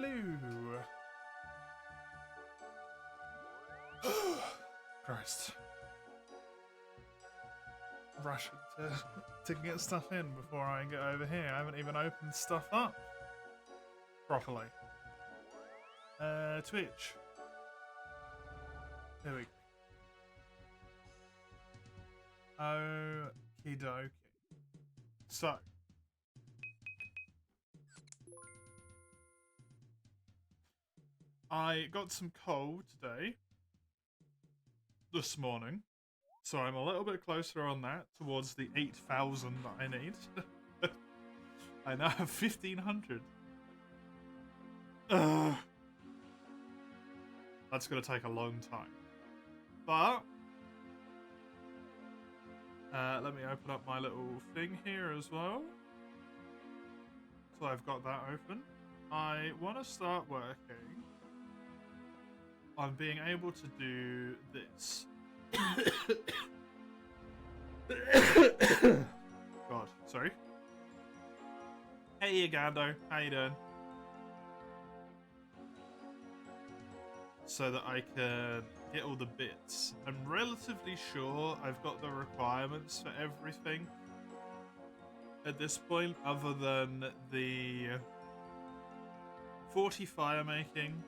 Hello. Christ. Rushing to get stuff in before I get over here. I haven't even opened stuff up properly. Twitch. There we go. Okie dokie. So. I got some coal today. This morning. So I'm a little bit closer on that, towards the 8,000 that I need. I now have 1,500. That's going to take a long time. But, let me open up my little thing here as well. So I've got that open. I want to start working on being able to do this. God, sorry. Hey, Gando, how you doing? So that I can get all the bits. I'm relatively sure I've got the requirements for everything at this point, other than the 40 fire making,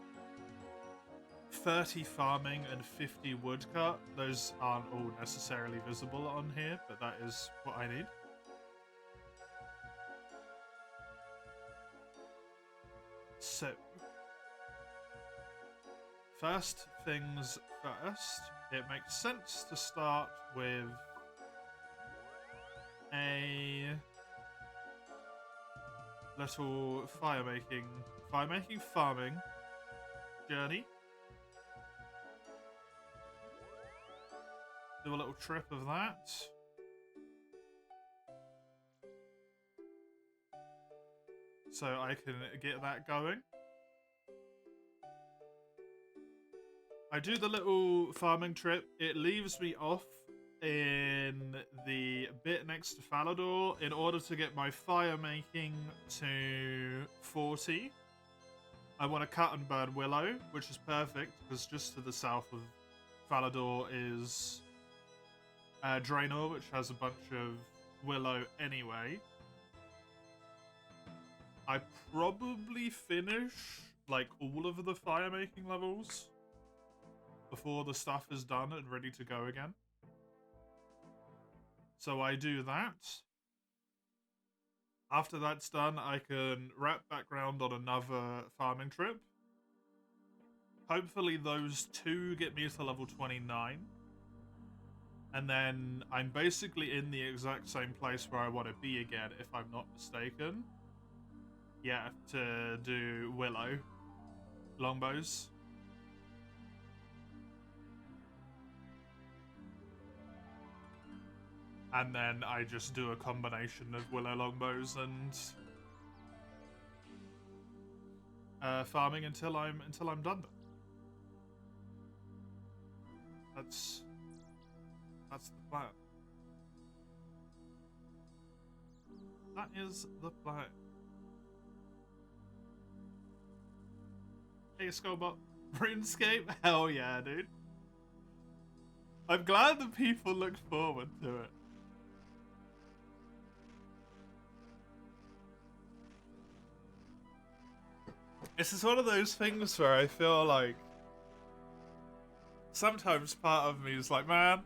30 farming, and 50 woodcut. Those aren't all necessarily visible on here, but that is what I need. So, first things first, it makes sense to start with a little farming journey. Do a little trip of that. So I can get that going. I do the little farming trip. It leaves me off in the bit next to Falador in order to get my fire making to 40. I want to cut and burn Willow, which is perfect because just to the south of Falador is Draenor, which has a bunch of Willow anyway. I probably finish like all of the fire making levels before the stuff is done and ready to go again. So I do that. After that's done, I can wrap background on another farming trip. Hopefully those two get me to level 29. And then I'm basically in the exact same place where I want to be again, if I'm not mistaken. Yeah, to do Willow longbows. And then I just do a combination of Willow longbows and farming until I'm done. That's the plan. That is the plan. Hey, Skullbot. RuneScape? Hell yeah, dude. I'm glad that people look forward to it. This is one of those things where I feel like sometimes part of me is like, man,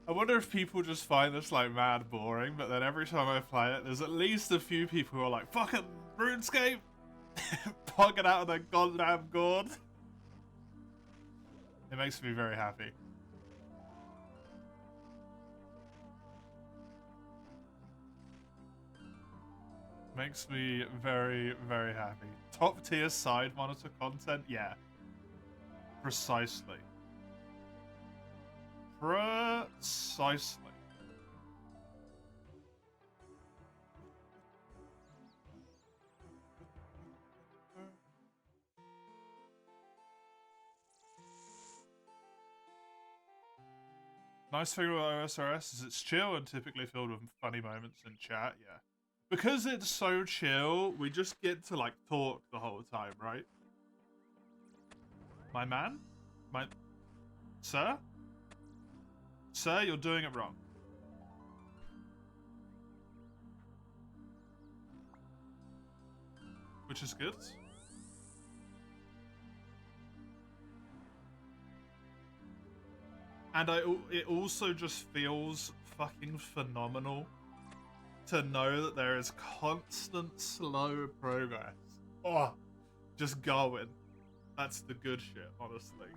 I wonder if people just find this like mad boring, but then every time I play it, there's at least a few people who are like, fucking RuneScape! Pogging out of their goddamn gourd. It makes me very happy. Makes me very, very happy. Top tier side monitor content? Yeah. Precisely. Precisely. Nice thing about OSRS is it's chill and typically filled with funny moments in chat, yeah. Because it's so chill, we just get to, like, talk the whole time, right? My man? My... Sir? Sir, you're doing it wrong. Which is good. And it also just feels fucking phenomenal to know that there is constant slow progress. Oh, just going. That's the good shit, honestly.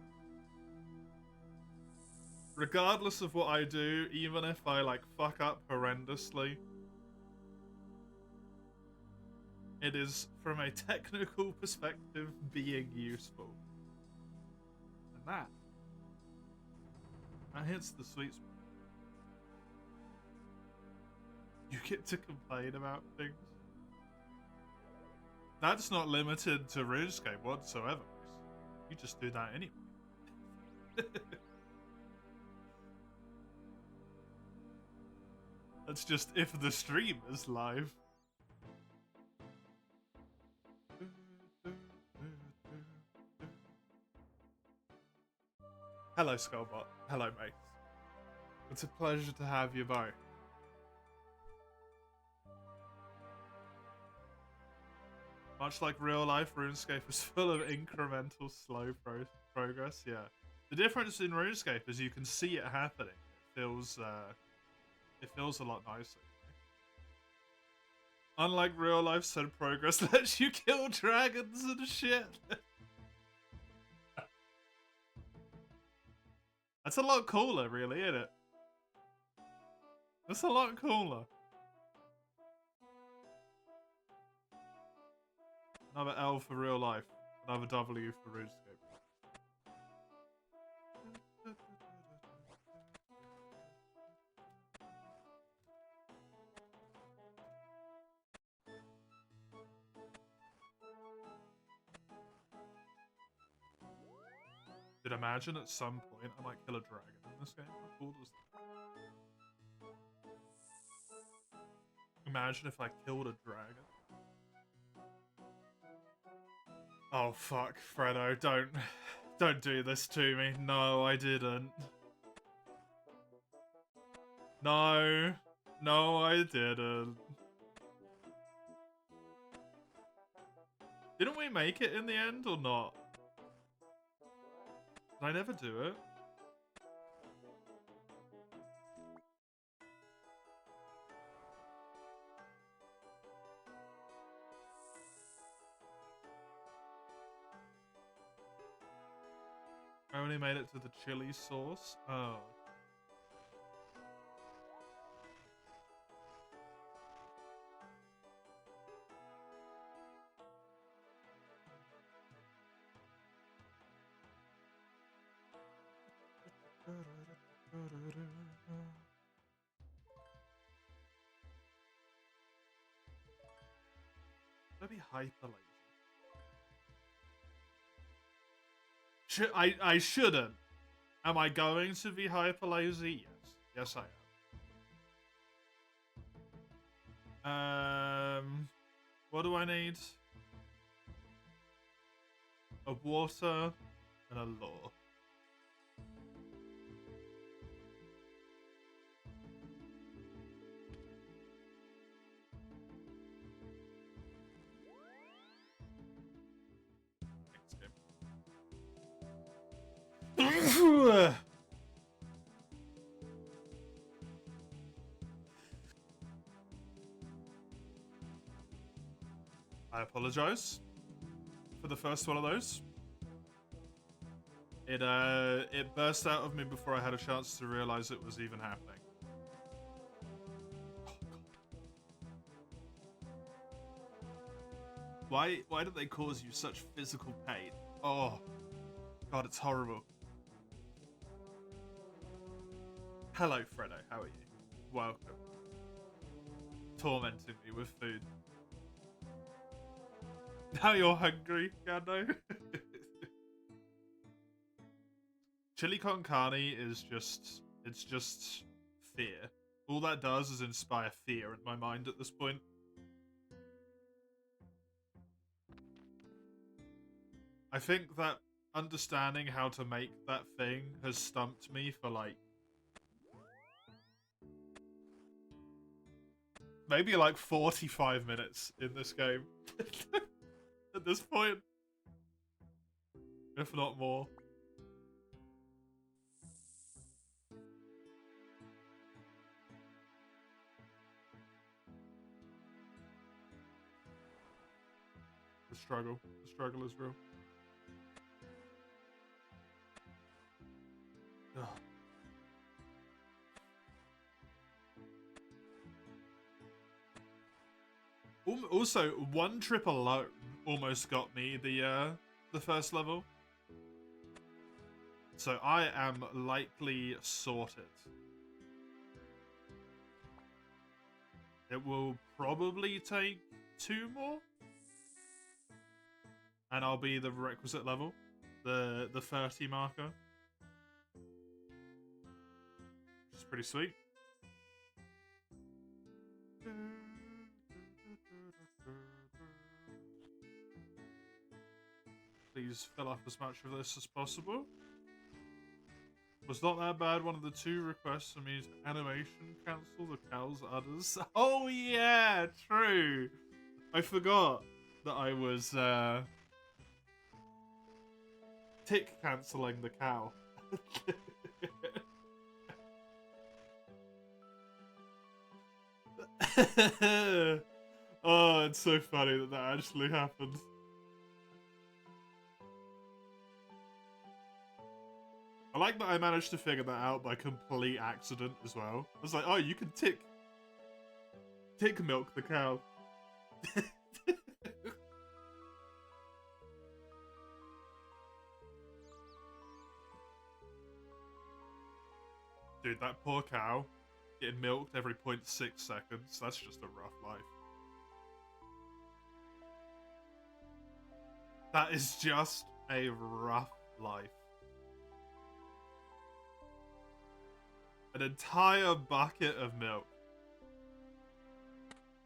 Regardless of what I do, even if I, like, fuck up horrendously, it is, from a technical perspective, being useful. And that hits the sweet spot. You get to complain about things. That's not limited to RuneScape whatsoever. You just do that anyway. That's just if the stream is live. Hello, Skullbot. Hello, mate. It's a pleasure to have you both. Much like real life, RuneScape is full of incremental, slow progress. Yeah, the difference in RuneScape is you can see it happening. It feels a lot nicer. Unlike real life, said progress lets you kill dragons and shit. That's a lot cooler, really, isn't it? That's a lot cooler. Another L for real life. Another W for RuneScape. Did imagine at some point I might kill a dragon in this game? How cool is that? Imagine if I killed a dragon. Oh fuck, Fredo, don't do this to me. No, I didn't. No, I didn't. Didn't we make it in the end or not? Did I never do it? I only made it to the chili sauce. Oh. Should I be hyper lazy? I shouldn't. Am I going to be hyper lazy? Yes. Yes, I am. What do I need? A water and a law. I apologize for the first one of those. It burst out of me before I had a chance to realize it was even happening. Oh, God. Why did they cause you such physical pain? Oh, God, it's horrible. Hello, Fredo. How are you? Welcome. Tormenting me with food. Now you're hungry, Gando. Chili con carne is it's just fear. All that does is inspire fear in my mind at this point. I think that understanding how to make that thing has stumped me for like maybe like 45 minutes in this game at this point, if not more. The struggle is real. Ugh. Also, one trip alone almost got me the first level. So I am likely sorted. It will probably take 2 more. And I'll be the requisite level. The 30 marker. Which is pretty sweet. Please fill up as much of this as possible. Was not that bad. One of the 2 requests for me is animation cancel the cows udders. Oh yeah, true. I forgot that I was tick cancelling the cow. Oh, it's so funny that that actually happened. I like that I managed to figure that out by complete accident as well. I was like, oh, you can tick milk the cow. Dude, that poor cow getting milked every 0.6 seconds. That's just a rough life. That is just a rough life. An entire bucket of milk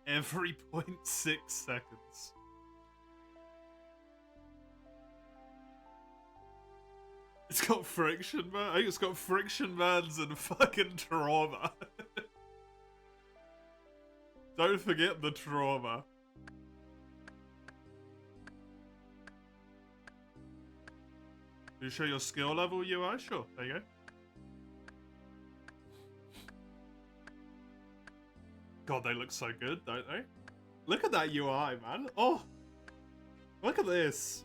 every 0.6 seconds. It's got friction burn. I think it's got friction burns and fucking trauma. Don't forget the trauma. Can you show your skill level UI? Sure, there you go. God, they look so good, don't they? Look at that UI, man. Oh, look at this.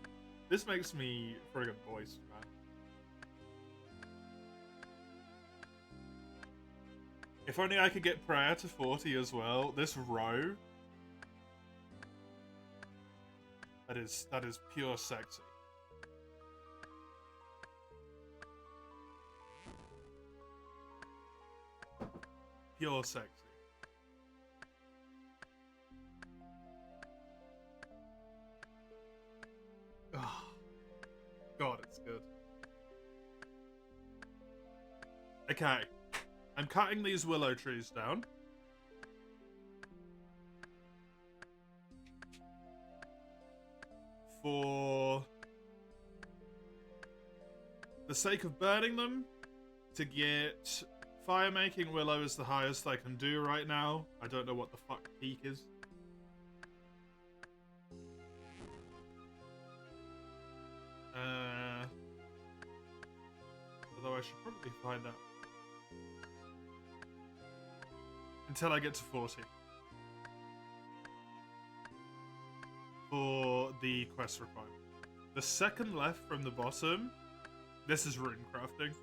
This makes me friggin' moist, man. If only I could get prayer to 40 as well. This row. That is pure sexy. Pure sexy. Oh, God, it's good. Okay. I'm cutting these willow trees down. For the sake of burning them, to get fire making willow is the highest I can do right now. I don't know what the fuck peak is. Although I should probably find out. Until I get to 40. For the quest requirement. The second left from the bottom, this is rune crafting.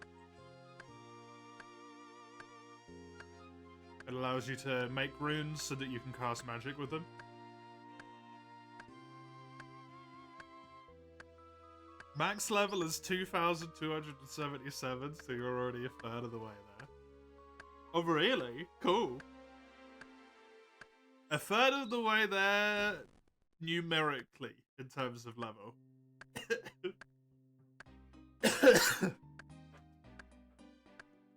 It allows you to make runes so that you can cast magic with them. Max level is 2,277, so you're already a third of the way there. Oh, really? Cool. A third of the way there, numerically, in terms of level.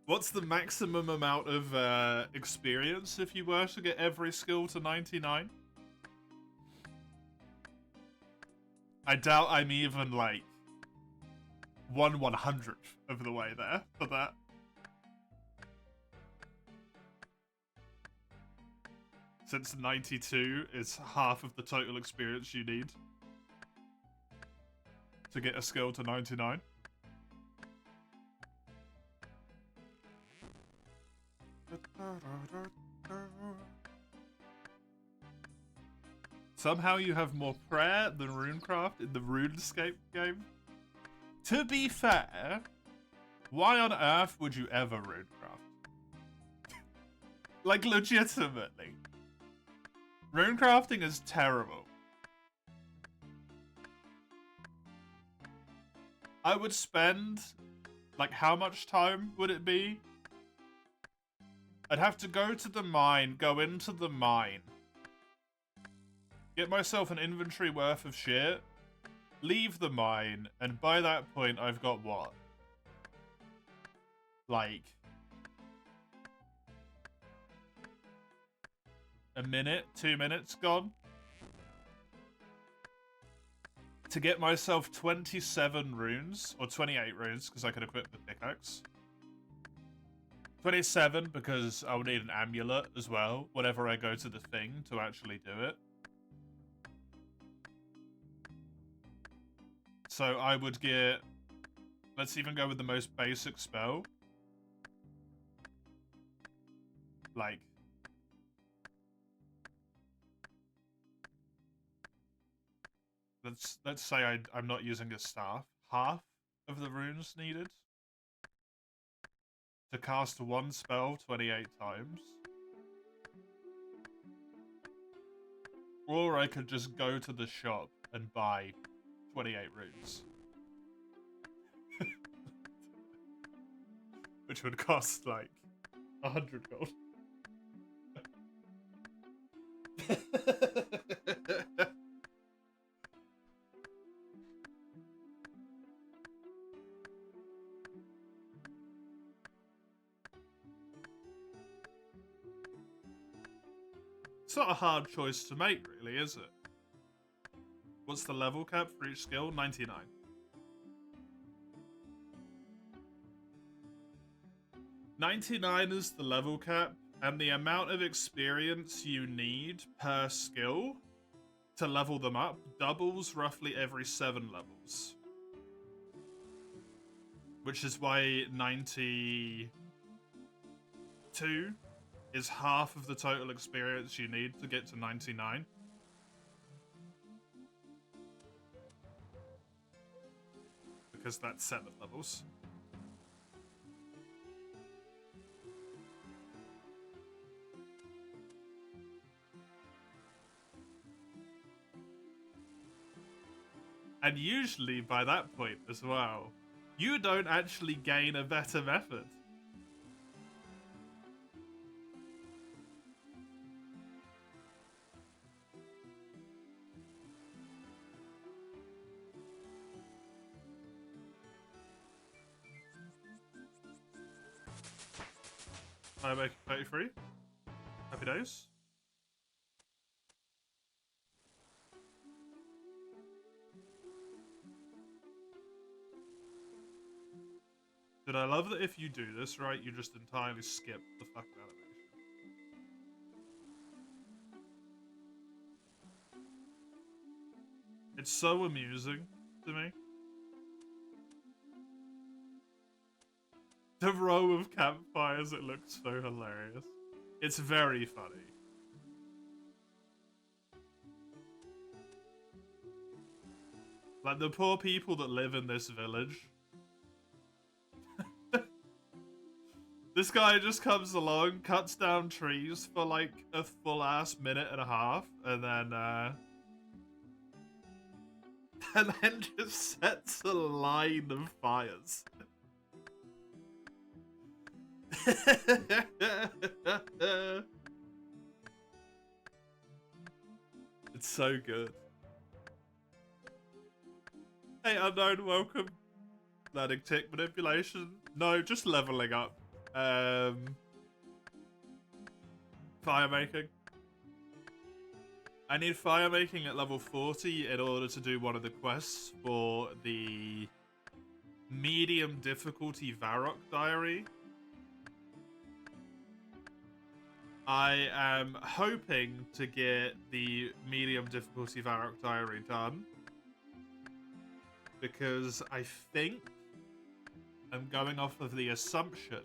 What's the maximum amount of experience if you were to get every skill to 99? I doubt I'm even, like, 1/100th of the way there for that. Since 92 is half of the total experience you need to get a skill to 99. Somehow you have more prayer than runecraft in the RuneScape game. To be fair, why on earth would you ever runecraft? Like, legitimately. Runecrafting is terrible. I would spend, like, how much time would it be? I'd have to go to the mine, go into the mine, get myself an inventory worth of shit, leave the mine, and by that point I've got what? Like, a minute, 2 minutes gone? To get myself 27 runes, or 28 runes, because I could equip the pickaxe. 27 because I'll need an amulet as well, whenever I go to the thing to actually do it. So I would get, let's even go with the most basic spell. Like, let's say I'm not using a staff. Half of the runes needed to cast one spell 28 times. Or I could just go to the shop and buy 28 runes. Which would cost like 100 gold. It's not a hard choice to make, really, is it? What's the level cap for each skill? 99. $99 is the level cap, and the amount of experience you need per skill to level them up doubles roughly every 7 levels. Which is why 92 is half of the total experience you need to get to 99. Because that's 7 levels. And usually by that point as well, you don't actually gain a better method. I make 33. Happy days. But I love that if you do this right, you just entirely skip the fucking animation. It's so amusing to me. The row of campfires, it looks so hilarious. It's very funny. Like, the poor people that live in this village. This guy just comes along, cuts down trees for like a full-ass minute and a half, and then just sets a line of fires. It's so good. Hey, unknown, welcome. Learning tick manipulation. No, just leveling up. Fire making. I need fire making at level 40 in order to do one of the quests for the medium difficulty Varrock diary. I am hoping to get the medium difficulty Varrock diary done because I think I'm going off of the assumption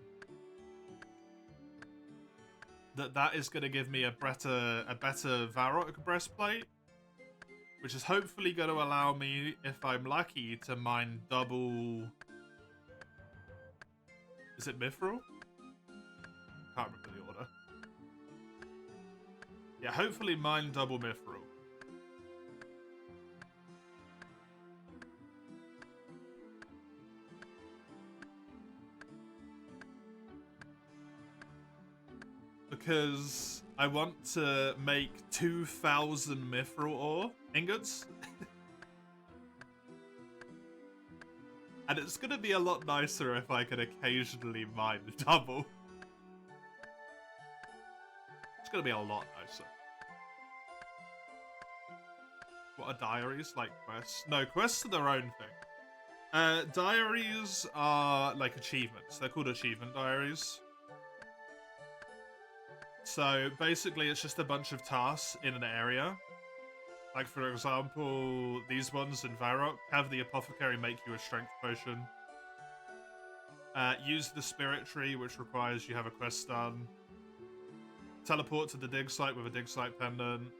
that that is going to give me a better Varrock breastplate, which is hopefully going to allow me, if I'm lucky, to mine double... Is it Mithril? Can't remember the order. Yeah, hopefully mine double Mithril. Because I want to make 2,000 Mithril ore ingots. And it's going to be a lot nicer if I can occasionally mine double. It's going to be a lot nicer. What are diaries? Like quests? No, quests are their own thing. Diaries are like achievements. They're called achievement diaries. So basically it's just a bunch of tasks in an area. Like for example, these ones in Varrock, have the apothecary make you a strength potion. Use the spirit tree, which requires you have a quest done. Teleport to the dig site with a dig site pendant.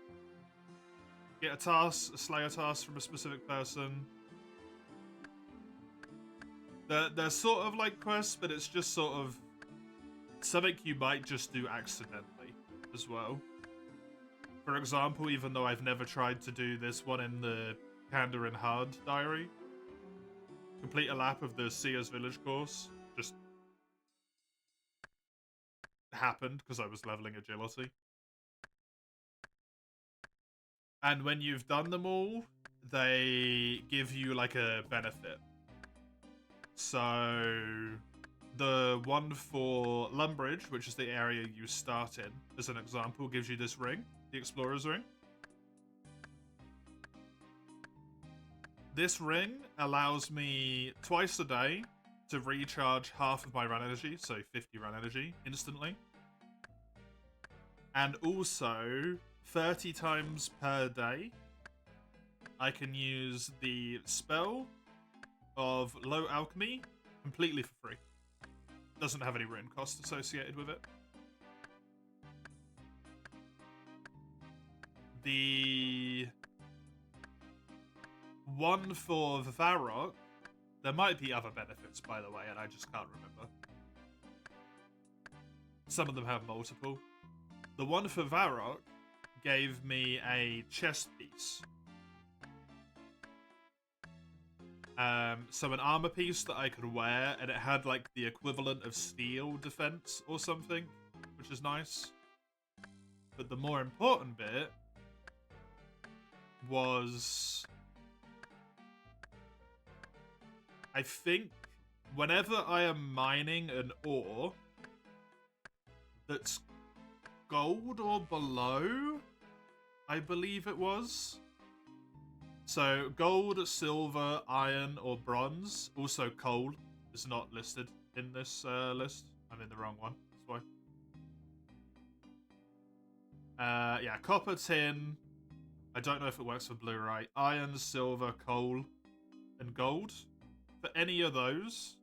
Get a task, a slayer task from a specific person. They're sort of like quests, but it's just sort of something you might just do accidentally as well. For example, even though I've never tried to do this one in the Kandarin Hard diary, complete a lap of the Seer's Village course. Just happened because I was leveling agility. And when you've done them all, they give you like a benefit. So the one for Lumbridge, which is the area you start in, as an example, gives you this ring, the Explorer's Ring. This ring allows me twice a day to recharge half of my run energy, so 50 run energy, instantly. And also, 30 times per day, I can use the spell of Low Alchemy completely for free. Doesn't have any rune cost associated with it. The one for Varrock, there might be other benefits, by the way, and I just can't remember. Some of them have multiple. The one for Varrock gave me a chest piece. So an armor piece that I could wear, and it had like the equivalent of steel defense or something, which is nice. But the more important bit was, I think whenever I am mining an ore that's gold or below, I believe it was. So gold, silver, iron, or bronze. Also coal is not listed in this list. I'm in the wrong one, that's why. Yeah, copper, tin. I don't know if it works for blue, right? Iron, silver, coal, and gold. For any of those,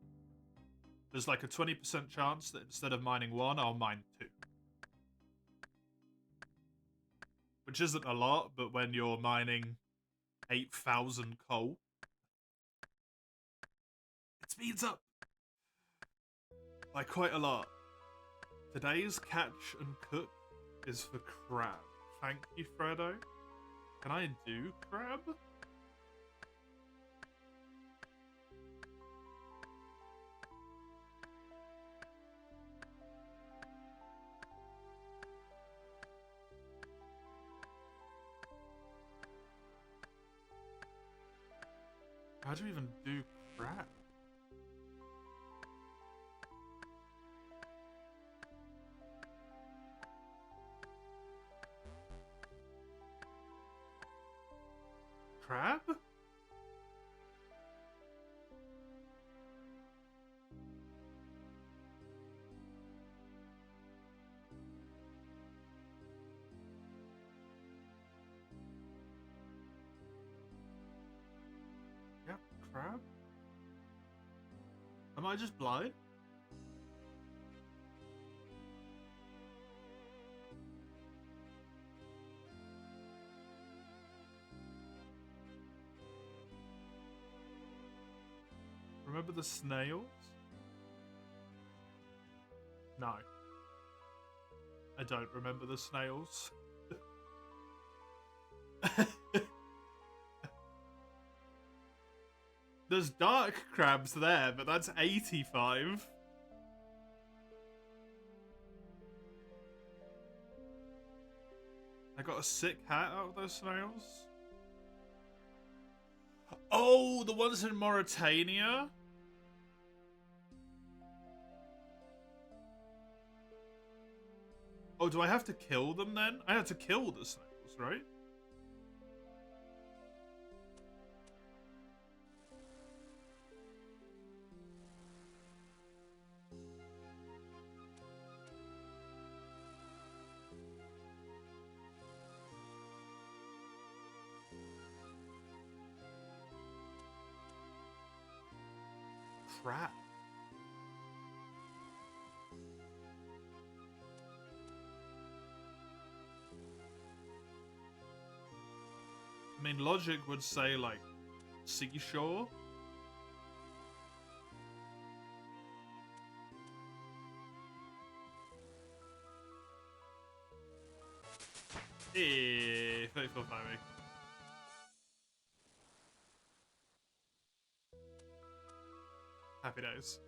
there's like a 20% chance that instead of mining one, I'll mine two. Which isn't a lot, but when you're mining 8,000 coal, it speeds up by quite a lot. Today's catch and cook is for crab. Thank you, Fredo. Can I do crab? How do you even do crab? Crab? crab? Am I just blind? Remember the snails? No. I don't remember the snails. There's dark crabs there, but that's 85. I got a sick hat out of those snails. Oh, the ones in Mauritania? Oh, do I have to kill them then? I have to kill the snails, right? Crap. I mean, logic would say, like, seashore. Eh, 34 timing. Happy days.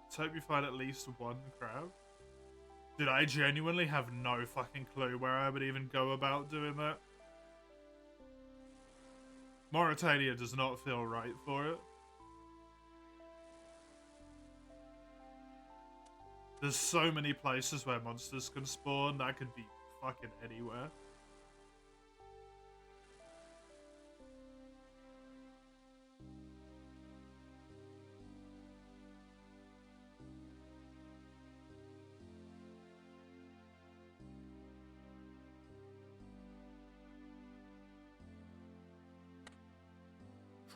Let's hope you find at least one crab. Dude, I genuinely have no fucking clue where I would even go about doing that. Mauritania does not feel right for it. There's so many places where monsters can spawn, that could be fucking anywhere.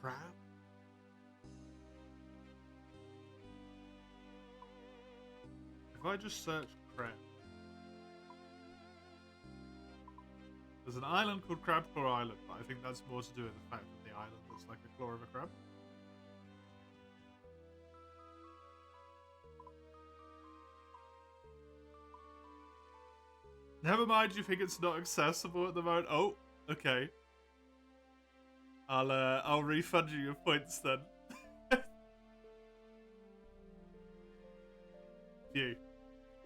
Crab? If I just search crab. There's an island called Crabclaw Island, but I think that's more to do with the fact that the island is like a claw of a crab. Never mind, you think it's not accessible at the moment? Oh, okay. I'll refund you your points then. Phew.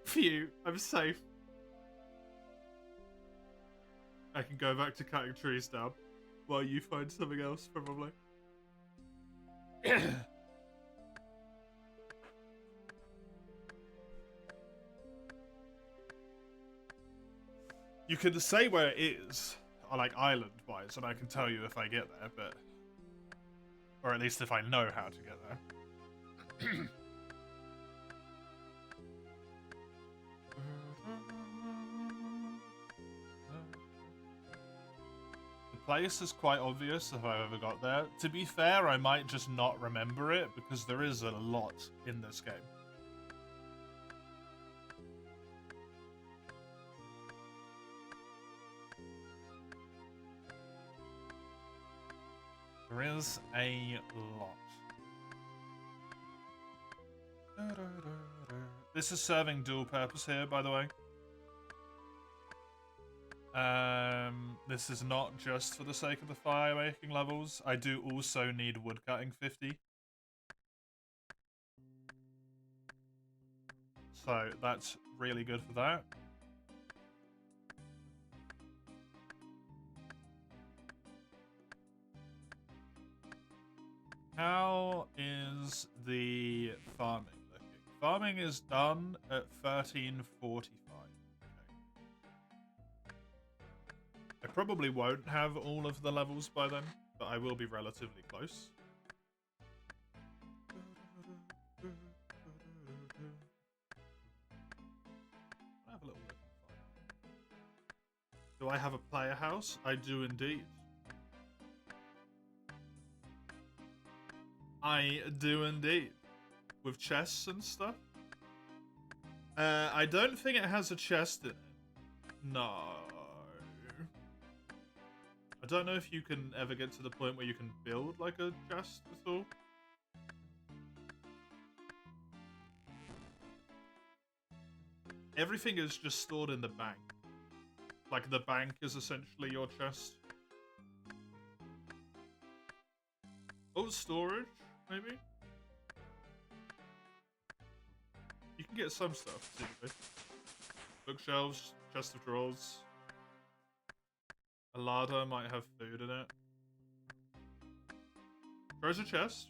Phew, I'm safe. I can go back to cutting trees down while you find something else, probably. You can say where it is, like island-wise, and I can tell you if I get there, but... Or at least if I know how to get there. The place is quite obvious if I've ever got there. To be fair, I might just not remember it, because there is a lot in this game. There is a lot. This is serving dual purpose here, by the way. This is not just for the sake of the fire making levels. I do also need woodcutting 50. So that's really good for that. How is the farming looking? Farming is done at 1345. I probably won't have all of the levels by then, but I will be relatively close. Do I have a player house? I do indeed. I do indeed. With chests and stuff. I don't think it has a chest in it. No. I don't know if you can ever get to the point where you can build like a chest at all. Everything is just stored in the bank. Like the bank is essentially your chest. Oh, storage, maybe? You can get some stuff, typically. Bookshelves, chest of drawers. A larder might have food in it. Treasure chest.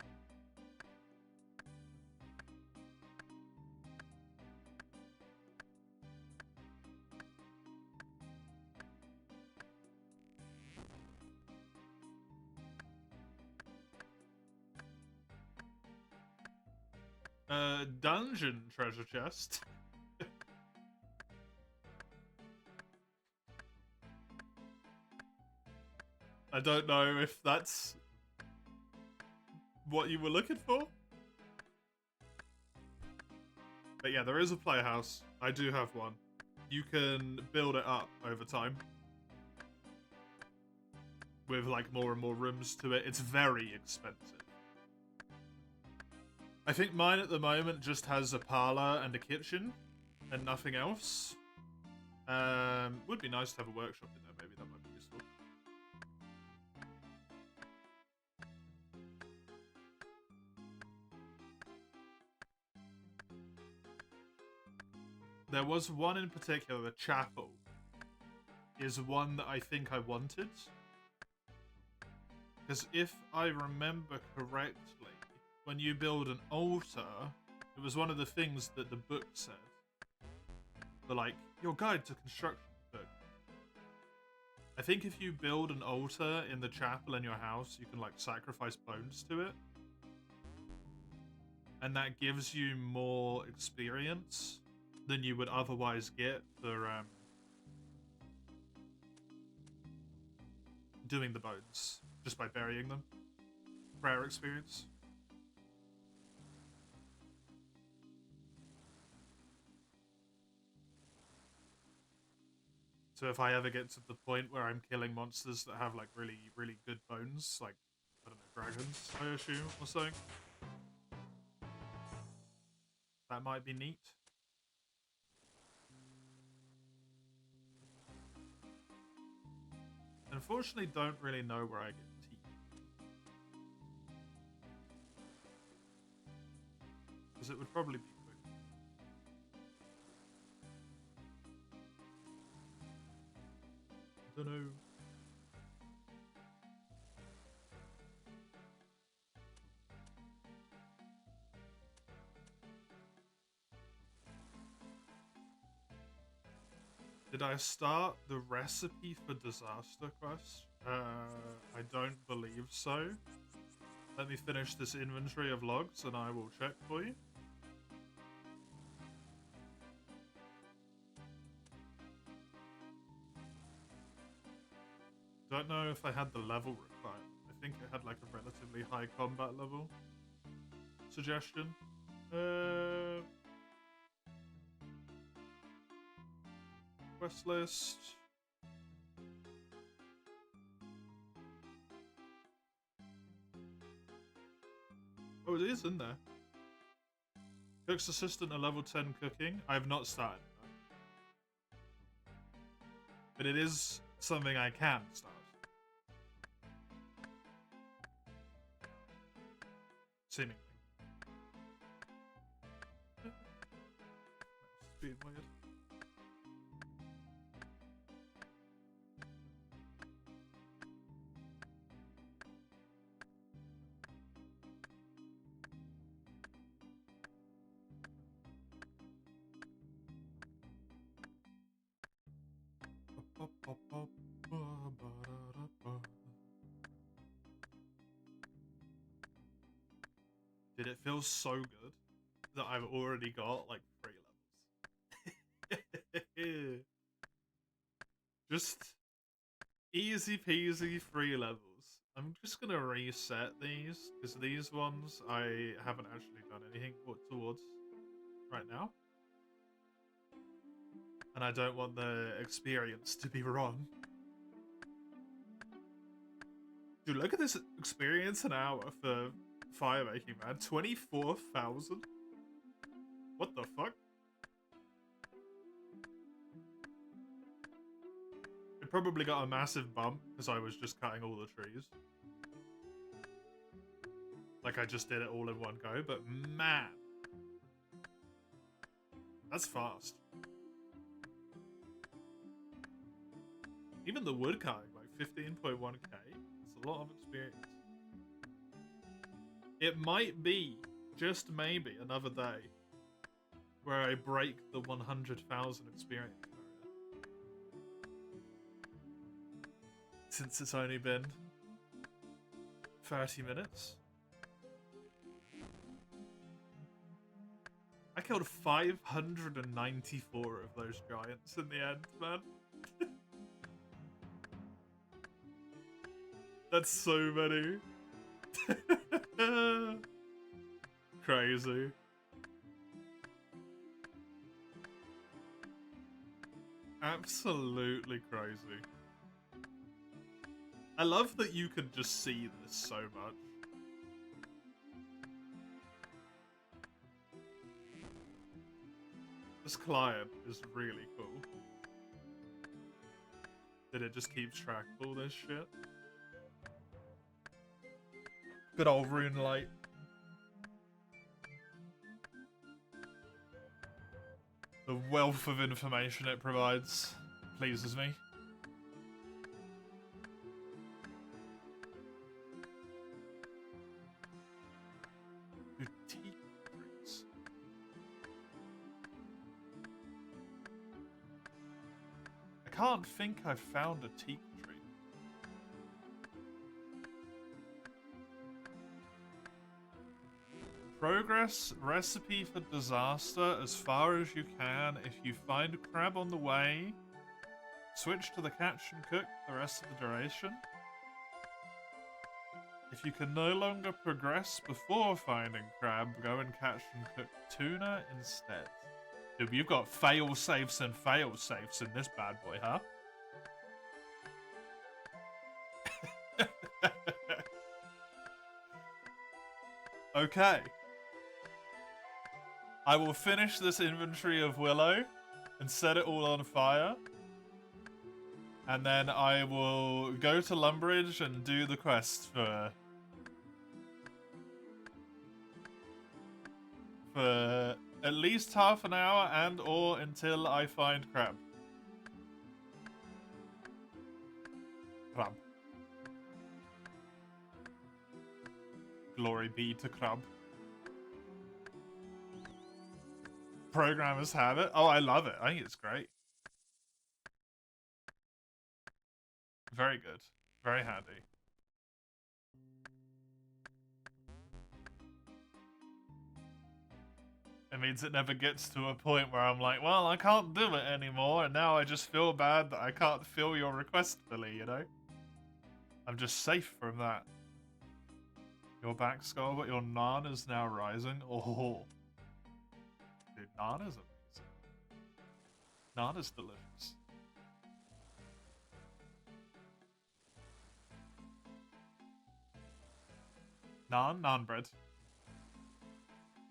Dungeon treasure chest. I don't know if that's what you were looking for. But yeah, there is a playhouse. I do have one. You can build it up over time. With like more and more rooms to it. It's very expensive. I think mine at the moment just has a parlor and a kitchen. And nothing else. Would be nice to have a workshop in there, maybe that might be useful. There was one in particular, the chapel, is one that I think I wanted. Because if I remember correctly, when you build an altar, it was one of the things that the book said. The, like, your guide to construction book. I think if you build an altar in the chapel in your house, you can, like, sacrifice bones to it. And that gives you more experience than you would otherwise get for doing the bones, just by burying them. Rare experience. So if I ever get to the point where I'm killing monsters that have like really, really good bones, like, I don't know, dragons, I assume, or something, that might be neat. Unfortunately, don't really know where I get teeth. Because it would probably be quick. I don't know. Did I start the recipe for Disaster Quest? I don't believe so. Let me finish this inventory of logs and I will check for you. Don't know if I had the level required. I think it had like a relatively high combat level. Suggestion. Quest list. Oh, it is in there. Cook's assistant at level 10 cooking. I have not started. But it is something I can start. Seemingly. It's being weird. Did it feel so good that I've already got like 3 levels? Just Easy peasy 3 levels. I'm just gonna reset these, because these ones I haven't actually done anything towards right now. And I don't want the experience to be wrong. Dude, look at this experience an hour for fire making, man. 24,000? What the fuck? It probably got a massive bump because I was just cutting all the trees. Like I just did it all in one go, but man. That's fast. Even the wood cutting, like 15.1k, it's a lot of experience. It might be, just maybe, another day where I break the 100,000 experience barrier. Since it's only been 30 minutes. I killed 594 of those giants in the end, man. That's so many. Crazy. Absolutely crazy. I love that you can just see this so much. This client is really cool. That it just keeps track of all this shit. Good old RuneLight. The wealth of information it provides pleases me. I can't think I've found a teak tree. Progress recipe for disaster as far as you can. If you find a crab on the way, switch to the catch and cook the rest of the duration. If you can no longer progress before finding crab, go and catch and cook tuna instead. Dude, you've got fail-safes and fail-safes in this bad boy, huh? Okay. I will finish this inventory of willow and set it all on fire. And then I will go to Lumbridge and do the quest for at least half an hour and or until I find crab. Crab. Glory be to crab. Programmers have it. Oh, I love it. I think it's great. Very good. Very handy. It means it never gets to a point where I'm like, well, I can't do it anymore, and now I just feel bad that I can't fill your request fully, you know? I'm just safe from that. Your back skull, but your Naan is now rising. Oh. Dude, Naan is amazing. Naan is delicious. Naan bread.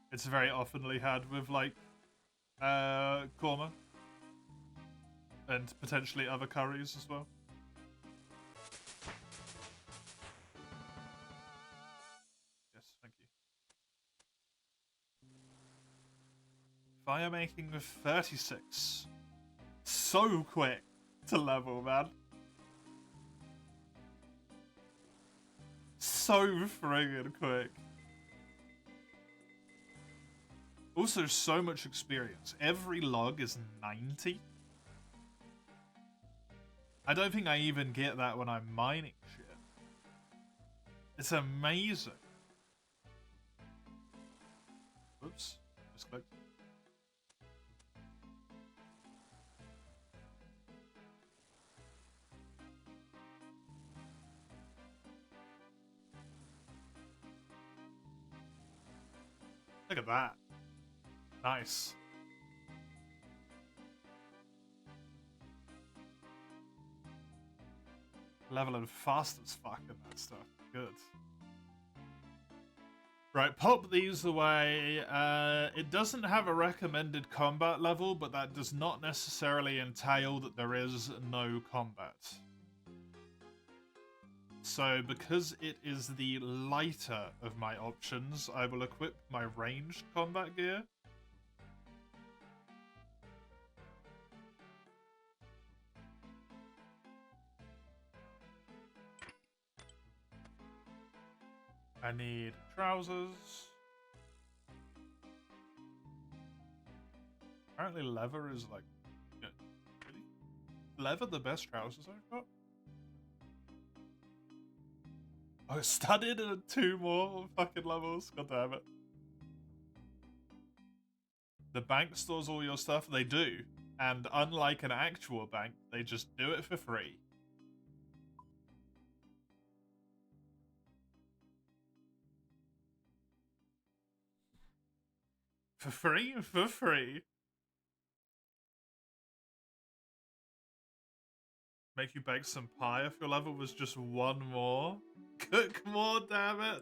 It's very oftenly had with, like, korma. And potentially other curries as well. Yes, thank you. Fire making with 36. So quick to level, man. So friggin' quick. Also, so much experience. Every log is 90. I don't think I even get that when I'm mining shit. It's amazing. Oops. Just clicked. Look at that. Nice. Leveling fast as fuck in that stuff. Good. Right, pop these away. It doesn't have a recommended combat level, but that does not necessarily entail that there is no combat. So, because it is the lighter of my options, I will equip my ranged combat gear. I need trousers. Apparently leather is like... Really? Leather the best trousers I've got? Oh, studded and 2 more fucking levels. God damn it. The bank stores all your stuff? They do. And unlike an actual bank, they just do it for free. For free? For free. Make you bake some pie if your level was just 1 more. Cook more, damn it.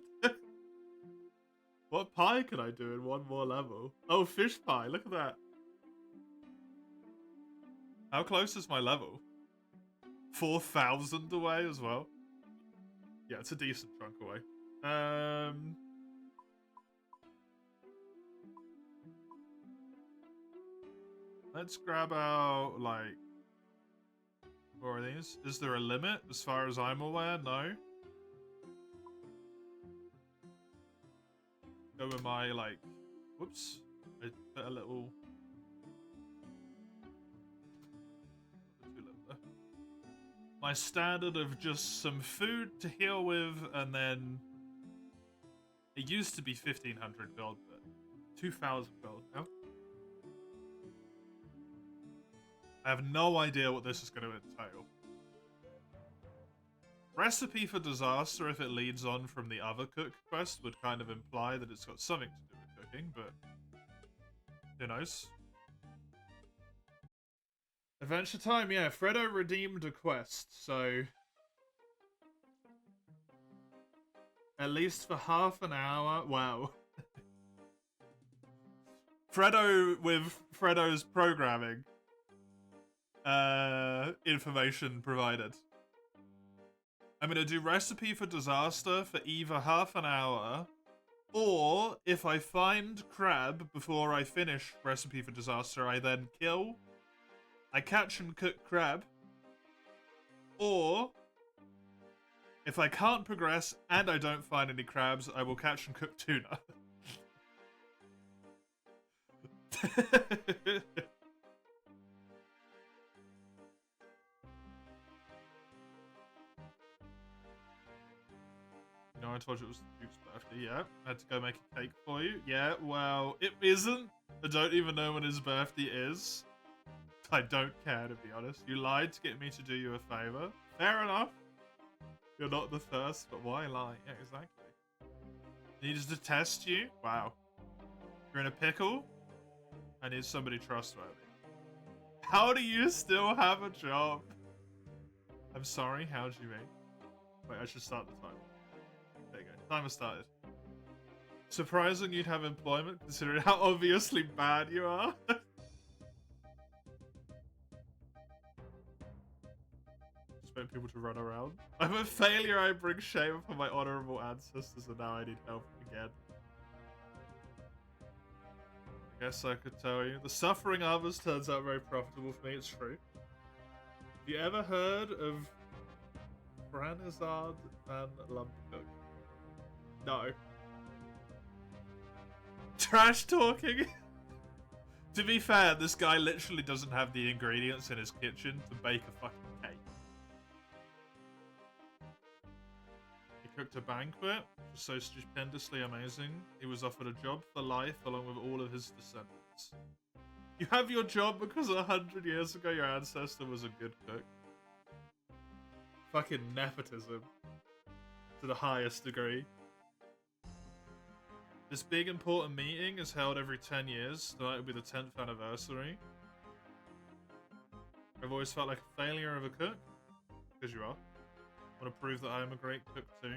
What pie could I do in 1 more level? Oh, fish pie. Look at that. How close is my level? 4,000 away as well. Yeah, it's a decent chunk away. Let's grab out, like... What are these? Is there a limit as far as I'm aware? No. Go with my, like... Whoops. I put a little... My standard of just some food to heal with, and then... It used to be 1,500 gold, but 2,000 gold now. I have no idea what this is going to entail. Recipe for disaster, if it leads on from the other cook quest, would kind of imply that it's got something to do with cooking, but who knows? Adventure time, yeah. Freddo redeemed a quest, so at least for half an hour. Wow. Freddo with Freddo's programming. Information provided. I'm gonna do recipe for disaster for either half an hour, or if I find crab before I finish recipe for disaster, I then kill. I catch and cook crab, or if I can't progress and I don't find any crabs, I will catch and cook tuna. You know, I told you it was the Duke's birthday. Yeah, I had to go make a cake for you. Yeah, well, it isn't. I don't even know when his birthday is. I don't care, to be honest. You lied to get me to do you a favor. Fair enough. You're not the first, but why lie? Yeah, exactly. Needed to test you? Wow. You're in a pickle? I need somebody trustworthy. How do you still have a job? I'm sorry, how do you mean? Wait, I should start the timer. There you go. Timer started. Surprising you'd have employment, considering how obviously bad you are. Expect people to run around. I'm a failure, I bring shame upon my honorable ancestors, and now I need help again. I guess I could tell you. The suffering of others turns out very profitable for me, it's true. Have you ever heard of Branizard and Lumpcook? No. Trash talking? To be fair, this guy literally doesn't have the ingredients in his kitchen to bake a fucking cake. He cooked a banquet, which was so stupendously amazing. He was offered a job for life along with all of his descendants. You have your job because 100 years ago your ancestor was a good cook. Fucking nepotism. To the highest degree. This big important meeting is held every 10 years. Tonight will be the 10th anniversary. I've always felt like a failure of a cook. Because you are. I want to prove that I am a great cook too.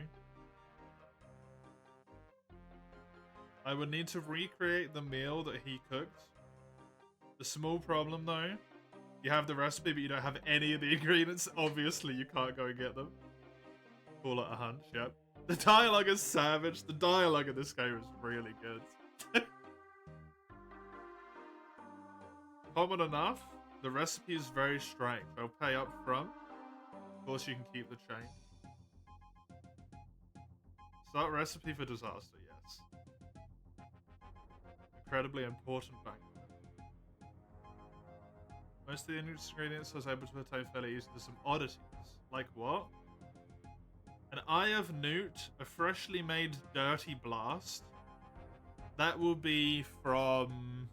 I would need to recreate the meal that he cooked. The small problem though, you have the recipe but you don't have any of the ingredients. Obviously you can't go and get them. Call it a hunch, yep. The dialogue is savage. The dialogue in this game is really good. Common enough. The recipe is very strange. I'll pay up front. Of course you can keep the change. Start recipe for disaster, yes. Incredibly important banquet. Most of the ingredients I was able to obtain fairly easily to some oddities. Like what? An Eye of Newt, a freshly made Dirty Blast. That will be from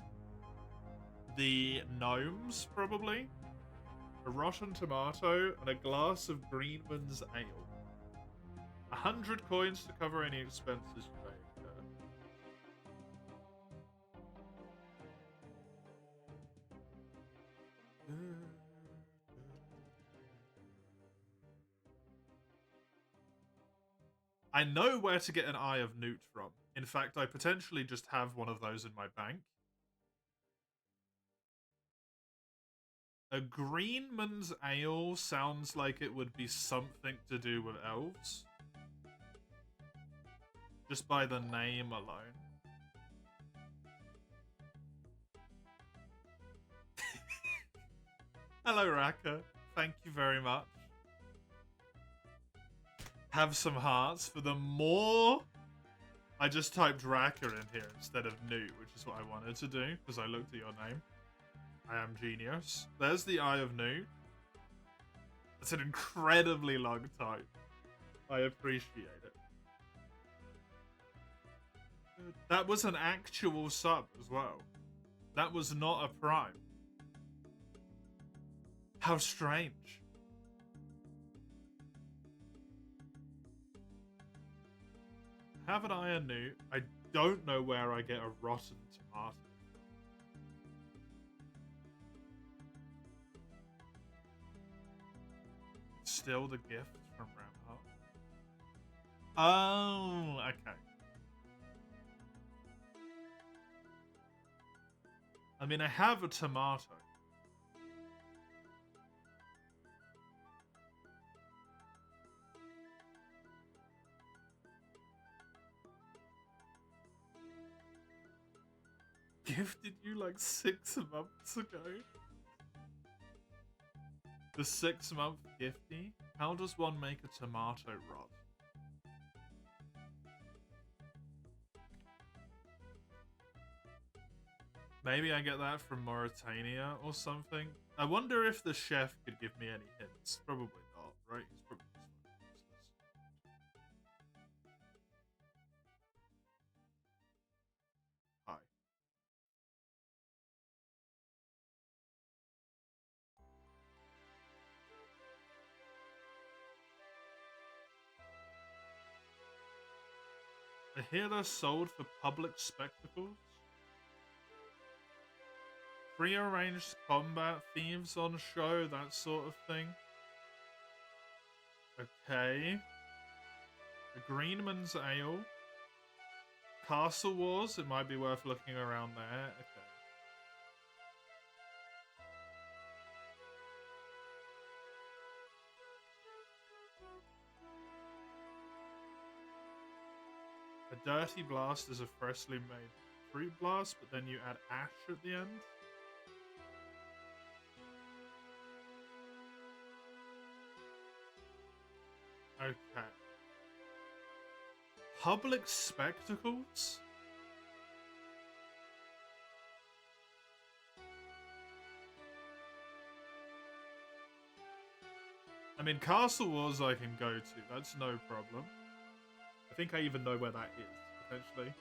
the gnomes, probably. A rotten tomato and a glass of Greenman's Ale. 100 coins to cover any expenses you may incur. I know where to get an Eye of Newt from. In fact, I potentially just have one of those in my bank. A Greenman's Ale sounds like it would be something to do with elves. Just by the name alone. Hello, Raka. Thank you very much. Have some hearts for the more... I just typed Raka in here instead of Newt, which is what I wanted to do, because I looked at your name. I am genius. There's the Eye of Newt. That's an incredibly long type. I appreciate it. That was an actual sub as well. That was not a prime. How strange. Have an Eye of Newt. I don't know where I get a rotten tomato. Still the gift from Grandpa. Oh, okay. I mean, I have a tomato. Gifted you like 6 months ago. The 6-month gifty? How does one make a tomato rod? Maybe I get that from Mauritania or something. I wonder if the chef could give me any hints. Probably not, right? He's probably just useless. Hi. I hear they're sold for public spectacles. Prearranged combat, thieves on show, that sort of thing. Okay. A Greenman's Ale. Castle Wars, it might be worth looking around there. Okay. A Dirty Blast is a freshly made fruit blast, but then you add ash at the end. Okay. Public spectacles? I mean, Castle Wars I can go to. That's no problem. I think I even know where that is, potentially.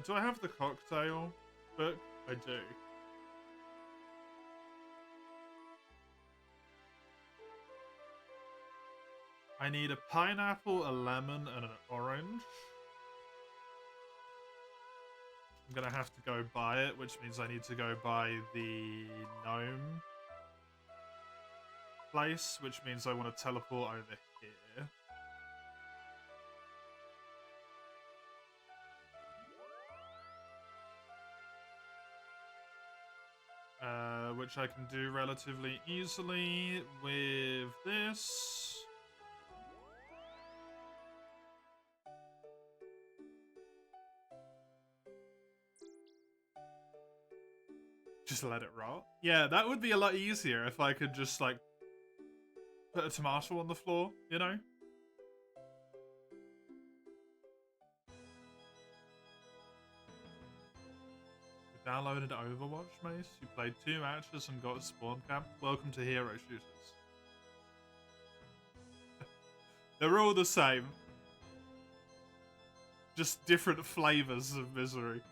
Do I have the cocktail book? I do. I need a pineapple, a lemon, and an orange. I'm gonna have to go buy it, which means I need to go buy the gnome place, which means I want to teleport over here. Which I can do relatively easily with this. Just let it rot. Yeah, that would be a lot easier if I could just, like, put a tomato on the floor, you know? You downloaded Overwatch, Mace? You played 2 matches and got a spawn camp? Welcome to Hero Shooters. They're all the same. Just different flavors of misery.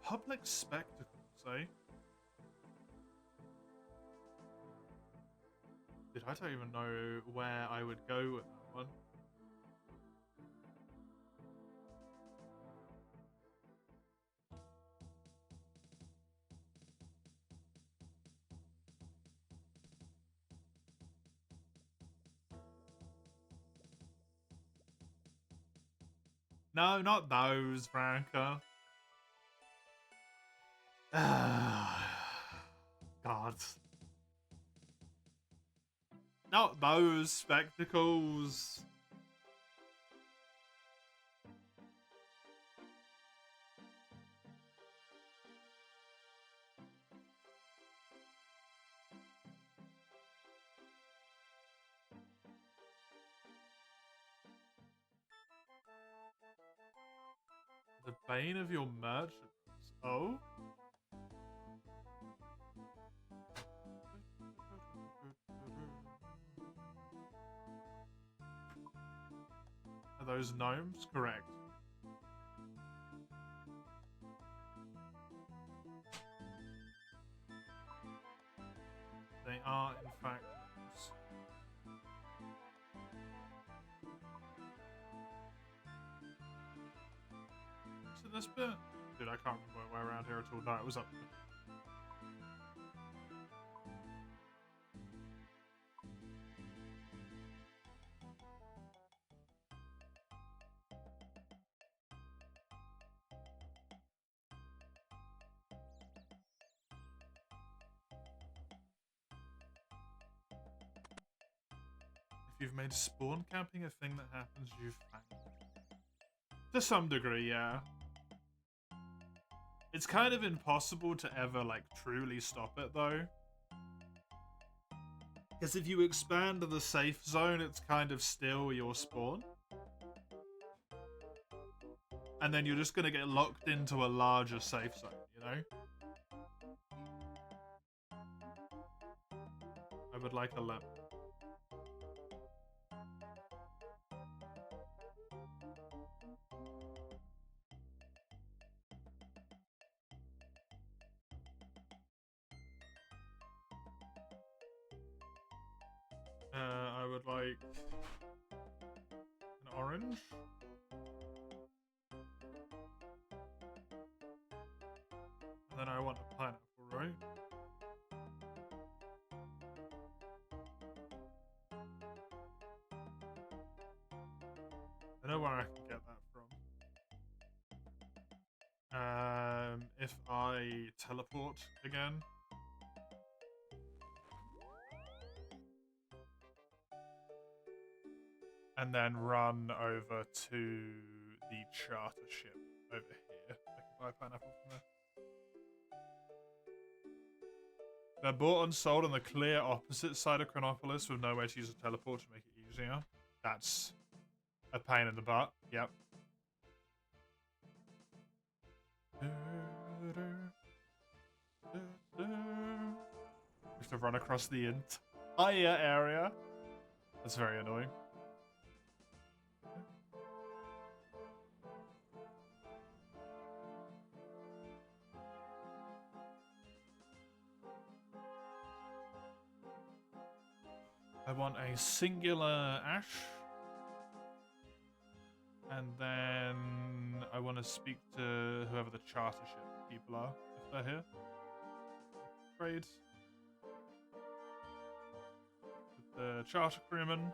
Public spectacles, eh? Dude, I don't even know where I would go with that one. No, not those, Franca. God. Not those spectacles. The bane of your merchants. Oh? Are those gnomes? Correct. They are, in fact, gnomes. What's in this bit? Dude, I can't remember where around here at all. No, it was up there. If you've made spawn camping a thing that happens, you've failed. To some degree, yeah. It's kind of impossible to ever, like, truly stop it, though. Because if you expand the safe zone, it's kind of still your spawn. And then you're just going to get locked into a larger safe zone, you know? I would like a lemon. I would like an orange. And then I want a pineapple, right? I know where I can get that from. If I teleport again. And then run over to the charter ship over here. I can buy a pineapple from there. They're bought and sold on the clear opposite side of Chronopolis with no way to use a teleport to make it easier. That's a pain in the butt. Yep. We have to run across the entire area. That's very annoying. want a singular ash. And then I want to speak to whoever the chartership people are, if they're here. Trade. With the charter crewman.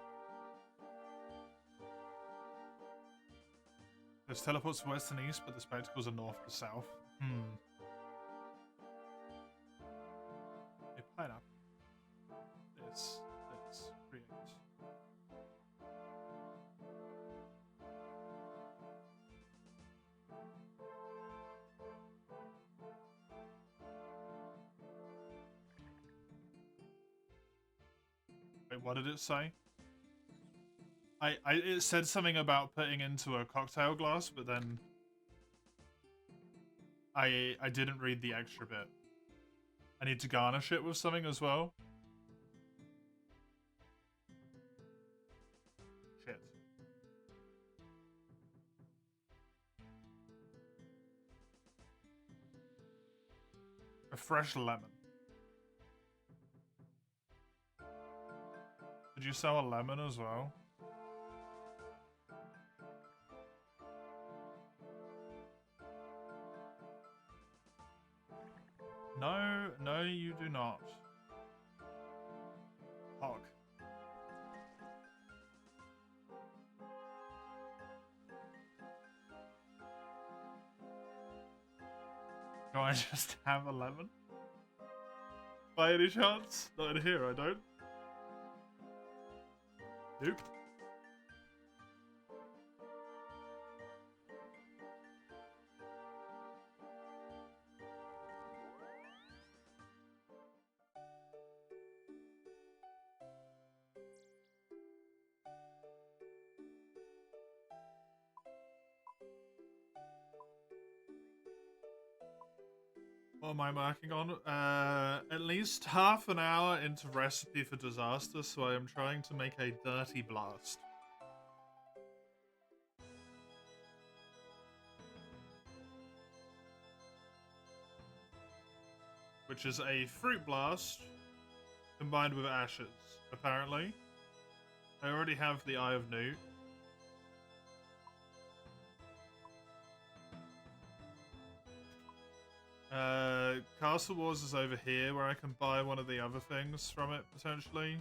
There's teleports to west and east, but the spectacles are north to south. A pineapple. This, create. Wait, what did it say? It said something about putting into a cocktail glass, but then I didn't read the extra bit. I need to garnish it with something as well. Shit. A fresh lemon. Did you sell a lemon as well? No, no, you do not. Hog. Do I just have a lemon? By any chance? Not in here, I don't. Nope. What am I working on? At least half an hour into Recipe for Disaster, so I am trying to make a dirty blast. Which is a fruit blast combined with ashes, apparently. I already have the Eye of Newt. Castle Wars is over here, where I can buy one of the other things from it, potentially.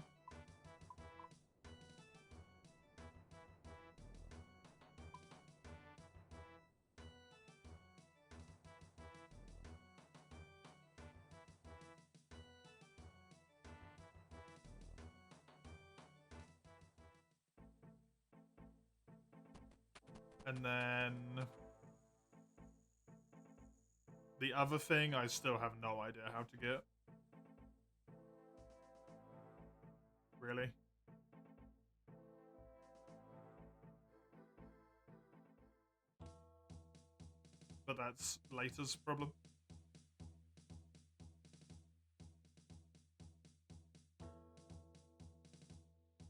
And then the other thing, I still have no idea how to get. Really? But that's later's problem.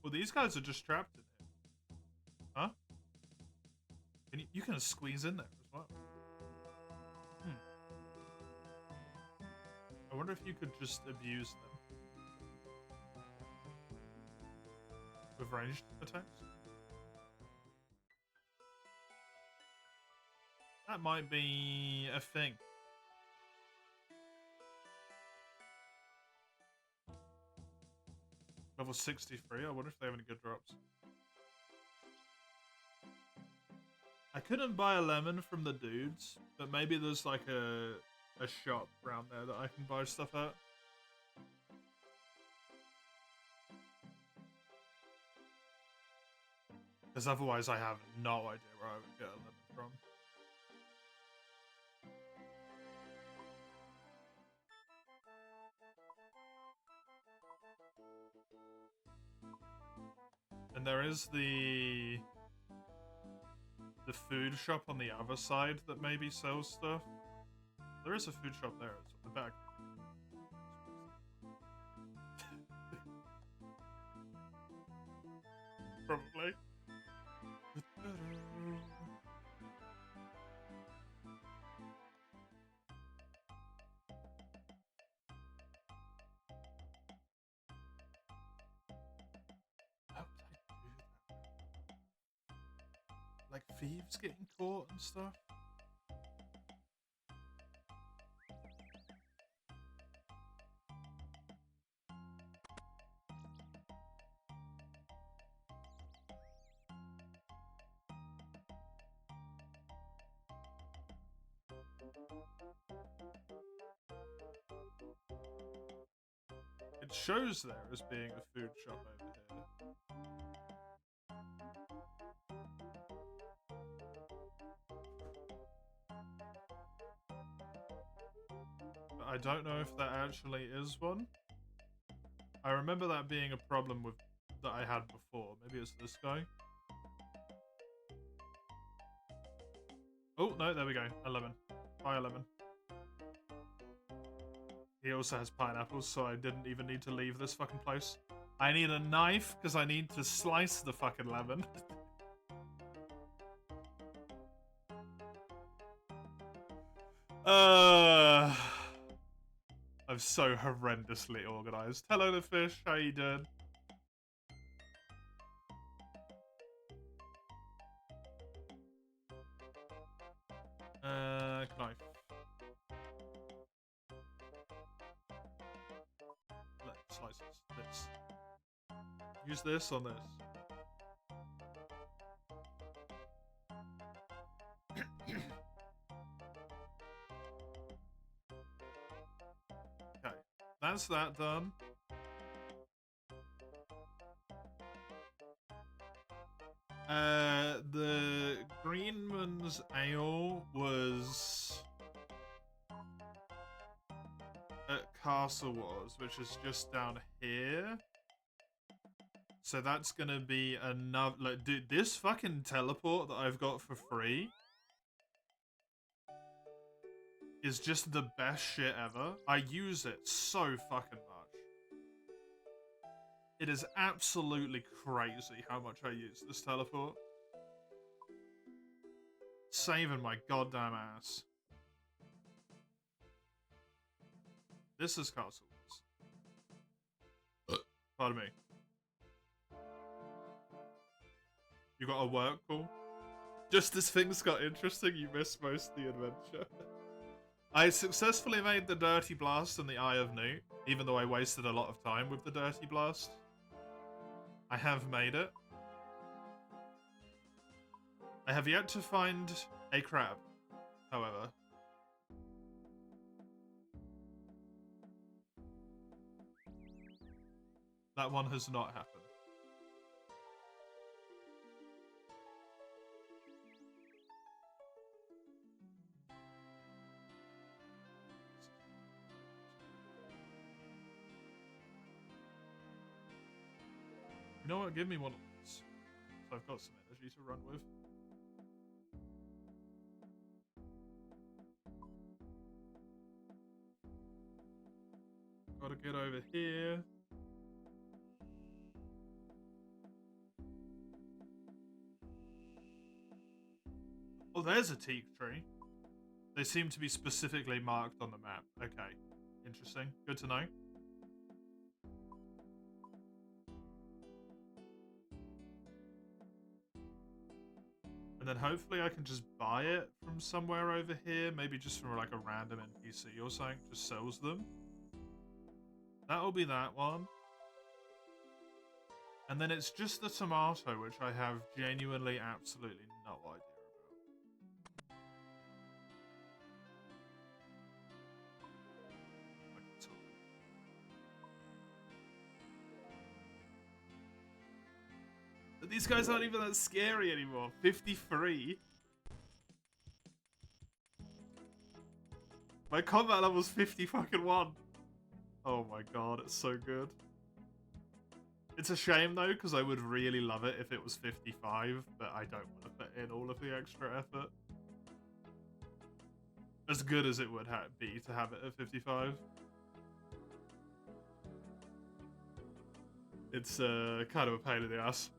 Well, these guys are just trapped in here. Huh? And you can squeeze in there as well. I wonder if you could just abuse them with ranged attacks. That might be a thing. Level 63. I wonder if they have any good drops. I couldn't buy a lemon from the dudes, but maybe there's like a shop around there that I can buy stuff at. Because otherwise I have no idea where I would get a lemon from. And there is the food shop on the other side that maybe sells stuff. There is a food shop there. It's at the back. Probably. like thieves getting caught and stuff. It shows there as being a food shop over here. But I don't know if that actually is one. I remember that being a problem with that I had before. Maybe it's this guy. Oh, no, there we go. A lemon. Buy a lemon. He also has pineapples, so I didn't even need to leave this fucking place. I need a knife, because I need to slice the fucking lemon. I'm so horrendously organized. Hello, the fish. How you doing? Knife. Let's slice this. Use this on this. Okay, that's that done. The Greenman's Ale was at Castle Wars, which is just down here. So that's gonna be another. Like, dude, this fucking teleport that I've got for free is just the best shit ever. I use it so fucking much. It is absolutely crazy how much I use this teleport. Saving my goddamn ass. This is Castle Wars. Pardon me. You got a work call? Just as things got interesting, you missed most of the adventure. I successfully made the Dirty Blast and the Eye of Newt, even though I wasted a lot of time with the Dirty Blast. I have made it. I have yet to find a crab, however. That one has not happened. You know what? Give me one of these. So I've got some energy to run with. Gotta get over here. Oh, there's a teak tree. They seem to be specifically marked on the map. Okay. Interesting. Good to know. And then hopefully I can just buy it from somewhere over here. Maybe just from like a random NPC or something. Just sells them. That'll be that one. And then it's just the tomato, which I have genuinely absolutely no idea about. But these guys aren't even that scary anymore. 53. My combat level's 50 fucking 1. Oh my god, it's so good. It's a shame though, because I would really love it if it was 55, but I don't want to put in all of the extra effort. As good as it would be to have it at 55. It's kind of a pain in the ass.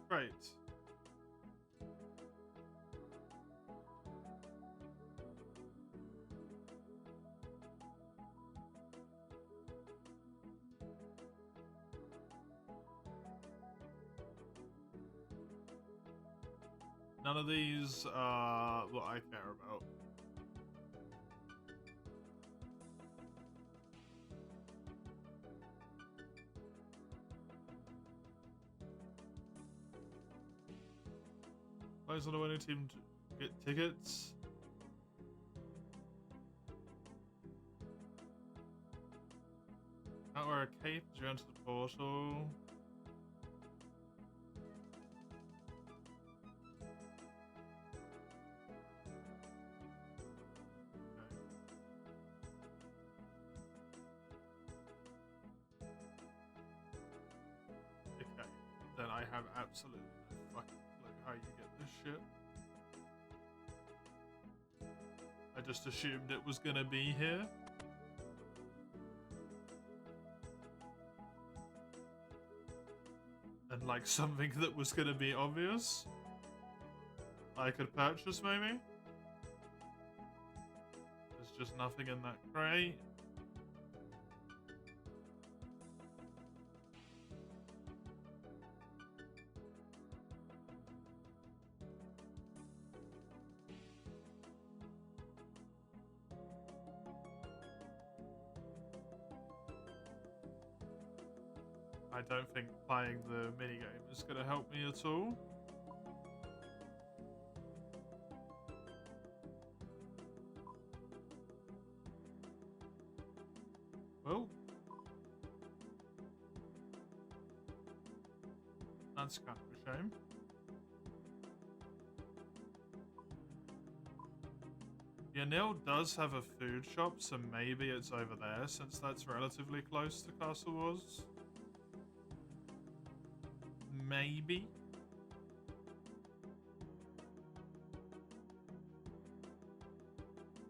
Right. None of these are what I care about. Players on the winning team get tickets. Can't wear a cape as you enter the portal. Okay, then I have absolutely no fucking clue how you get this shit. I just assumed it was gonna be here. And like something that was gonna be obvious. I could purchase maybe. There's just nothing in that crate. I don't think playing the minigame is going to help me at all. Well, that's kind of a shame. Yeah, Neil does have a food shop, so maybe it's over there, since that's relatively close to Castle Wars. Maybe.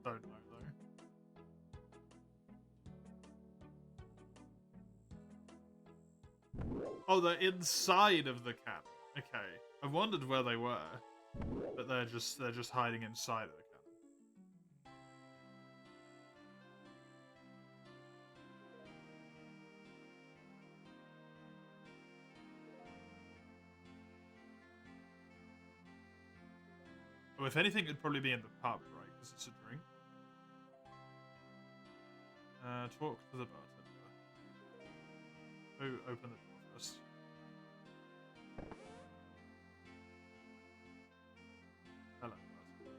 Don't know though. Oh, they're inside of the cabin. Okay, I wondered where they were, but they're just hiding inside of the cabin. Oh, if anything, it'd probably be in the pub, right? Because it's a drink. Talk to the bartender. Oh, open the door first. Hello, bartender.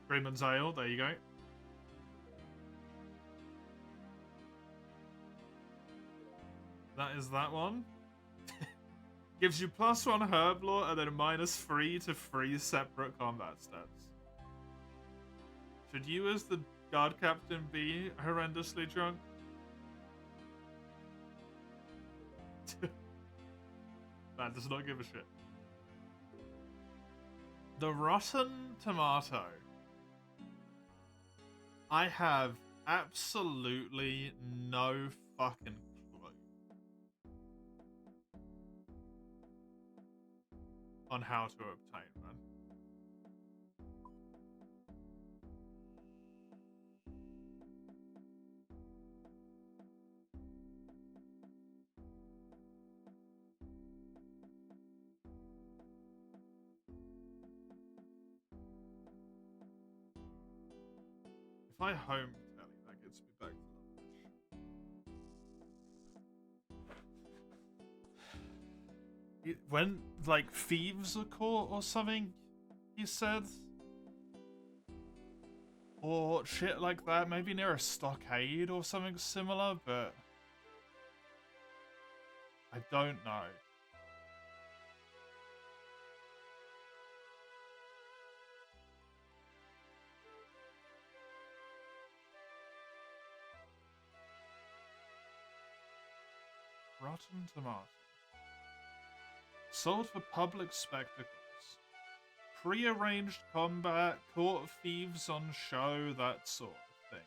Freeman's Ale, there you go. That is that one. Gives you +1 herb lore and then -3 to 3 separate combat stats. Should you as the guard captain be horrendously drunk? Man does not give a shit. The Rotten Tomato. I have absolutely no fucking clue on how to obtain, man. If I home telly, that gets me back to that. When, like, thieves are caught or something, he said? Or shit like that, maybe near a stockade or something similar, but I don't know. Rotten Tomato. Sold for public spectacles. Pre-arranged combat, caught thieves on show, that sort of thing.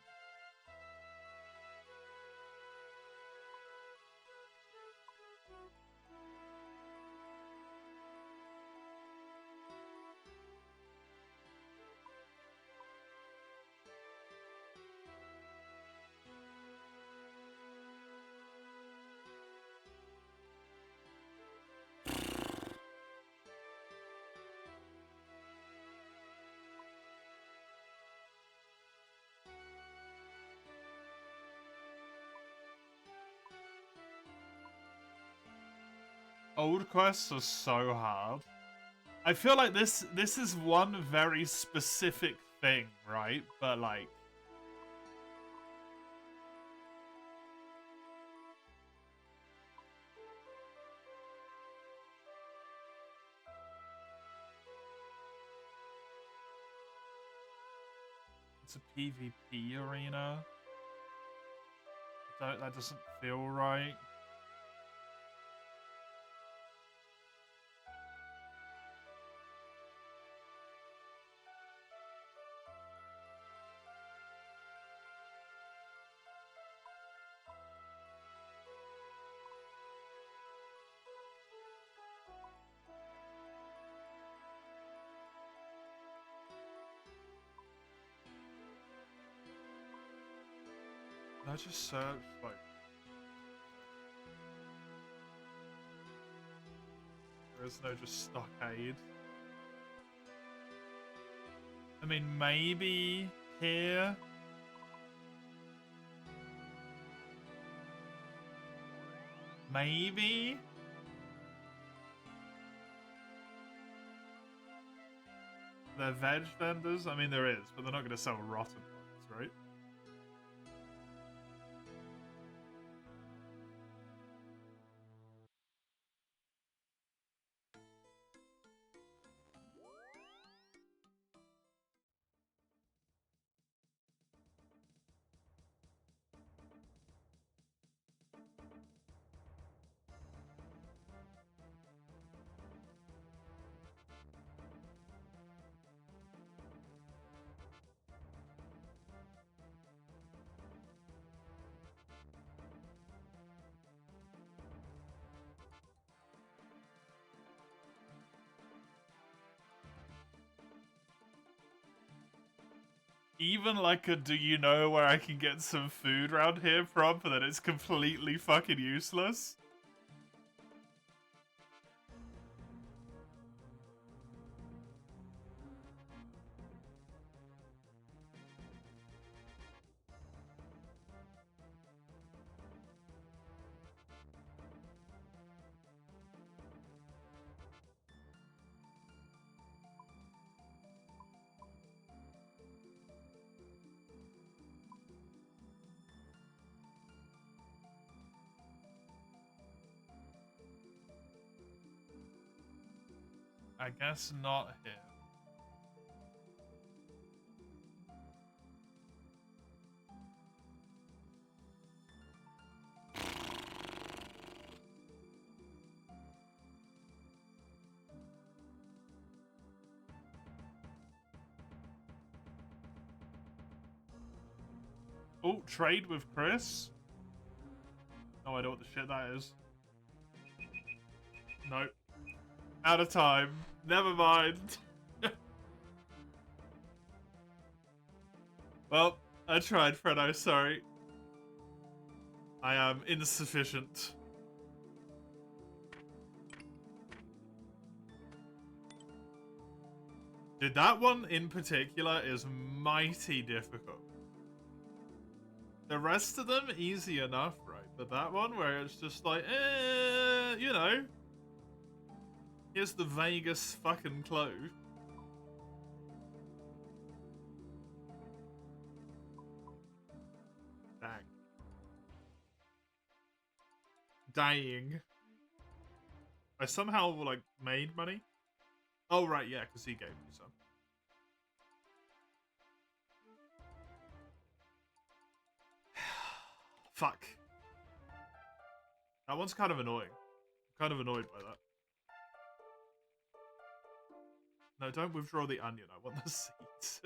Old quests are so hard. I feel like this is one very specific thing, right? But like, it's a PvP arena. That doesn't feel right. I just searched like there is no just stockade. I mean, maybe here. Maybe. They're veg vendors? I mean, there is, but they're not going to sell rotten ones, right? Even like a do you know where I can get some food around here from, but then it's completely fucking useless? I guess not here. Oh, trade with Chris? No idea what the shit that is. Nope. Out of time. Never mind. Well, I tried, Fredo, sorry. I am insufficient. Dude, that one in particular is mighty difficult. The rest of them, easy enough, right? But that one where it's just like, you know. Here's the Vegas fucking clue. Dang. Dying. I somehow, like, made money. Oh, right, yeah, because he gave me some. Fuck. That one's kind of annoying. I'm kind of annoyed by that. No, don't withdraw the onion. I want the seeds.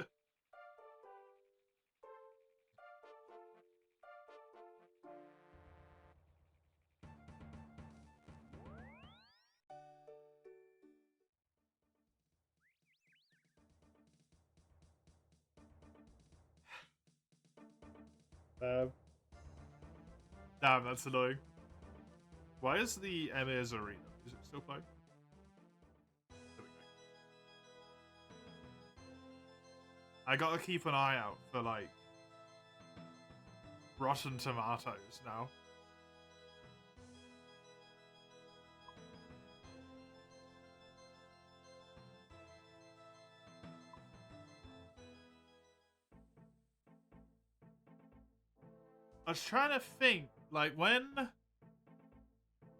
Damn, that's annoying. Why is the Emir's arena? Is it still playing? There we go. I gotta keep an eye out for, like, rotten tomatoes now. I was trying to think, like, when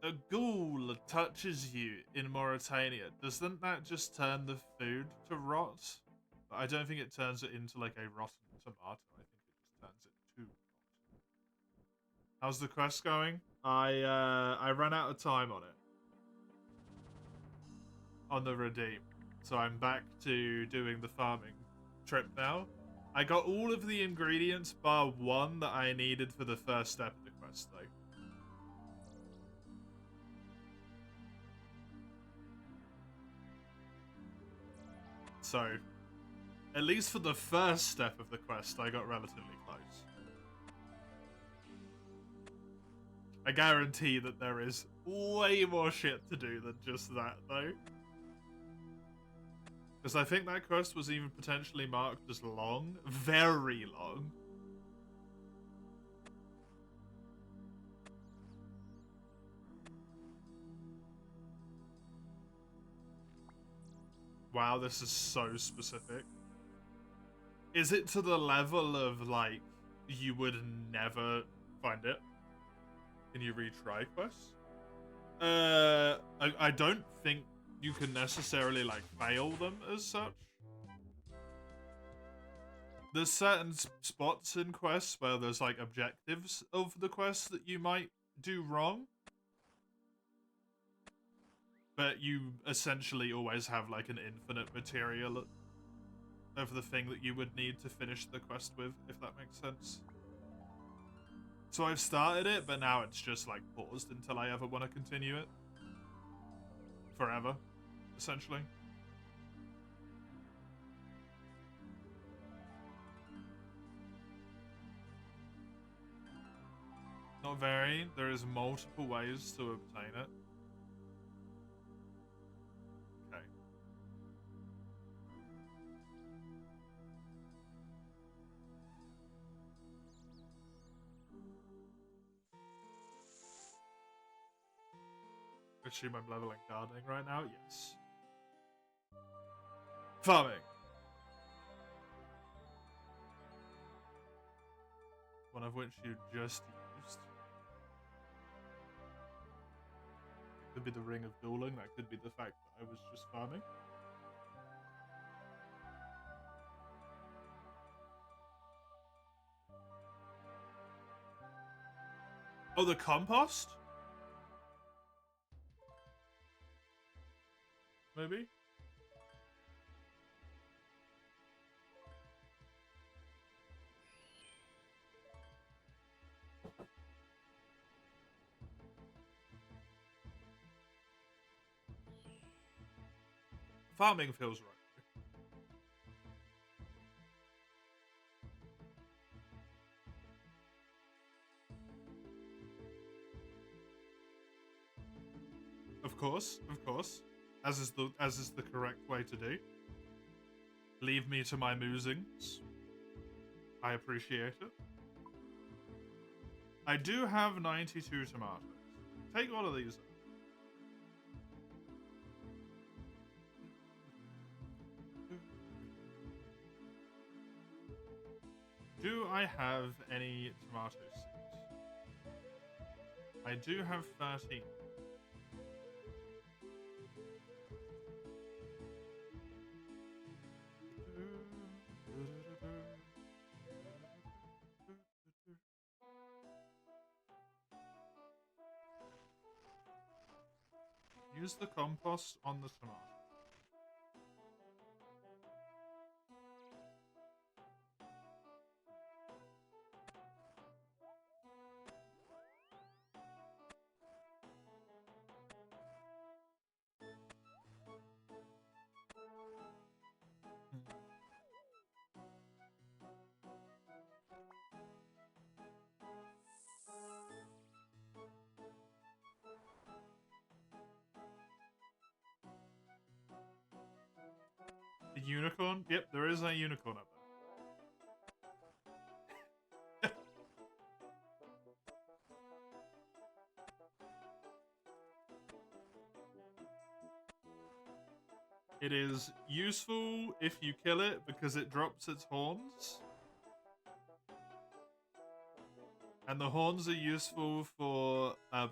a ghoul touches you in Mauritania, doesn't that just turn the food to rot? But I don't think it turns it into, like, a rotten tomato. I think it just turns it to rot. How's the quest going? I ran out of time on it. On the redeem. So I'm back to doing the farming trip now. I got all of the ingredients bar one that I needed for the first step of the quest, though. So, at least for the first step of the quest, I got relatively close. I guarantee that there is way more shit to do than just that, though. Because I think that quest was even potentially marked as long. Very long. Wow, this is so specific. Is it to the level of, like, you would never find it? Can you retry quests? I don't think you can necessarily, like, fail them as such. There's certain spots in quests where there's, like, objectives of the quest that you might do wrong. But you essentially always have, like, an infinite material of the thing that you would need to finish the quest with, if that makes sense. So I've started it, but now it's just, like, paused until I ever want to continue it. Forever, essentially. Not very. There is multiple ways to obtain it. Okay. Assume I'm leveling gardening right now? Yes. Farming. One of which you just used. It could be the ring of dueling. That could be the fact that I was just farming. Oh, the compost? Maybe? Farming feels right. Of course, of course. As is the correct way to do. Leave me to my musings. I appreciate it. I do have 92 tomatoes. Take one of these. Do I have any tomato seeds? I do have 13. Use the compost on the tomato. A unicorn? Yep, there is a unicorn up there. It is useful if you kill it because it drops its horns. And the horns are useful for Herblore.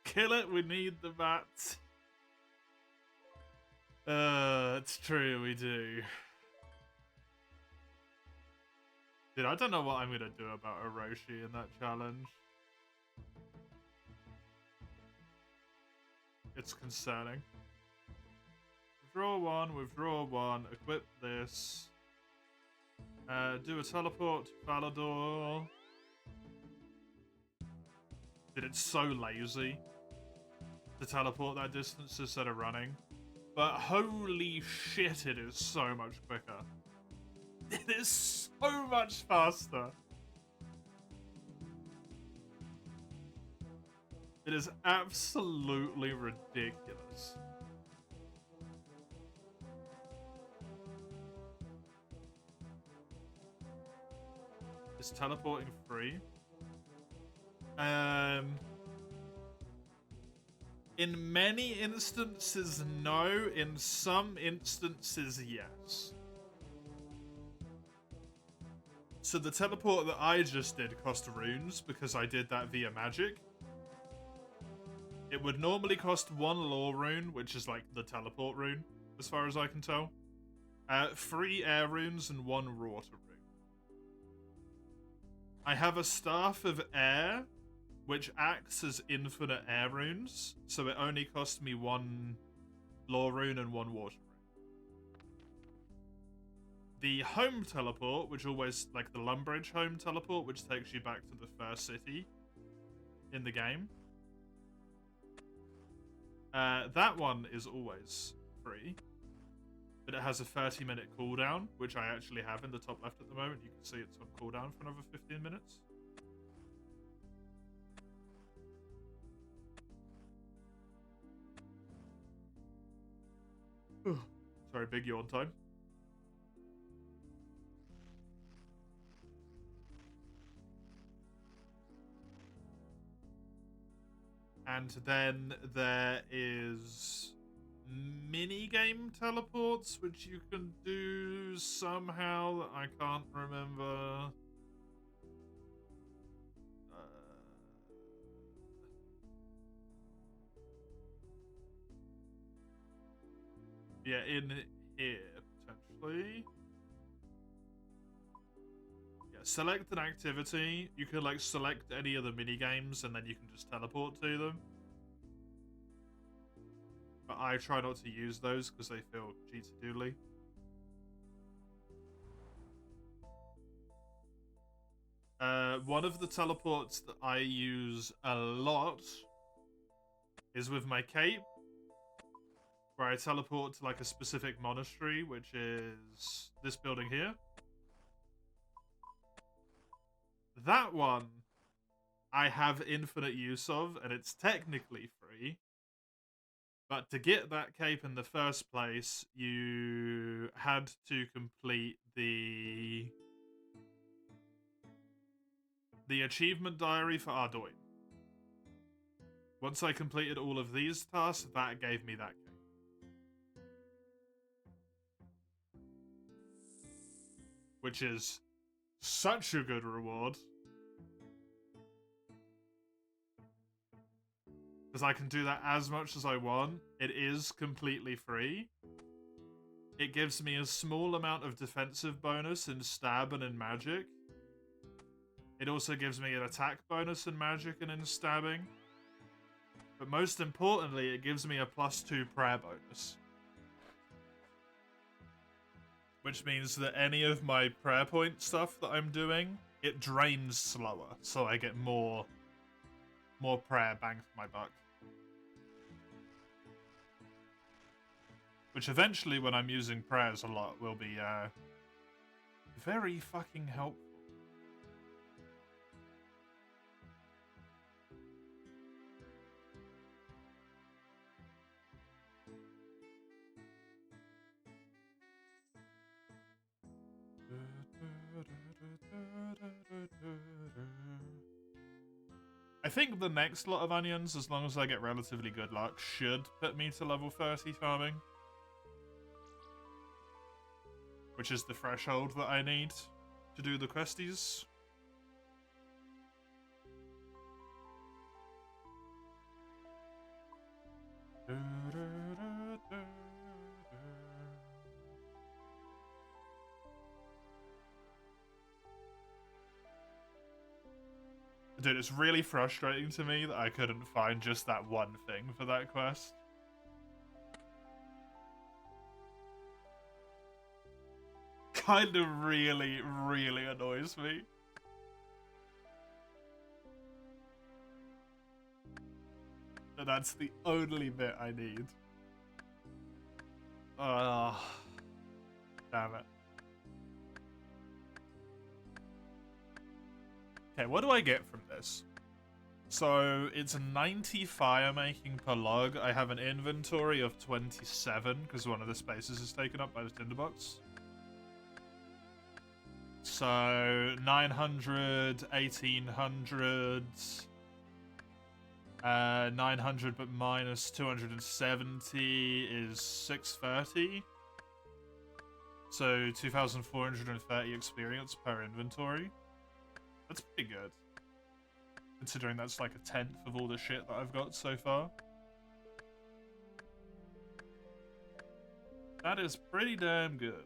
Kill it, we need the bats. It's true, we do. Dude, I don't know what I'm gonna do about Orochi in that challenge. It's concerning. Withdraw one, equip this. Do a teleport to Falador. Dude, it's so lazy to teleport that distance instead of running. But holy shit, it is so much quicker. It is so much faster. It is absolutely ridiculous. Is teleporting free? In many instances, no. In some instances, yes. So the teleport that I just did cost runes because I did that via magic. It would normally cost 1 lore rune, which is like the teleport rune, as far as I can tell. 3 air runes and 1 water rune. I have a staff of air, which acts as infinite air runes, so it only cost me 1 lore rune and 1 water rune. The home teleport, which always, like the Lumbridge home teleport, which takes you back to the first city in the game, that one is always free, but it has a 30-minute cooldown, which I actually have in the top left at the moment. You can see it's on cooldown for another 15 minutes. Sorry, big yawn time. And then there is mini-game teleports, which you can do somehow that I can't remember. Yeah, in here, potentially. Yeah, select an activity. You can, like, select any of the mini-games, and then you can just teleport to them. But I try not to use those, because they feel cheaty-doodly. One of the teleports that I use a lot is with my cape, where I teleport to like a specific monastery, which is this building here. That one I have infinite use of, and it's technically free. But to get that cape in the first place, you had to complete the achievement diary for Ardoin. Once I completed all of these tasks, that gave me that cape. Which is such a good reward. Because I can do that as much as I want. It is completely free. It gives me a small amount of defensive bonus in stab and in magic. It also gives me an attack bonus in magic and in stabbing. But most importantly, it gives me a +2 prayer bonus. Which means that any of my prayer point stuff that I'm doing, it drains slower. So I get more prayer bang for my buck. Which eventually, when I'm using prayers a lot, will be very fucking helpful. think the next lot of onions, as long as I get relatively good luck, should put me to level 30 farming. Which is the threshold that I need to do the questies. Dude, it's really frustrating to me that I couldn't find just that one thing for that quest. Kind of really, really annoys me. And that's the only bit I need. Damn it. Okay, what do I get from this? So, it's 90 fire making per log. I have an inventory of 27, because one of the spaces is taken up by the tinderbox. So, 900, 1800... 900 but minus 270 is 630. So 2,430 experience per inventory. That's pretty good. Considering that's like a tenth of all the shit that I've got so far. That is pretty damn good.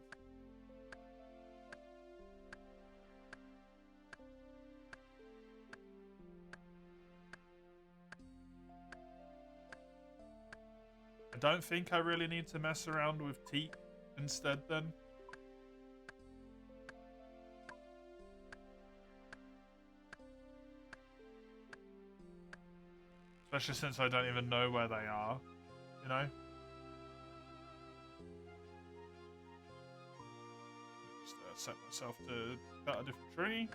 I don't think I really need to mess around with teak instead then. Especially since I don't even know where they are, you know? Just set myself to cut a different tree.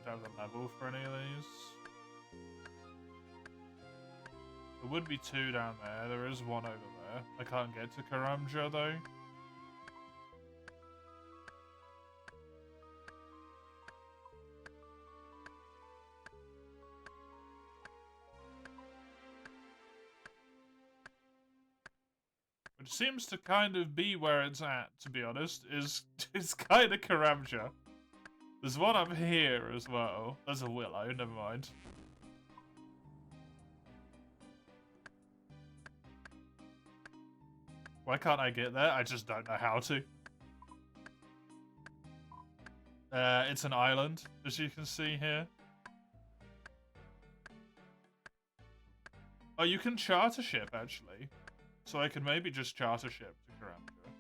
Don't have the level for any of these. There would be two down there. There is one over there. I can't get to Karamja though. Which seems to kind of be where it's at, to be honest, is kind of Karamja. There's one up here as well. There's a willow, never mind. Why can't I get there? I just don't know how to. It's an island, as you can see here. Oh, you can charter ship, actually. So I could maybe just charter ship to Karamja.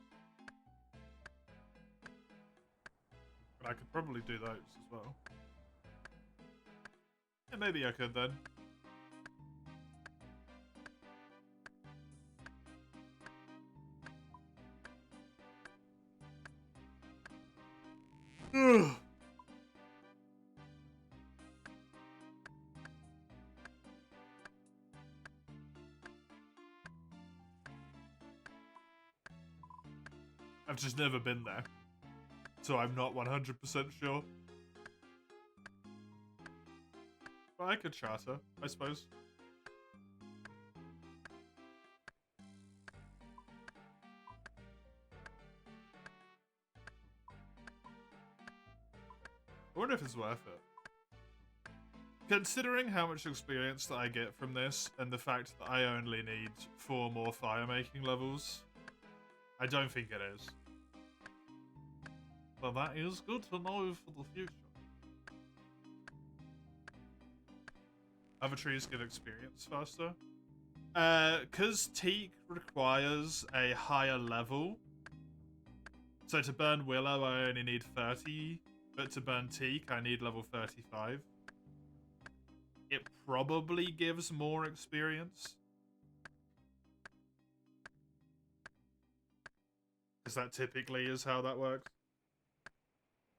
But I could probably do those as well. Yeah, maybe I could then. I've just never been there, so I'm not 100% sure. But I could charter, I suppose. I wonder if it's worth it. Considering how much experience that I get from this, and the fact that I only need 4 more fire-making levels, I don't think it is. But that is good to know for the future. Other trees give experience faster. Because teak requires a higher level. So to burn willow, I only need 30. But to burn teak, I need level 35. It probably gives more experience. Because that typically is how that works.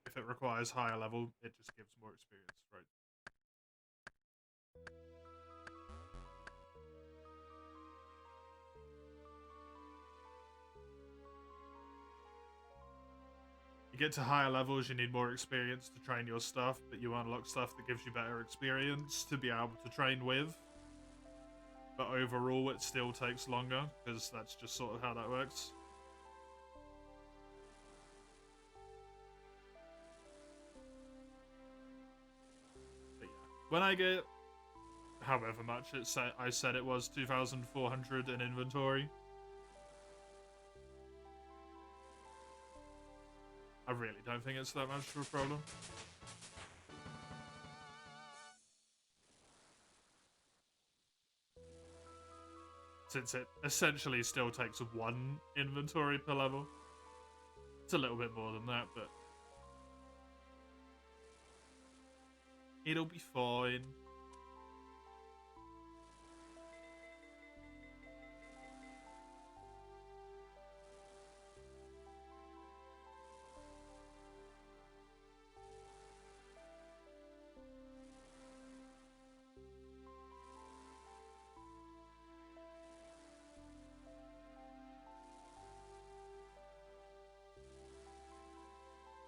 If it requires higher level, it just gives more experience, right? get to higher levels, you need more experience to train your stuff, but you unlock stuff that gives you better experience to be able to train with. But overall, it still takes longer, because that's just sort of how that works. But yeah, when I get however much I said it was 2,400 in inventory, I really don't think it's that much of a problem. Since it essentially still takes one inventory per level. It's a little bit more than that, but it'll be fine.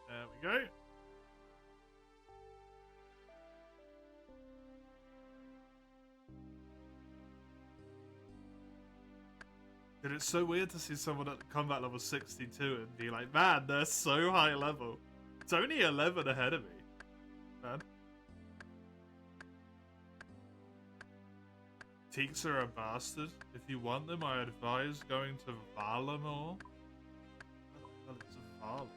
There we go. And it's so weird to see someone at combat level 62 and be like, man, they're so high level. It's only 11 ahead of me, man. Teaks are a bastard. If you want them, I advise going to Valamore. What the hell is a Valamore?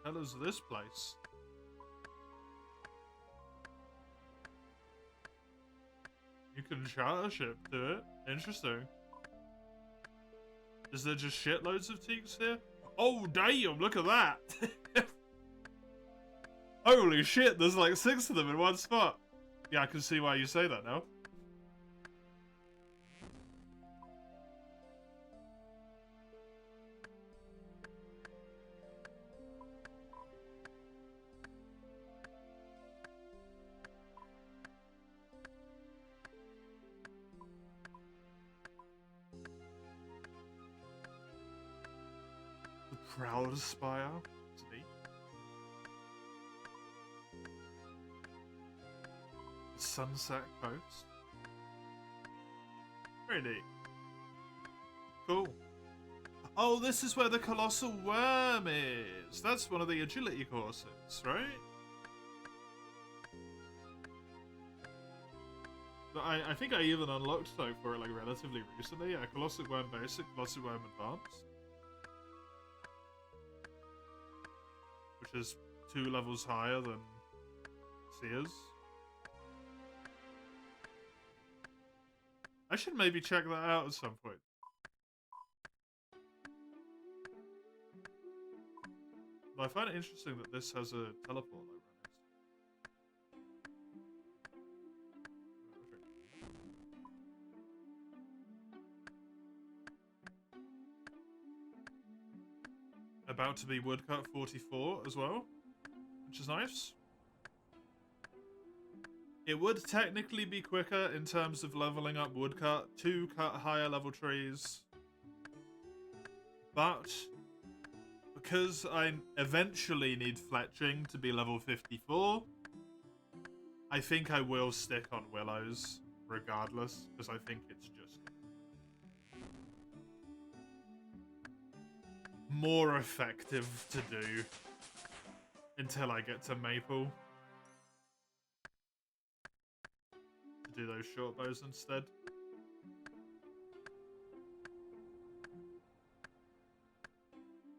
What the hell is this place? You can charter ship to it. Interesting. Is there just shitloads of teaks here? Oh, damn, look at that. Holy shit, there's like 6 of them in one spot. Yeah, I can see why you say that now. Proud Spire. It's neat. The Sunset Coast. Very neat. Cool. Oh, this is where the Colossal Worm is. That's one of the agility courses, right? I think I even unlocked so for it like relatively recently. Yeah, Colossal Worm Basic, Colossal Worm Advanced. Which is 2 levels higher than Sears. I should maybe check that out at some point. But I find it interesting that this has a teleport like about to be woodcut 44 as well, which is nice. It would technically be quicker in terms of leveling up woodcut to cut higher level trees, but because I eventually need fletching to be level 54, I think I will stick on willows regardless, because I think it's just more effective to do until I get to maple. To do those short bows instead.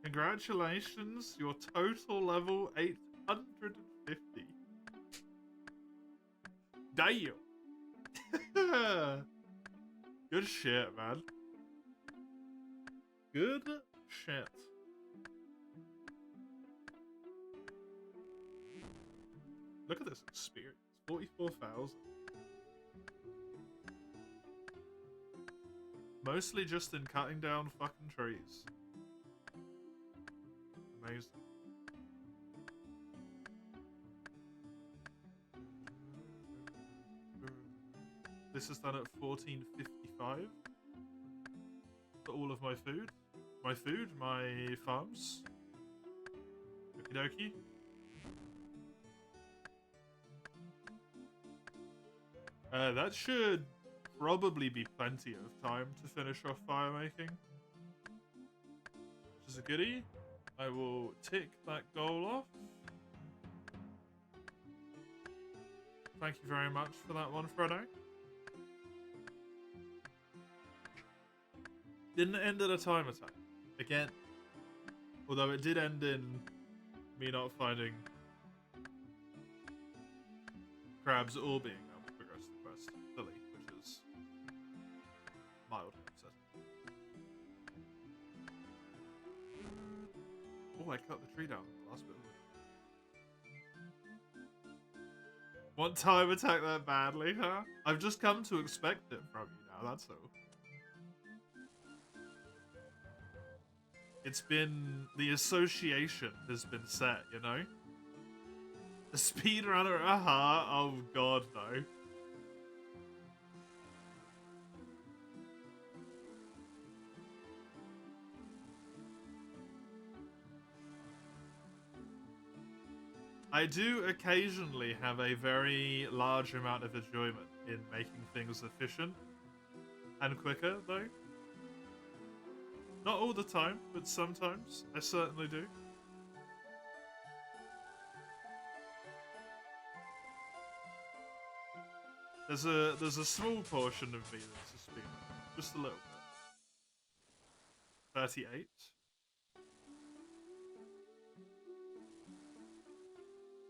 Congratulations, your total level 850. Damn! Good shit, man. Good shit. Look at this experience. 44,000. Mostly just in cutting down fucking trees. Amazing. This is done at 14:55 for all of my food. My farms. Okie dokie. That should probably be plenty of time to finish off fire making. Which is a goodie. I will tick that goal off. Thank you very much for that one, Fredo. Didn't end at a time attack. Again. Although it did end in me not finding crabs or being able to progress the quest fully, which is mildly upsetting. Oh, I cut the tree down the last bit of wood. Want time attack that badly, huh? I've just come to expect it from you now, that's all. It's been... the association has been set, you know? A speedrunner, oh god, no. I do occasionally have a very large amount of enjoyment in making things efficient and quicker, though. Not all the time, but sometimes. I certainly do. There's a small portion of me that's a speed. Just a little bit. 38.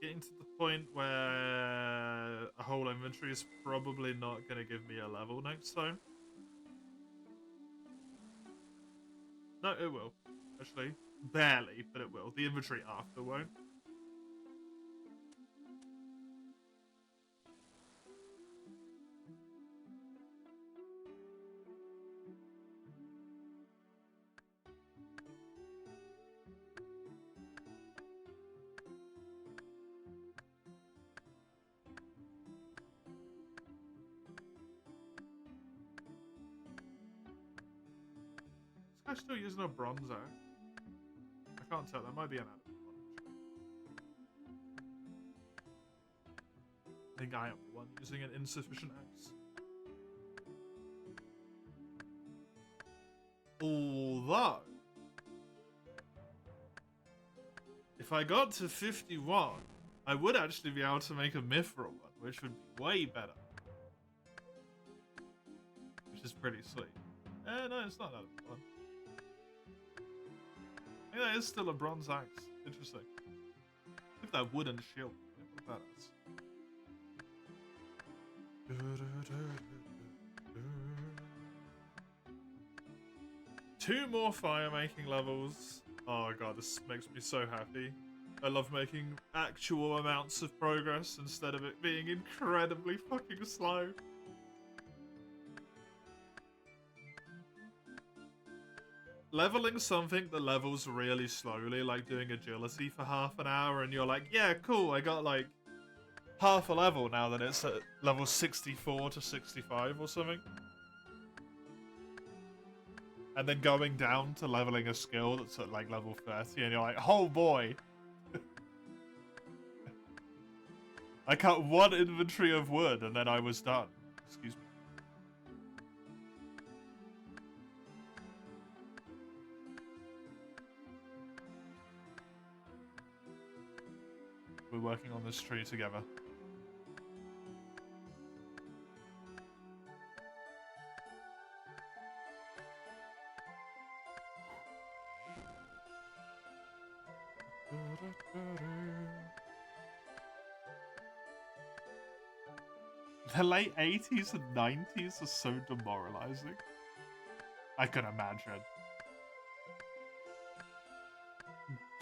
Getting to the point where a whole inventory is probably not going to give me a level next time. No, it will. Actually, barely, but it will. The inventory after won't. I'm still using a bronzer. I can't tell. That might be an added one. I think I am the one using an insufficient axe. Although, if I got to 51, I would actually be able to make a mithril one, which would be way better. Which is pretty sweet. No, it's not that one. Yeah, it's still a bronze axe. Interesting. Look at that wooden shield. Look at that. 2 more fire making levels. Oh god, this makes me so happy. I love making actual amounts of progress instead of it being incredibly fucking slow. Leveling something that levels really slowly, like doing agility for half an hour, and you're like, yeah, cool, I got like half a level now that it's at level 64 to 65 or something. And then going down to leveling a skill that's at like level 30, and you're like, oh boy. I cut 1 inventory of wood, and then I was done. Excuse me. We're working on this tree together. The late 80s and 90s are so demoralizing. I can imagine.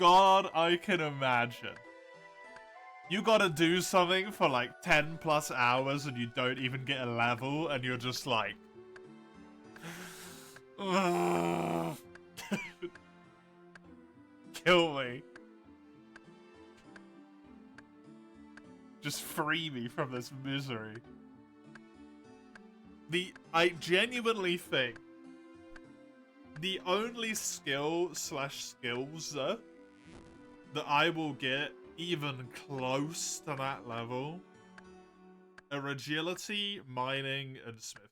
God, I can imagine. You gotta do something for like 10 plus hours and you don't even get a level and you're just like... Kill me. Just free me from this misery. I genuinely think the only skill/skills that I will get even close to that level are agility, mining, and smithing.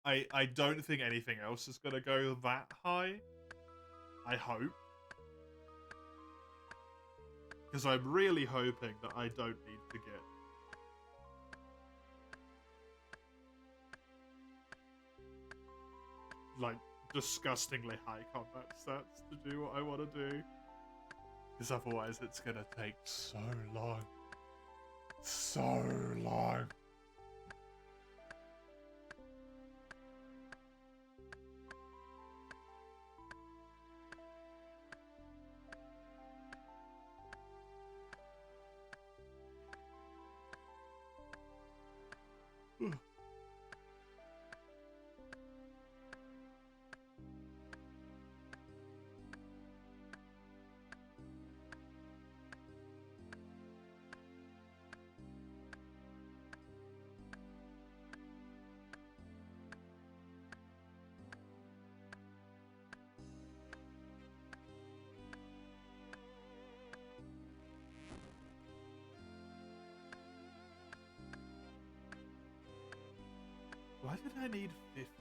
I don't think anything else is gonna go that high. I hope. Because I'm really hoping that I don't need to get like disgustingly high combat stats to do what I want to do. Because otherwise it's gonna take so long. So long. Why did I need 50?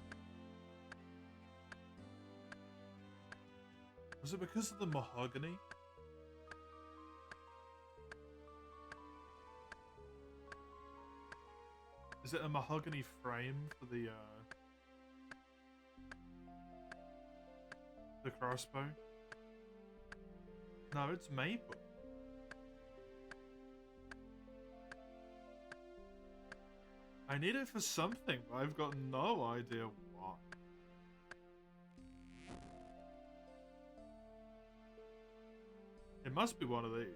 Was it because of the mahogany? Is it a mahogany frame for the crossbow? No, it's maple. I need it for something, but I've got no idea what. It must be one of these.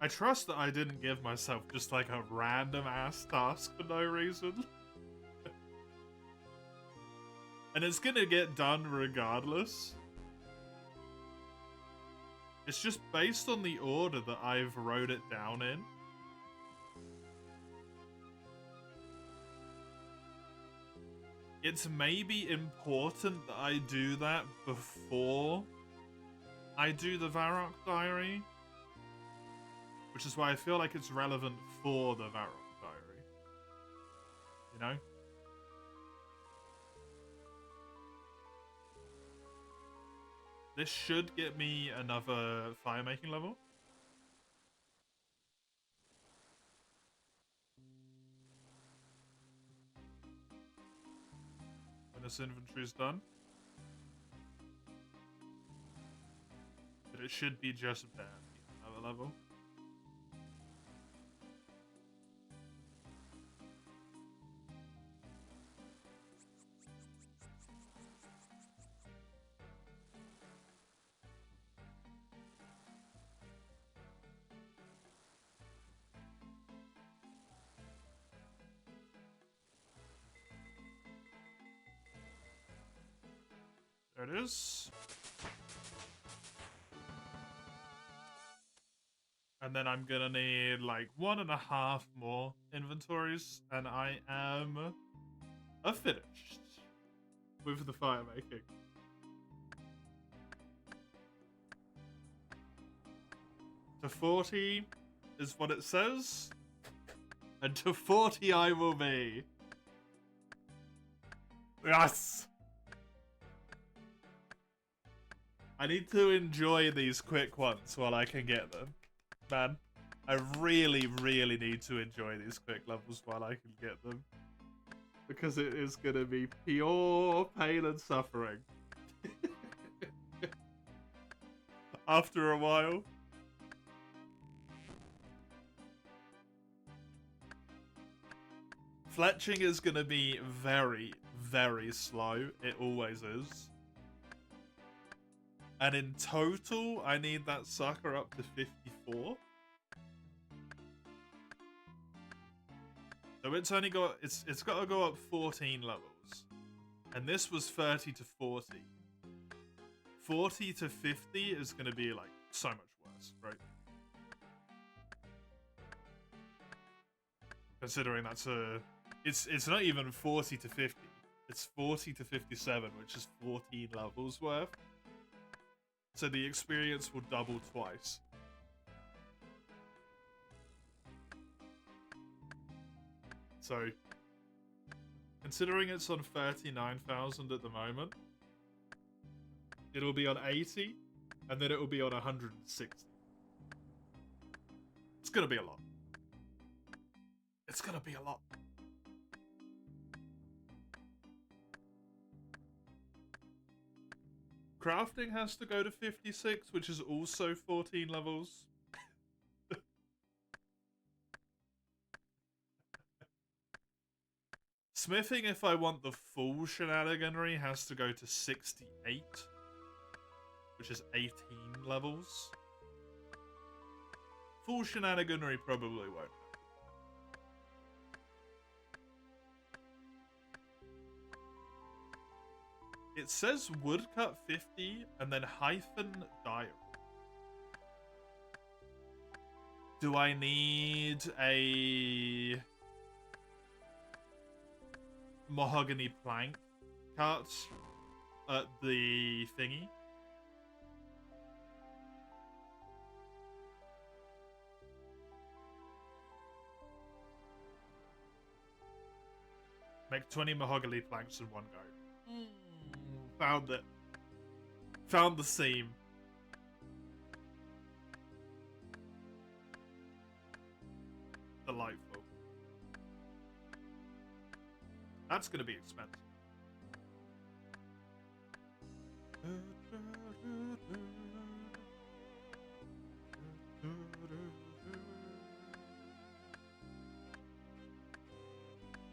I trust that I didn't give myself just like a random ass task for no reason. And it's gonna get done regardless. It's just based on the order that I've wrote it down in. It's maybe important that I do that before I do the Varrock Diary. Which is why I feel like it's relevant for the Varrock Diary. You know? This should get me another fire making level. When this inventory is done. But it should be just barely another level. There it is. And then I'm gonna need like 1.5 more inventories, and I am finished with the fire making. To 40 is what it says, and to 40 I will be. Yes! I need to enjoy these quick ones while I can get them. Man, I really, really need to enjoy these quick levels while I can get them. Because it is gonna be pure pain and suffering. After a while. Fletching is gonna be very, very slow. It always is. And in total, I need that sucker up to 54. So it's only got it's got to go up 14 levels. And this was 30 to 40. 40 to 50 is going to be like so much worse, right? Considering that's it's not even 40 to 50. It's 40 to 57, which is 14 levels worth. So the experience will double twice. So, considering it's on 39,000 at the moment, it'll be on 80, and then it'll be on 160. It's gonna be a lot. It's gonna be a lot. Crafting has to go to 56, which is also 14 levels. Smithing, if I want the full shenaniganry, has to go to 68, which is 18 levels. Full shenaniganry probably won't. It says woodcut 50 and then hyphen diary. Do I need a mahogany plank cut at the thingy? Make 20 mahogany planks in one go. Found it. Found the seam. Delightful. That's gonna be expensive.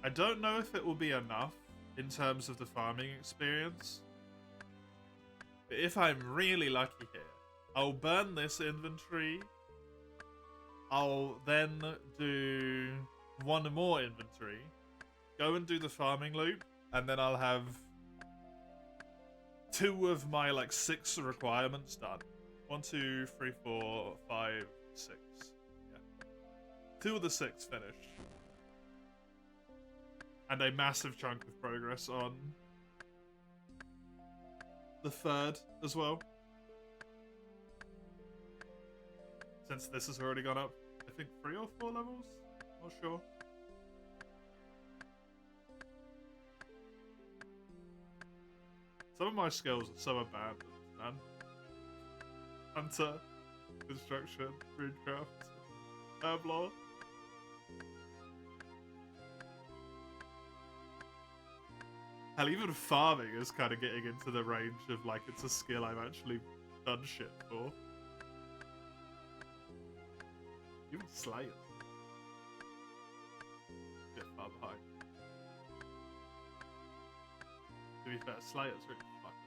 I don't know if it will be enough in terms of the farming experience. But if I'm really lucky here, I'll burn this inventory. I'll then do one more inventory, go and do the farming loop, and then I'll have 2 of my like 6 requirements done. 1, 2, 3, 4, 5, 6. Yeah. 2 of the 6 finished. And a massive chunk of progress on the 3rd as well. Since this has already gone up, I think 3 or 4 levels? Not sure. Some of my skills are so abandoned, man. Hunter, construction, runecraft, herb law. Hell, even farming is kind of getting into the range of like it's a skill I've actually done shit for. Even Slayers. Bit far behind. To be fair, Slayers really fucking.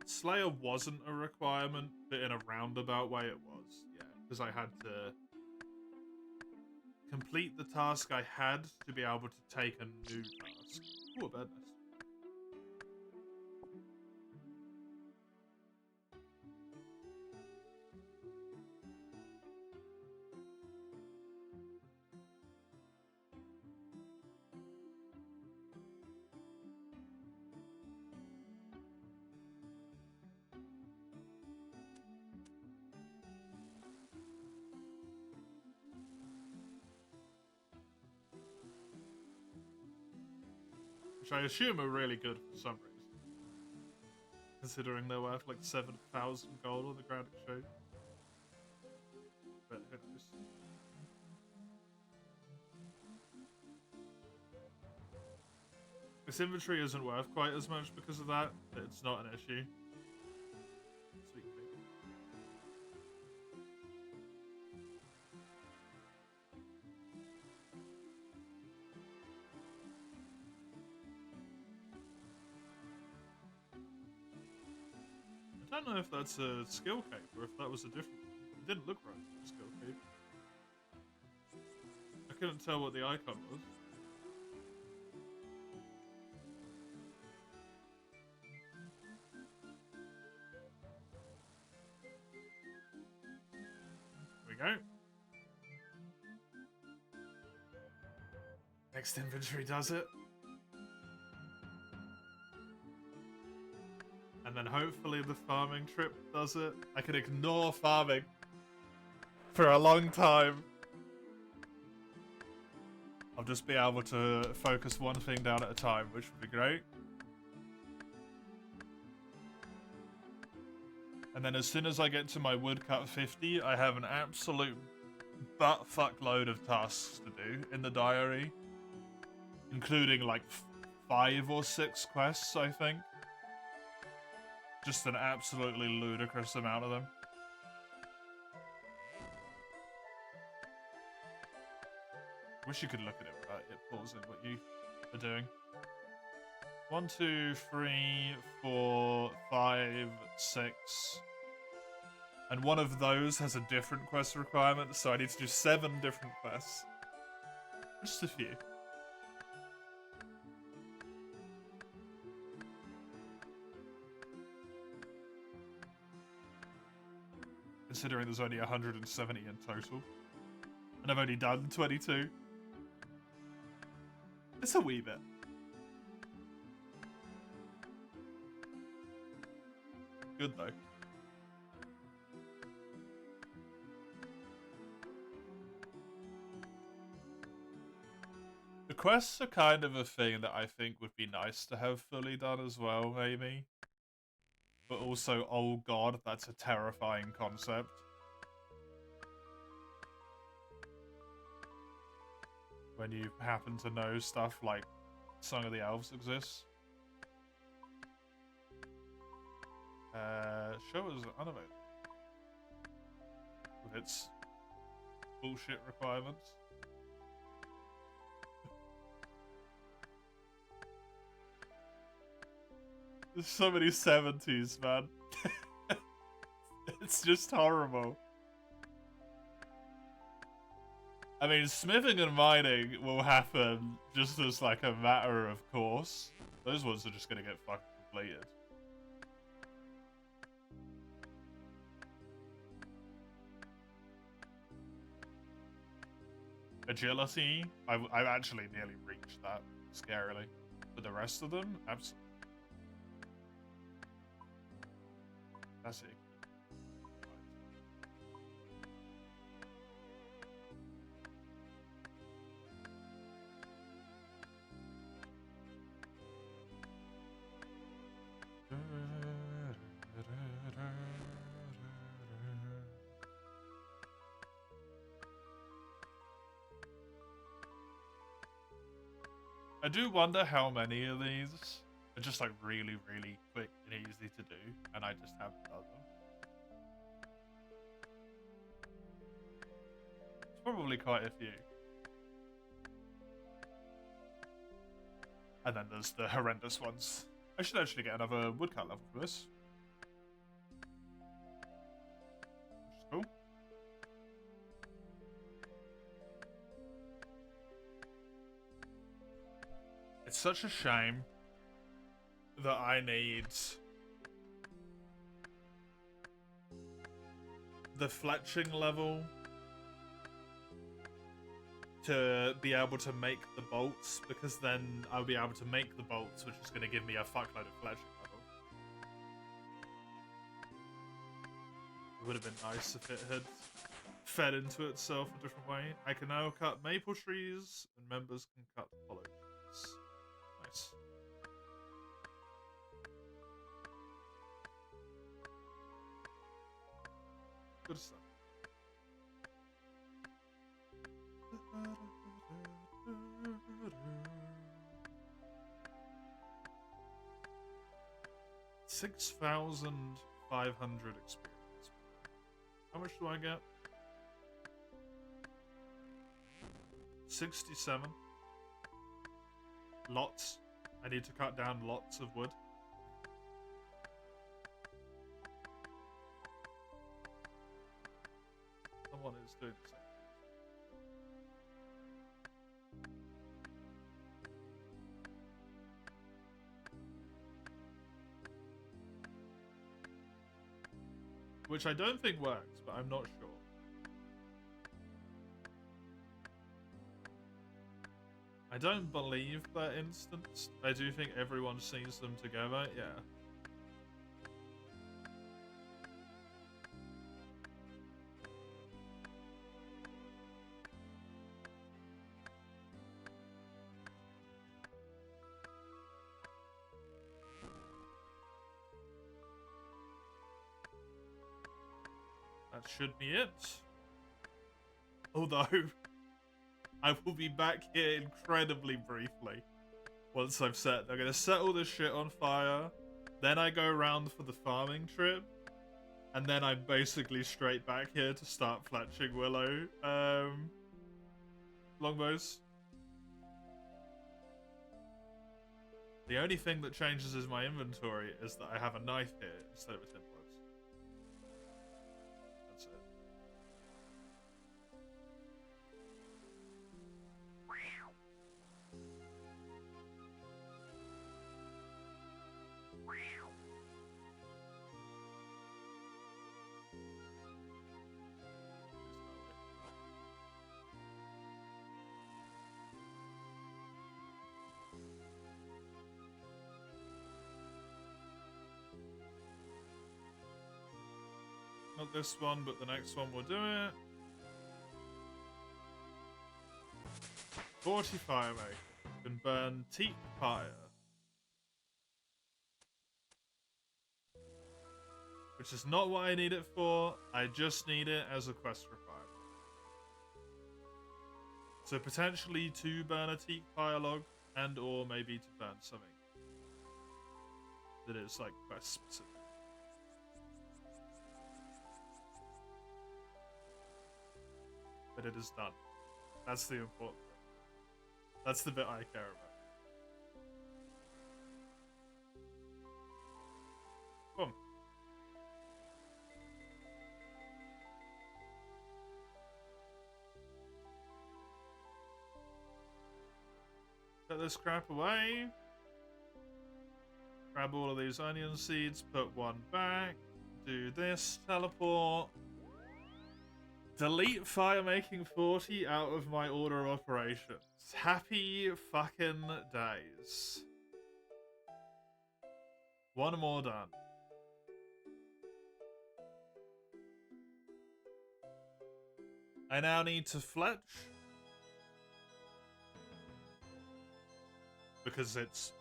Slayer wasn't a requirement, but in a roundabout way it was. Yeah, because I had to complete the task I had to be able to take a new task. Ooh, a bird nest. Which I assume are really good for some reason. Considering they're worth like 7,000 gold on the Grand Exchange. But who knows. This inventory isn't worth quite as much because of that, but it's not an issue. Sweet baby. don't know if that's a skill cave or if that was a different one. It didn't look right as a skill cave. I couldn't tell what the icon was. Here we go. Next inventory does it. And then hopefully the farming trip does it. I can ignore farming for a long time. I'll just be able to focus one thing down at a time, which would be great. And then as soon as I get to my woodcut 50, I have an absolute butt-fuck load of tasks to do in the diary. Including like 5 or 6 quests, I think. Just an absolutely ludicrous amount of them. Wish you could look at it without it pausing what you are doing. 1, 2, 3, 4, 5, 6. And one of those has a different quest requirement, so I need to do 7 different quests. Just a few. Considering there's only 170 in total. And I've only done 22. It's a wee bit. Good though. The quests are kind of a thing that I think would be nice to have fully done as well, maybe. But also, oh god, that's a terrifying concept. When you happen to know stuff like Song of the Elves exists. Show is unavailable. With its bullshit requirements. There's so many 70s, man. It's just horrible. I mean, smithing and mining will happen just as like a matter of course. Those ones are just gonna get fucking completed. Agility, I've actually nearly reached that, scarily. But the rest of them, absolutely. That's it. I do wonder how many of these are just like really, really quick and easy to do, and I just haven't done them. It's probably quite a few. And then there's the horrendous ones. I should actually get another woodcut level for this. Which is cool. It's such a shame that I need the fletching level to be able to make the bolts, because then I'll be able to make the bolts, which is going to give me a fuckload of fletching level. It would have been nice if it had fed into itself a different way. I can now cut maple trees, and members can cut hollow trees. Nice. Good stuff. $6,500 experience. How much do I get? 67. Lots. I need to cut down lots of wood. everyone is doing the same. Which I don't think works, but I'm not sure. I don't believe they're instanced. I do think everyone sees them together, yeah. That should be it. Although, I will be back here incredibly briefly once I'm set. I'm going to set all this shit on fire, then I go around for the farming trip, and then I'm basically straight back here to start fletching willow longbows. The only thing that changes is my inventory is that I have a knife here instead of a tin box. That's it. Not this one, but the next one will do it. 40 fire make. Can burn teak fire. Which is not what I need it for. I just need it as a quest requirement. So potentially to burn a teak fire log, and or maybe to burn something that is like quest specific. But it is done. That's the important bit. That's the bit I care about. Boom. Put this crap away. Grab all of these onion seeds, put one back. Do this, teleport. Delete fire making 40 out of my order of operations. Happy fucking days. One more done. I now need to fletch. Because it's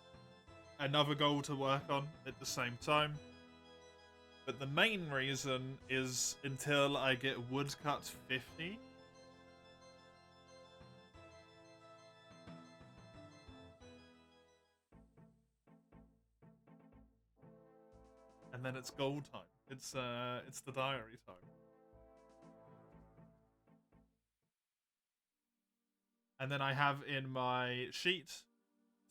another goal to work on at the same time. But the main reason is until I get woodcut 50. And then it's goal time. It's the diary time. And then I have in my sheet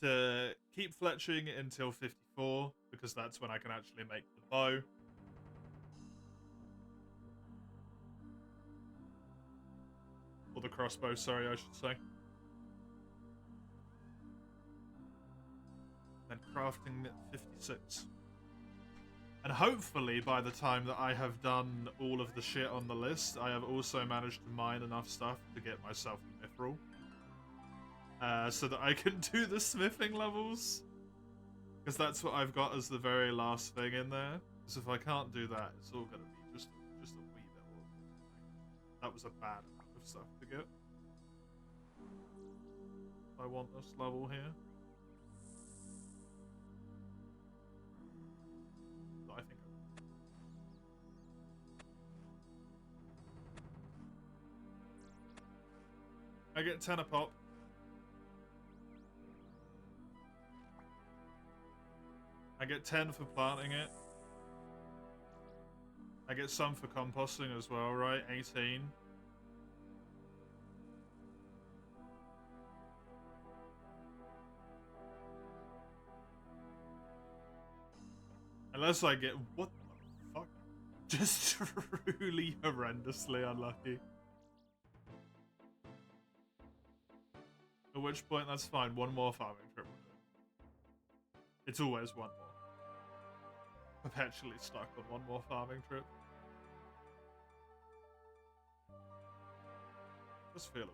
to keep fletching until 54, because that's when I can actually make the bow. Or the crossbow, sorry, I should say. Then crafting 56. And hopefully by the time that I have done all of the shit on the list, I have also managed to mine enough stuff to get myself a mithril. So that I can do the smithing levels. Because that's what I've got as the very last thing in there. Because if I can't do that, it's all going to be just a wee bit awkward. That was a bad amount of stuff to get. I want this level here. I think I get 10 a pop. I get 10 for planting it. I get some for composting as well, right? 18. Unless I get... What the fuck? Just truly horrendously unlucky. At which point, that's fine. One more farming trip will do. It's always one more. Perpetually stuck on one more farming trip. Just feel it.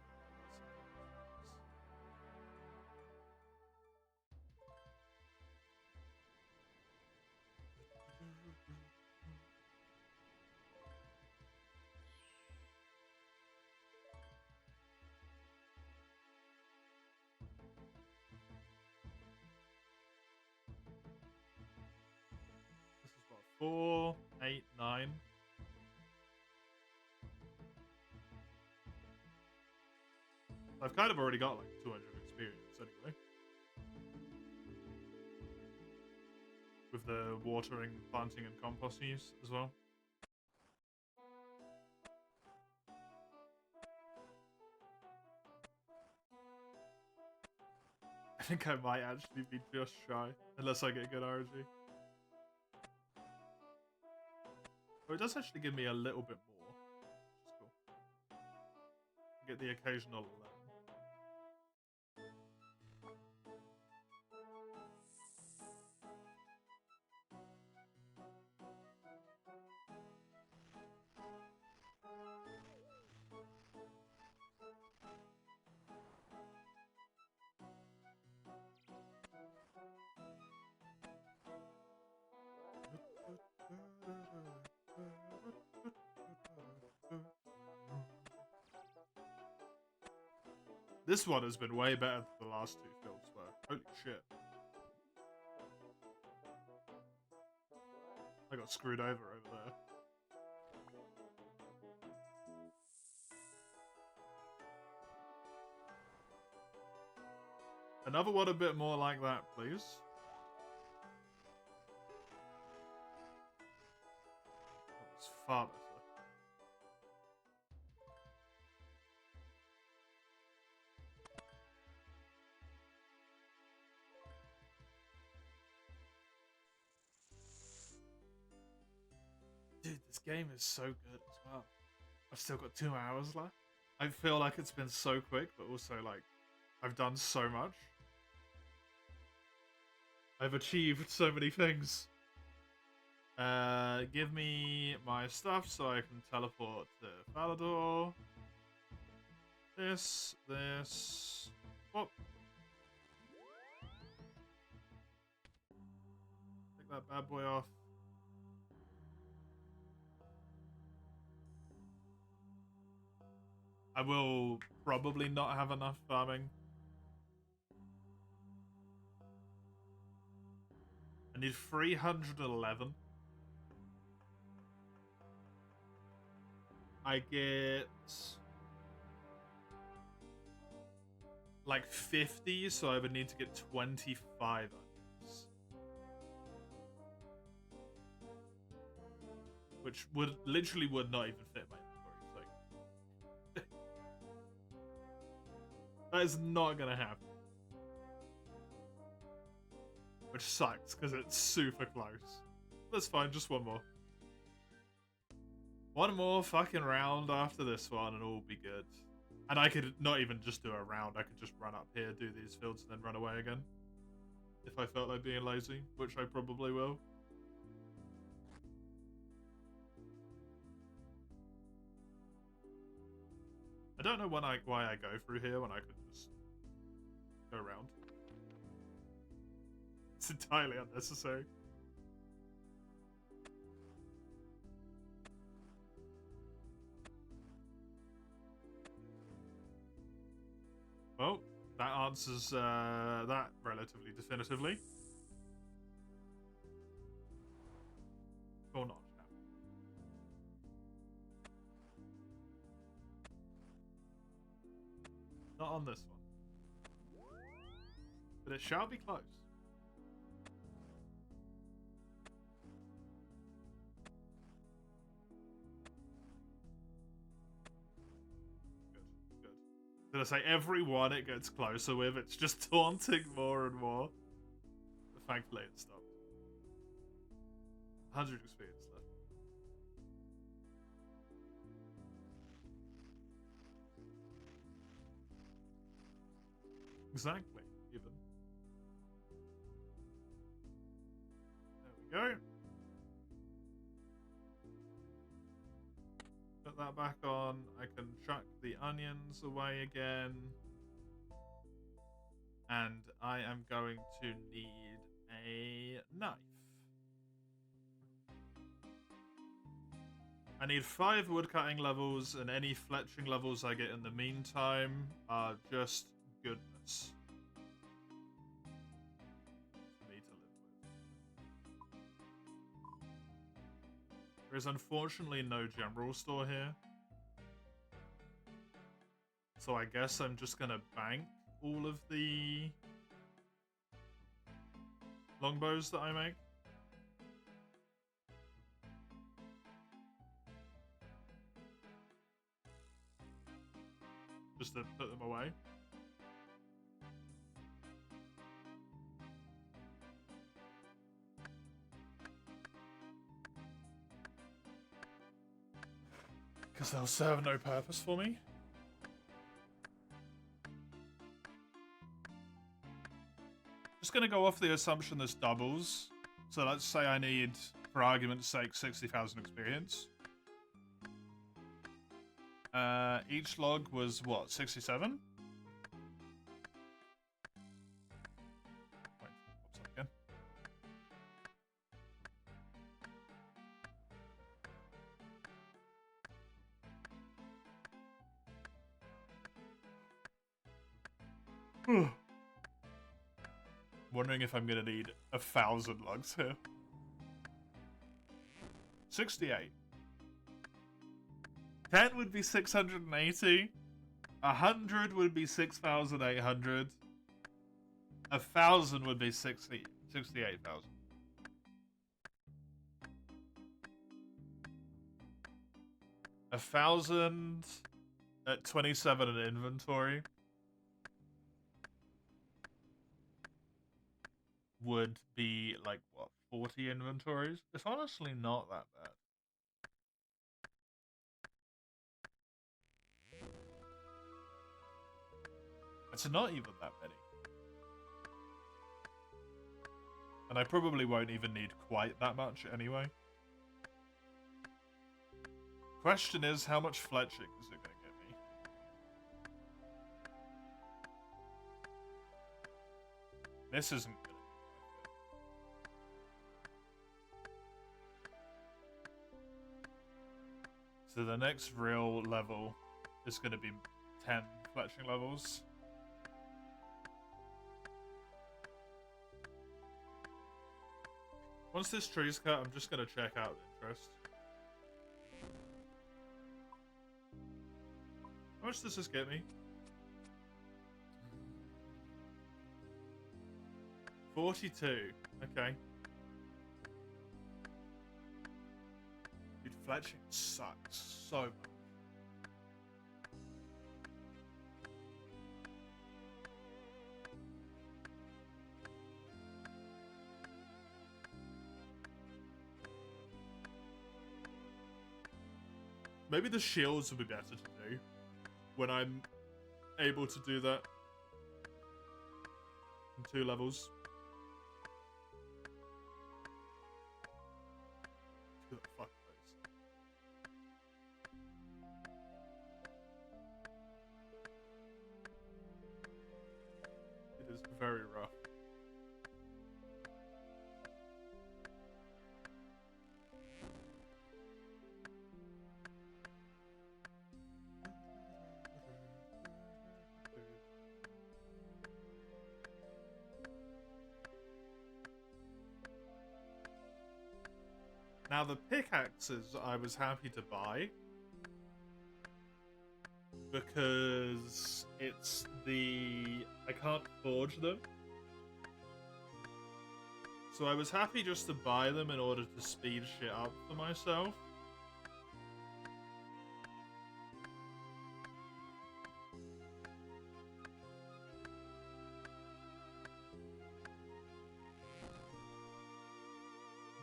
This is what, 4, 8, 9. I've kind of already got like 200 experience anyway. With the watering, planting, and composting use as well. I think I might actually be just shy, unless I get good RNG. Oh, it does actually give me a little bit more, which is cool. Get the occasional 11. This one has been way better than the last two fields were. Holy shit. I got screwed over there. Another one a bit more like that, please. That was far better. Dude, this game is so good as well. I've still got 2 hours left. I feel like it's been so quick, but also like I've done so much. I've achieved so many things. Give me my stuff so I can teleport to Falador. This. Whoop. Take that bad boy off. I will probably not have enough farming. I need 311. I get like 50, so I would need to get 25 onions. Which would not even fit my inventory. So that is not gonna happen. Which sucks, because it's super close. That's fine, just one more. One more fucking round after this one and all will be good. And I could not even just do a round, I could just run up here, do these fields, and then run away again. If I felt like being lazy, which I probably will. I don't know why I go through here when I could just go around. It's entirely unnecessary. Well, that answers that relatively definitively. Or not. Not on this one. But it shall be close. Did I say every one it gets closer with, it's just taunting more and more. But thankfully it stopped. 100 experience left. Exactly, even. There we go. Put that back on. I can chuck the onions away again. And I am going to need a knife. I need 5 woodcutting levels, and any fletching levels I get in the meantime are just goodness for me to live with. There is unfortunately no general store here, so I guess I'm just gonna bank all of the longbows that I make. Just to put them away. Because they'll serve no purpose for me. Just gonna go off the assumption this doubles. So let's say I need, for argument's sake, 60,000 experience. Each log was what, 67? Wait, pops up again. Wondering if I'm gonna need 1,000 logs here. 68. 10 would be 680. 100 would be 6,800. 1,000 would be 68,000. A 1,000 at 27 in inventory would be like what, 40 inventories? It's honestly not that bad. It's not even that many. And I probably won't even need quite that much anyway. Question is, how much fletching is it going to get me? This isn't good. So the next real level is going to be 10 fletching levels. Once this tree's cut, I'm just going to check out interest. How much does this get me? 42. Okay. Dude, fletching sucks so much. Maybe the shields would be better to do when I'm able to do that in 2 levels. Who the fuck knows? It is very rough. Now, the pickaxes I was happy to buy because it's I can't forge them. So I was happy just to buy them in order to speed shit up for myself.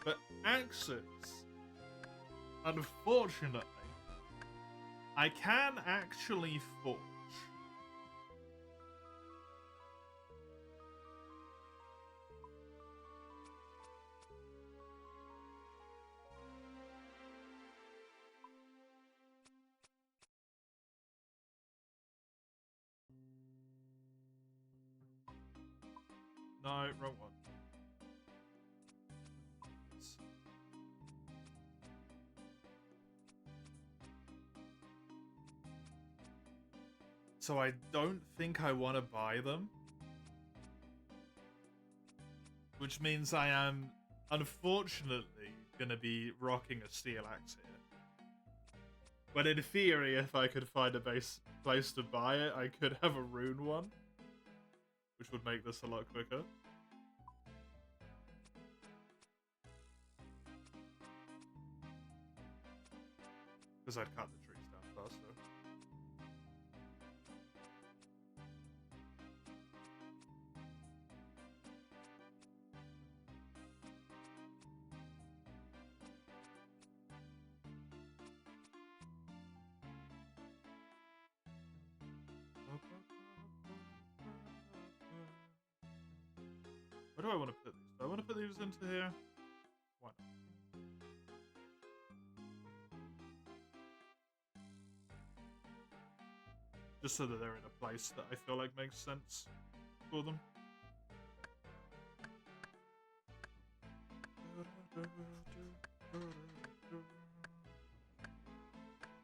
But axes, unfortunately, I can actually forge. No, wrong one. So I don't think I want to buy them. Which means I am, unfortunately, going to be rocking a steel axe here. But in theory, if I could find a place to buy it, I could have a rune one. Which would make this a lot quicker. Because I'd cut the trees down faster. Where do I want to put these? Do I want to put these into here? Why not? Just so that they're in a place that I feel like makes sense for them.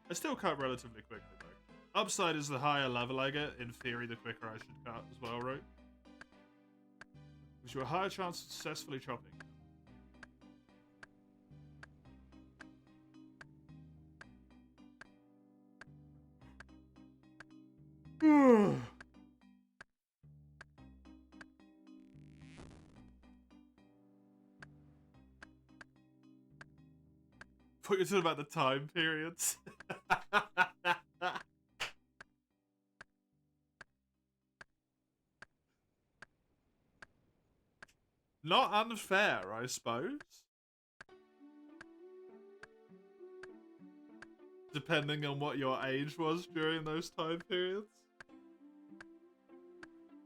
I still cut relatively quickly though. Upside is the higher level I get. In theory, the quicker I should cut as well, right? Gives you a higher chance of successfully chopping. Thought you were talking about the time periods. Not unfair, I suppose. Depending on what your age was during those time periods.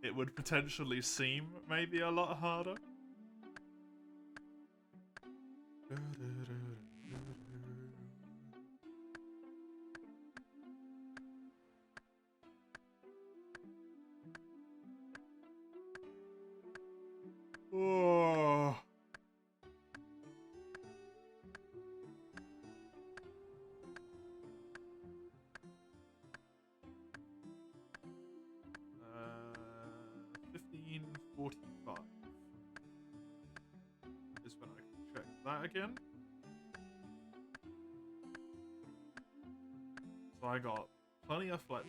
It would potentially seem maybe a lot harder. Oh. Uh, 1545 is when I can check that again. So I got plenty of flex.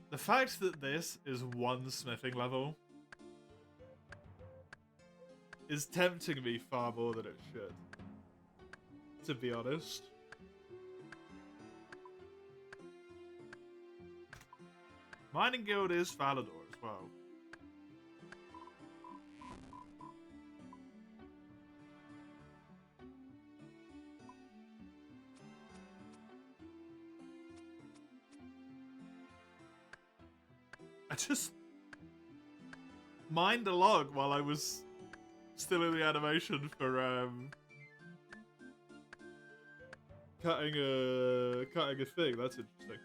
The fact that this is one smithing level is tempting me far more than it should, to be honest. Mining Guild is Falador as well. I just mined a log while I was still in the animation for cutting a thing. That's interesting.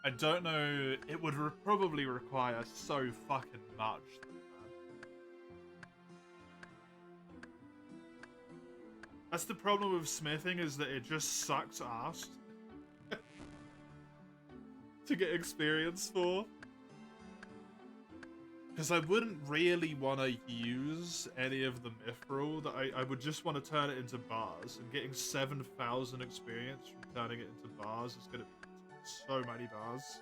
I don't know. It would probably require so fucking much. That's the problem with smithing, is that it just sucks ass to get experience for. Because I wouldn't really want to use any of the mithril. That I would just want to turn it into bars. And getting 7,000 experience from turning it into bars is going to be so many bars.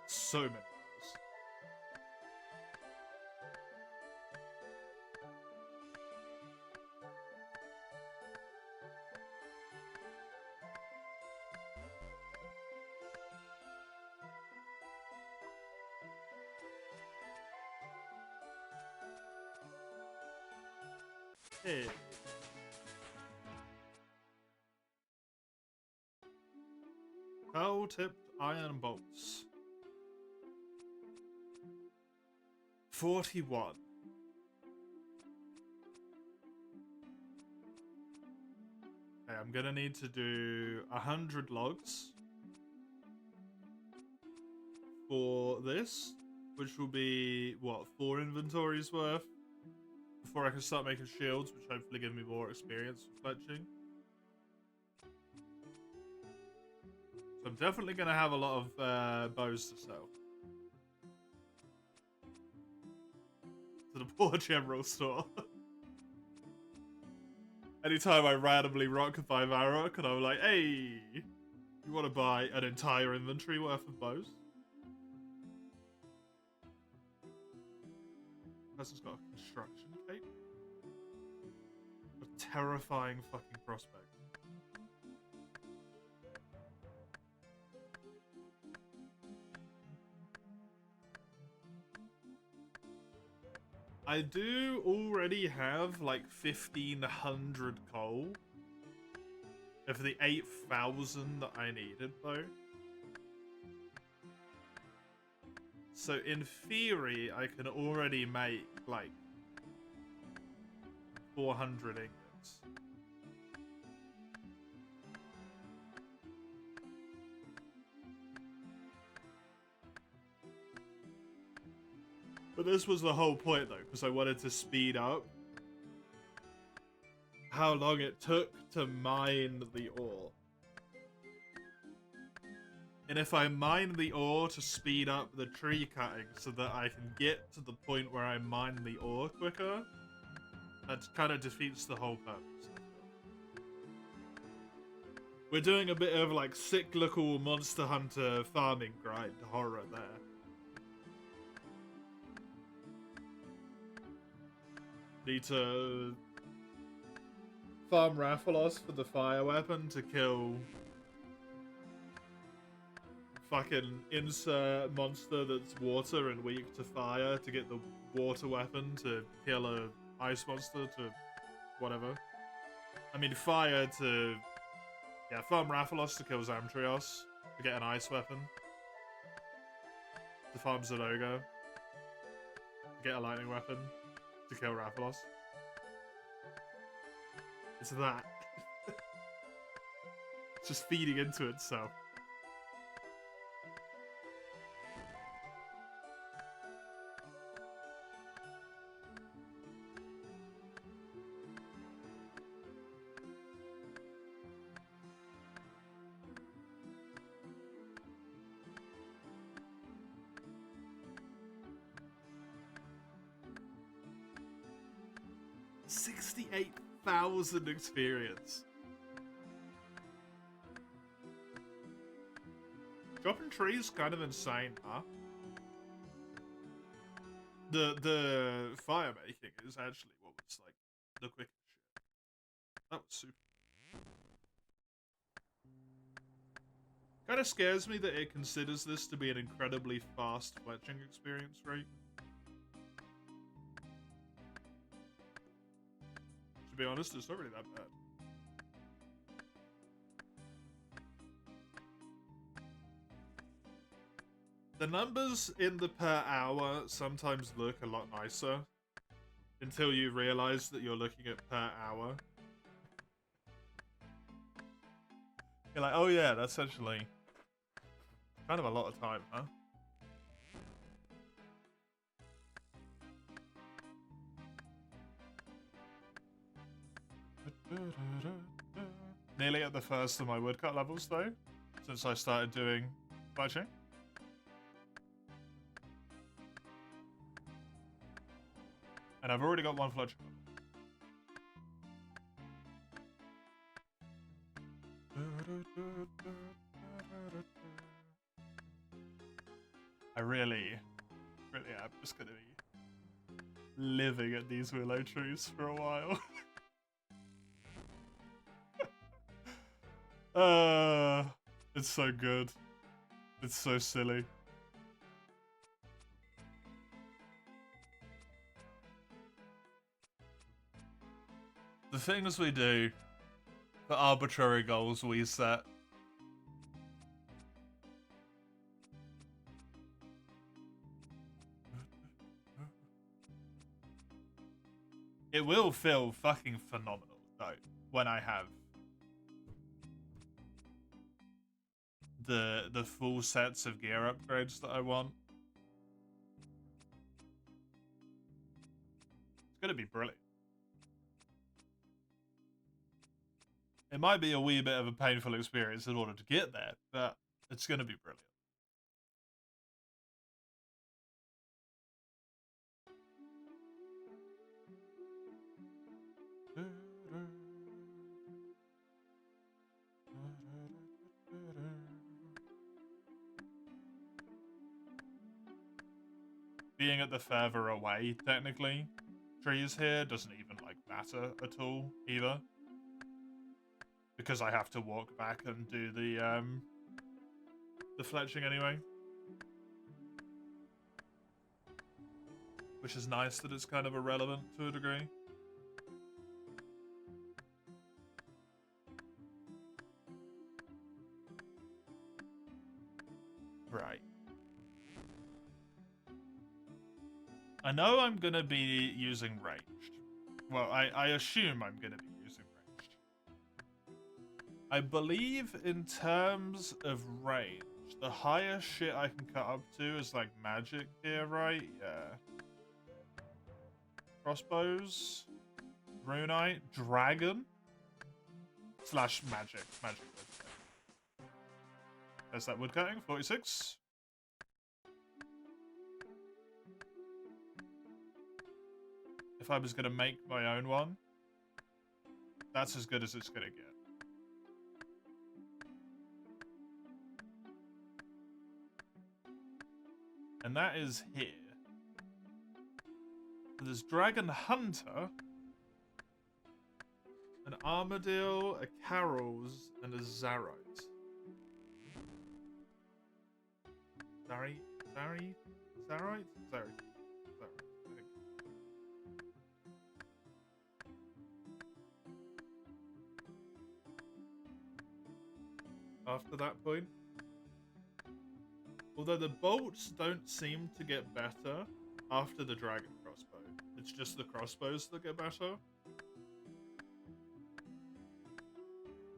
So many. Hey. Pearl-tipped iron bolts. 41. Okay, I'm gonna need to do 100 logs for this, which will be, what, 4 inventories worth? Before I can start making shields, which hopefully give me more experience with fletching. So I'm definitely gonna have a lot of bows to sell. To the poor general store. Anytime I randomly rock 5 Arrock and I'm like, hey, you want to buy an entire inventory worth of bows? Person's got a construction cape. A terrifying fucking prospect. I do already have like 1,500 coal of the 8,000 that I needed though. So in theory, I can already make like 400 ingots. But this was the whole point though, because I wanted to speed up how long it took to mine the ore. And if I mine the ore to speed up the tree cutting so that I can get to the point where I mine the ore quicker, that kind of defeats the whole purpose. We're doing a bit of like cyclical Monster Hunter farming grind horror there. Need to farm Rathalos for the fire weapon to kill fucking insert monster that's water and weak to fire to get the water weapon to kill a ice monster to whatever. I mean fire to farm Rathalos to kill Zamtrios to get an ice weapon. To farm Zenoga to get a lightning weapon to kill Rathalos. It's that. It's just feeding into itself. $68,000 experience. Dropping trees kind of insane, huh? The fire making is actually what was like the quickest shit. That was super. Kind of scares me that it considers this to be an incredibly fast fletching experience rate. To be honest, it's not really that bad. The numbers in the per hour sometimes look a lot nicer until you realize that you're looking at per hour. You're like, oh yeah, that's actually kind of a lot of time, huh? Nearly at the first of my woodcut levels though, since I started doing fletching. And I've already got one fletching. I really am just gonna be living at these willow trees for a while. It's so good. It's so silly. The things we do, the arbitrary goals we set. It will feel fucking phenomenal, though, when I have the full sets of gear upgrades that I want. It's gonna be brilliant. It might be a wee bit of a painful experience in order to get there, but it's gonna be brilliant. Being at the further away, technically, trees here doesn't even, like, matter at all, either. Because I have to walk back and do the fletching anyway. Which is nice that it's kind of irrelevant to a degree. Right. I know I'm gonna be using ranged. Well, I assume I'm gonna be using ranged. I believe in terms of range, the highest shit I can cut up to is like magic here, right? Yeah. Crossbows, runite, dragon, / magic. Magic. There's that woodcutting, 46. If I was going to make my own one, that's as good as it's going to get. And that is here. There's Dragon Hunter, an Armadillo, a Carol's, and a Zarite. Zarite? After that point. Although the bolts don't seem to get better after the dragon crossbow. It's just the crossbows that get better.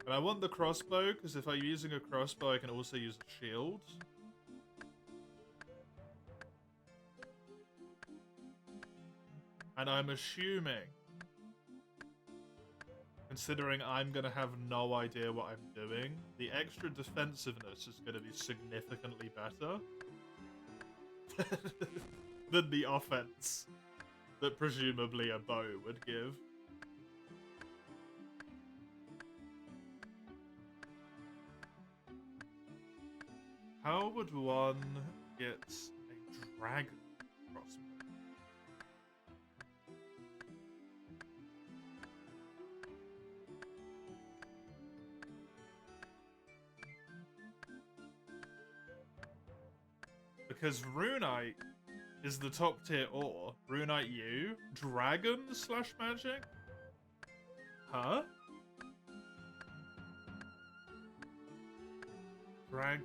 And I want the crossbow, because if I'm using a crossbow, I can also use a shield. And I'm assuming, considering I'm going to have no idea what I'm doing, the extra defensiveness is going to be significantly better than the offense that presumably a bow would give. How would one get a dragon crossbow? Because runite is the top tier ore. Runite U? Dragon / magic? Huh? Drag.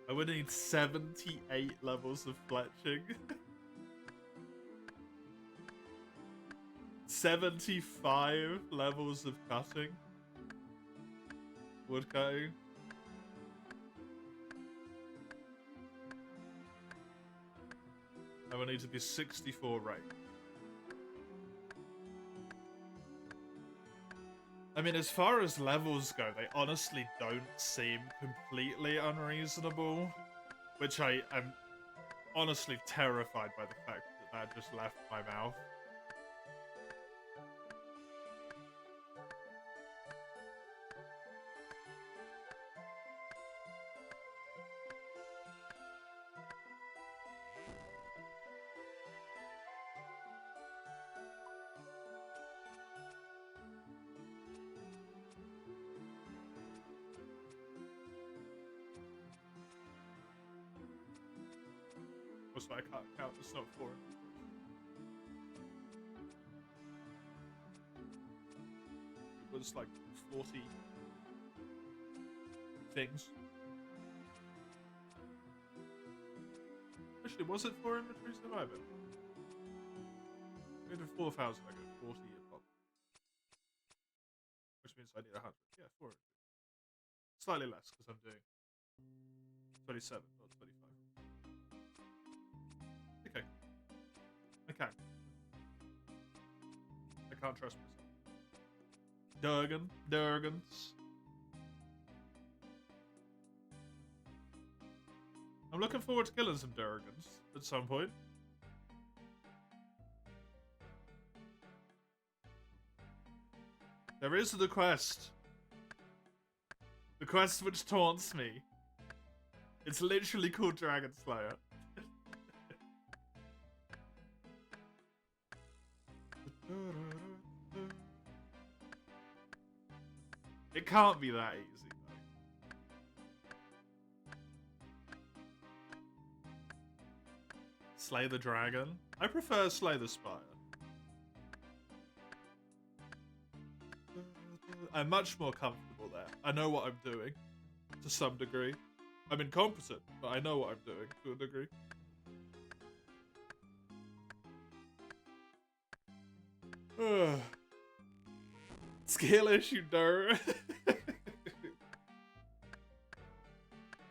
I would need 78 levels of fletching. 75 levels of cutting. Wood cutting. I will need to be 64 rank. I mean, as far as levels go, they honestly don't seem completely unreasonable. Which I am honestly terrified by the fact that that just left my mouth. I can't count, it's not 4. It was like 40 things. Actually, was it 4 inventory survivor? I do 4,000, I get 40 a pop. Which means I need 100. Yeah, 400. Slightly less, because I'm doing 27, not 25. Okay. Okay. I can't trust myself. Durgans. I'm looking forward to killing some Durgans at some point. There is the quest. The quest which taunts me. It's literally called Dragon Slayer. It can't be that easy, though. Slay the dragon? I prefer Slay the Spire. I'm much more comfortable there. I know what I'm doing, to some degree. I'm incompetent, but I know what I'm doing, to a degree. Skill issue, Dur.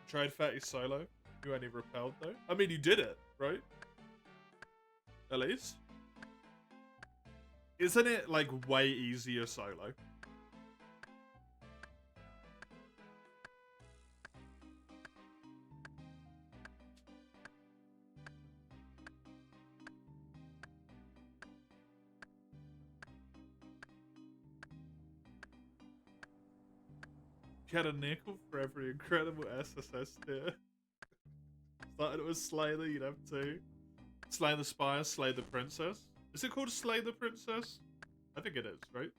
Tried Fatty solo. You only repelled, though. I mean, you did it, right? At least. Isn't it, like, way easier solo? Get a nickel for every incredible SSS tier. Started with Slay you'd have two. Slay the Spire, Slay the Princess. Is it called Slay the Princess? I think it is, right?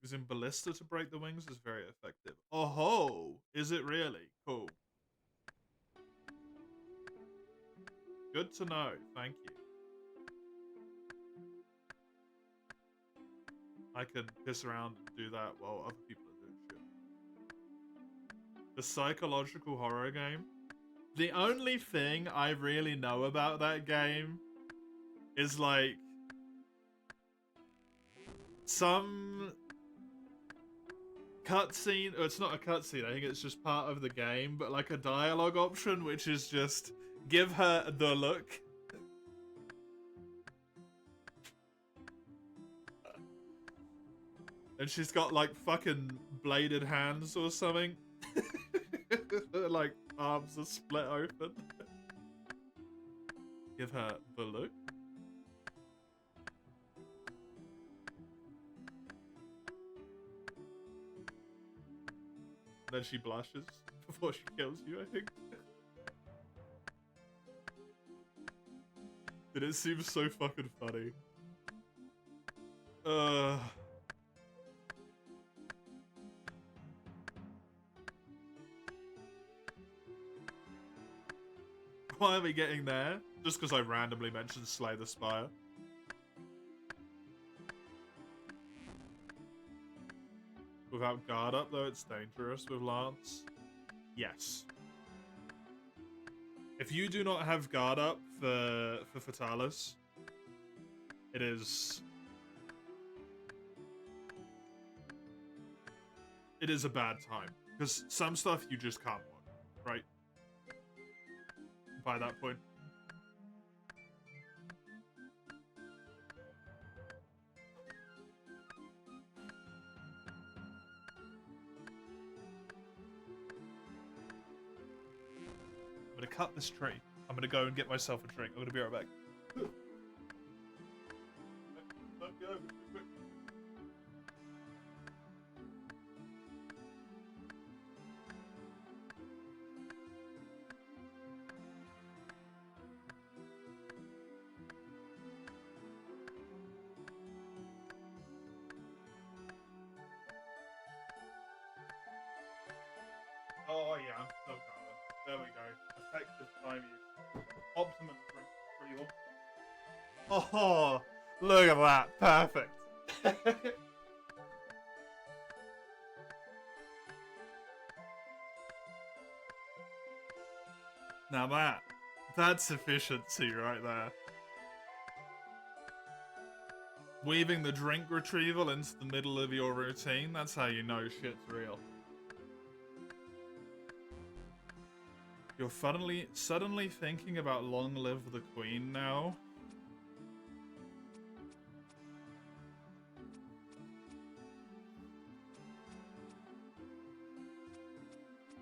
Using Ballista to break the wings is very effective. Oh ho! Is it really? Cool. Good to know. Thank you. I can piss around and do that while other people are doing shit. The psychological horror game. The only thing I really know about that game is like some cutscene, or it's not a cutscene, I think it's just part of the game, but like a dialogue option which is just give her the look. And she's got like fucking bladed hands or something. Like arms are split open. Give her the look. Then she blushes before she kills you, I think. Dude, it seems so fucking funny. Why are we getting there? Just because I randomly mentioned Slay the Spire. Without guard up, though, it's dangerous with Lance. Yes. If you do not have guard up for Fatalis, it is a bad time. Because some stuff you just can't walk, right? By that point. I'm gonna cut this tree. I'm gonna go and get myself a drink. I'm gonna be right back. Don't go. Oh yeah, I'm still going. There we go. Effective time use. Optimum drink real. Oh, look at that. Perfect. Now that's efficiency right there. Weaving the drink retrieval into the middle of your routine, that's how you know shit's real. You're suddenly thinking about Long Live the Queen now?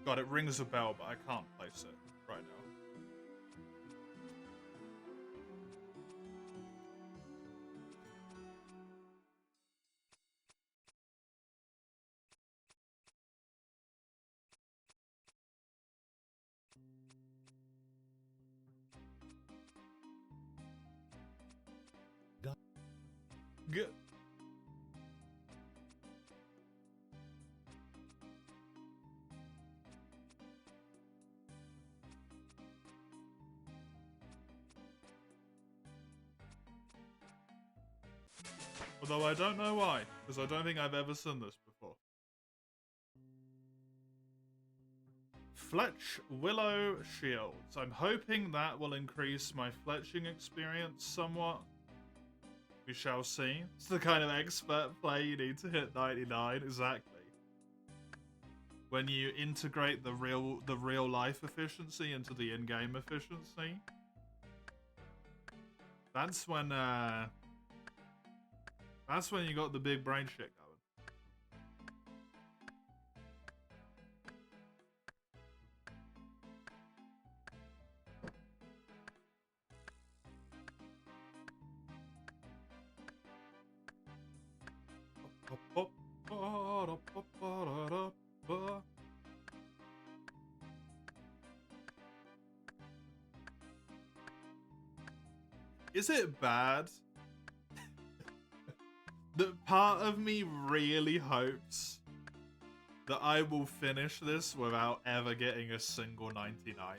God, it rings a bell, but I can't place it right now. Good. Although I don't know why, because I don't think I've ever seen this before. Fletch Willow Shields. I'm hoping that will increase my fletching experience somewhat. We shall see. It's the kind of expert play you need to hit 99, exactly. When you integrate the real life efficiency into the in-game efficiency, that's when you got the big brain shit going. Is it bad that part of me really hopes that I will finish this without ever getting a single 99?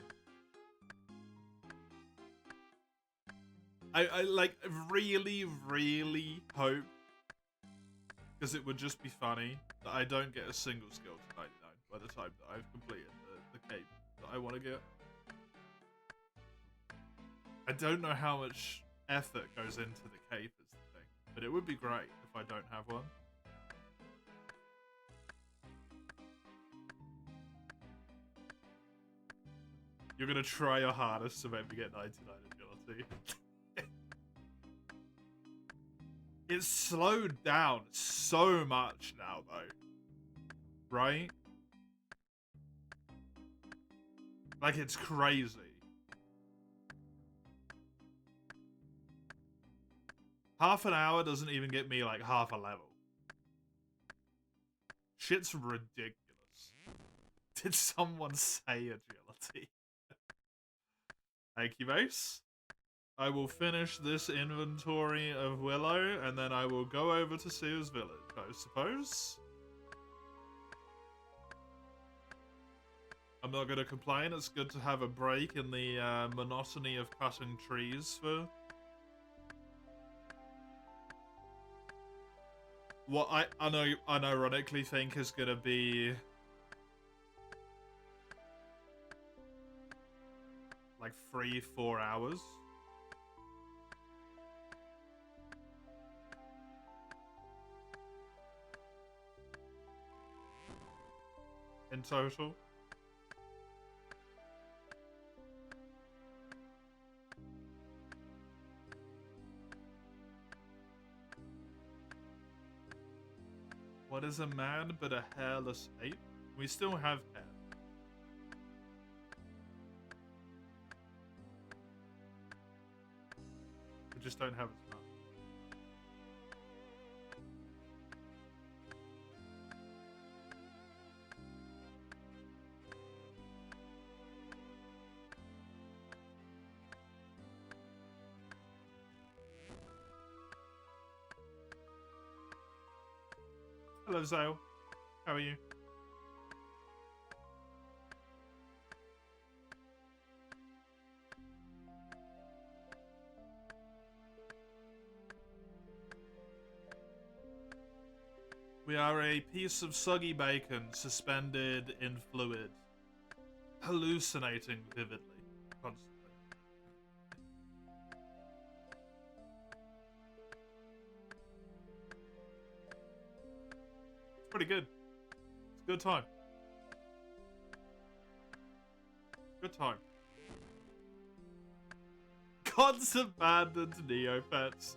I like really, really hope, because it would just be funny, that I don't get a single skill to 99 by the time that I've completed the cape that I want to get. I don't know how much effort goes into the cape is the thing, but it would be great if I don't have one. You're gonna try your hardest to make me get 99 agility. It's slowed down so much now, though. Right? Like, it's crazy. Half an hour doesn't even get me, like, half a level. Shit's ridiculous. Did someone say agility? Thank you, Mace. I will finish this inventory of Willow, and then I will go over to Seer's village, I suppose. I'm not going to complain. It's good to have a break in the monotony of cutting trees for what I unironically think is going to be like 3-4 hours. In total. What is a man but a hairless ape? We still have hair. We just don't have as much. Hello, Zale. How are you? We are a piece of soggy bacon suspended in fluid, hallucinating vividly. constantly. It's pretty good. It's a good time. Good time. God's abandoned Neopets.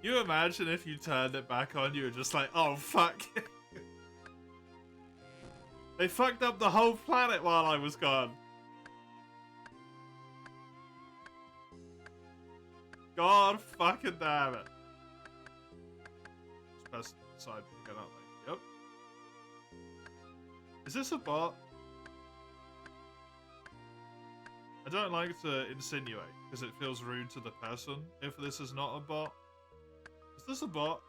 You imagine if you turned it back on, you were just like, oh fuck. They fucked up the whole planet while I was gone. God fucking damn it. This person decided to get out there. Yep. Is this a bot? I don't like to insinuate because it feels rude to the person if this is not a bot. Is this a bot?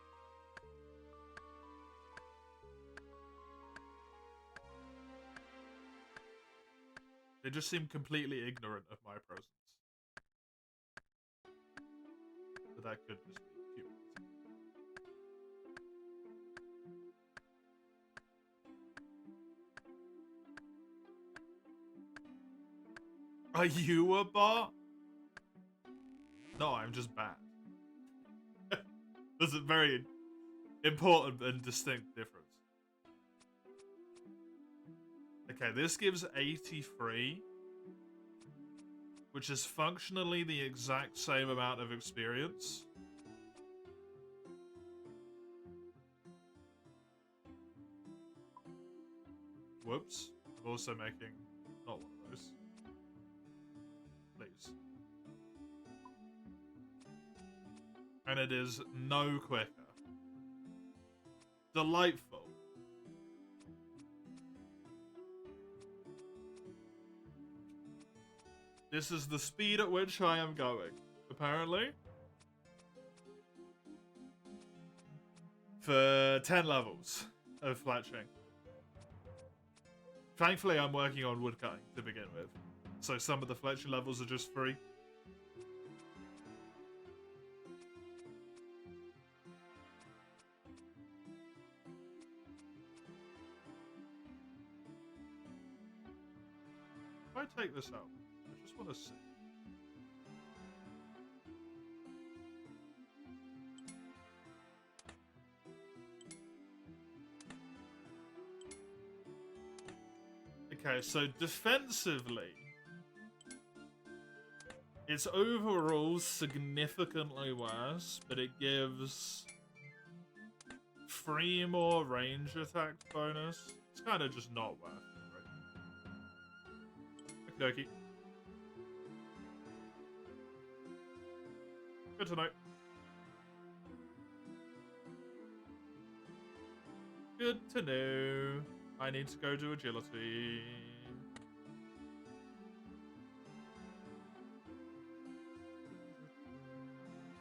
They just seem completely ignorant of my presence. But that could just be humans. Are you a bot? No, I'm just bad. There's a very important and distinct difference. Okay, this gives 83, which is functionally the exact same amount of experience. Whoops. I'm also making not one of those. Please. And it is no quicker. Delightful. This is the speed at which I am going, apparently. For 10 levels of fletching. Thankfully, I'm working on woodcutting to begin with. So some of the fletching levels are just free. If I take this out, I just want to see. Okay, so defensively, it's overall significantly worse, but it gives 3 more range attack bonus. It's kind of just not worth it, right? Okie dokie. Good to know. Good to know. I need to go do agility.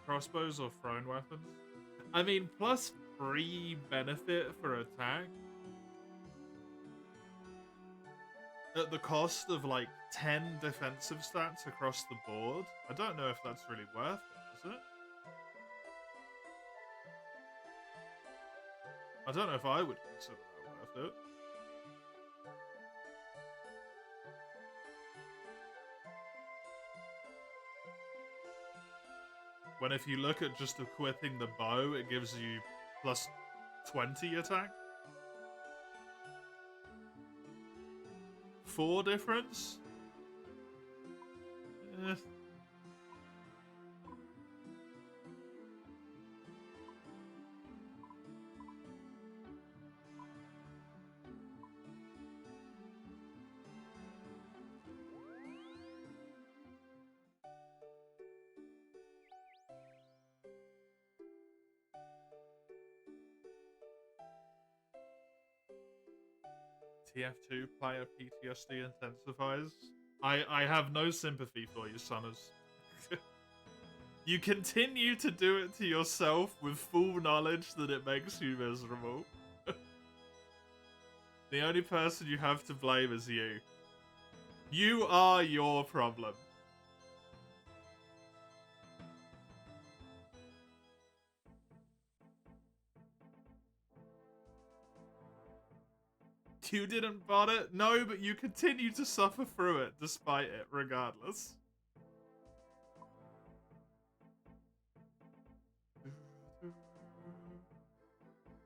Crossbows or thrown weapons? I mean, plus 3 benefit for attack at the cost of like 10 defensive stats across the board. I don't know if that's really worth it, is it? I don't know if I would consider that worth it. When if you look at just equipping the bow, it gives you plus 20 attack. 4 difference? Eh. TF2 player PTSD intensifies. I have no sympathy for you, Summers. You continue to do it to yourself with full knowledge that it makes you miserable. The only person you have to blame is you. You are your problem. You didn't bot it? No, but you continue to suffer through it despite it, regardless.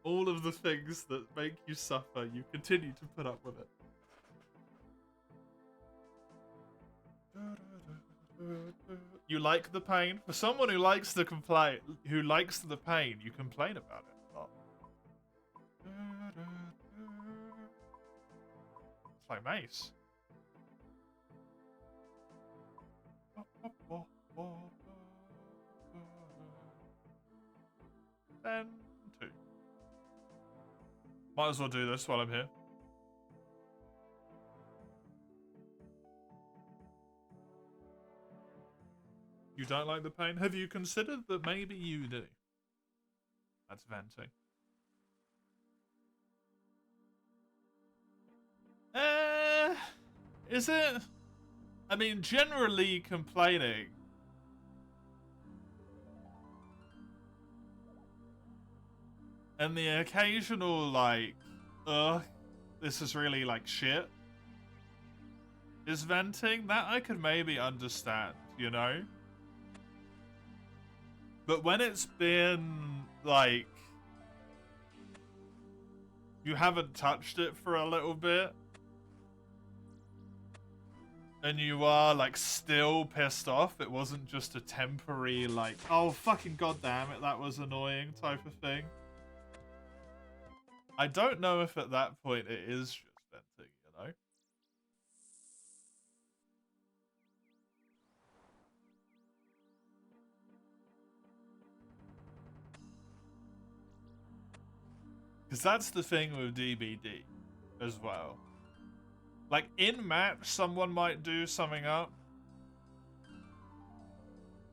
All of the things that make you suffer, you continue to put up with it. You like the pain? For someone who likes to complain, who likes the pain, you complain about it a lot. It's like Mace. Then 2. Might as well do this while I'm here. You don't like the pain? Have you considered that maybe you do? That's venting. Is it? I mean, generally complaining. And the occasional, like, this is really, like, shit. Is venting? That I could maybe understand, you know? But when it's been, like, you haven't touched it for a little bit, and you are, like, still pissed off, it wasn't just a temporary, like, oh, fucking goddamn it, that was annoying type of thing. I don't know if at that point it is just venting, you know? Because that's the thing with DBD as well. Like, in match, someone might do something up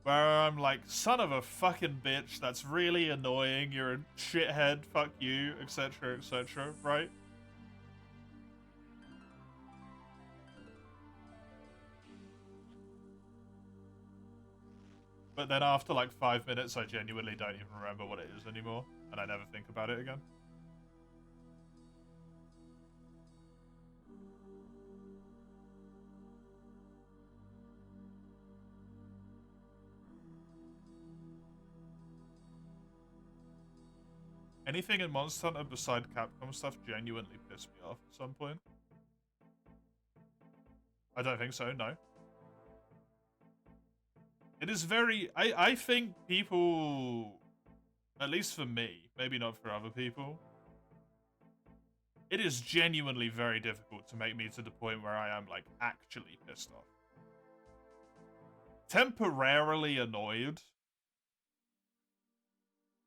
where I'm like, son of a fucking bitch, that's really annoying, you're a shithead, fuck you, etc., etc., right? But then after like 5 minutes, I genuinely don't even remember what it is anymore, and I never think about it again. Anything in Monster Hunter beside Capcom stuff genuinely pissed me off at some point. I don't think so, no. It is very... I think people... At least for me, maybe not for other people. It is genuinely very difficult to make me to the point where I am, like, actually pissed off. Temporarily annoyed.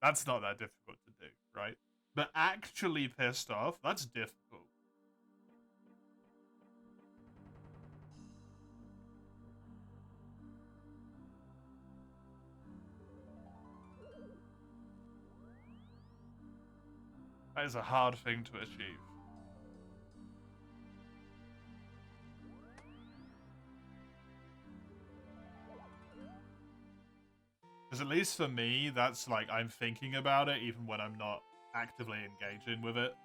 That's not that difficult to do, right? But actually pissed off, that's difficult. That is a hard thing to achieve. Because at least for me, that's like, I'm thinking about it even when I'm not actively engaging with it.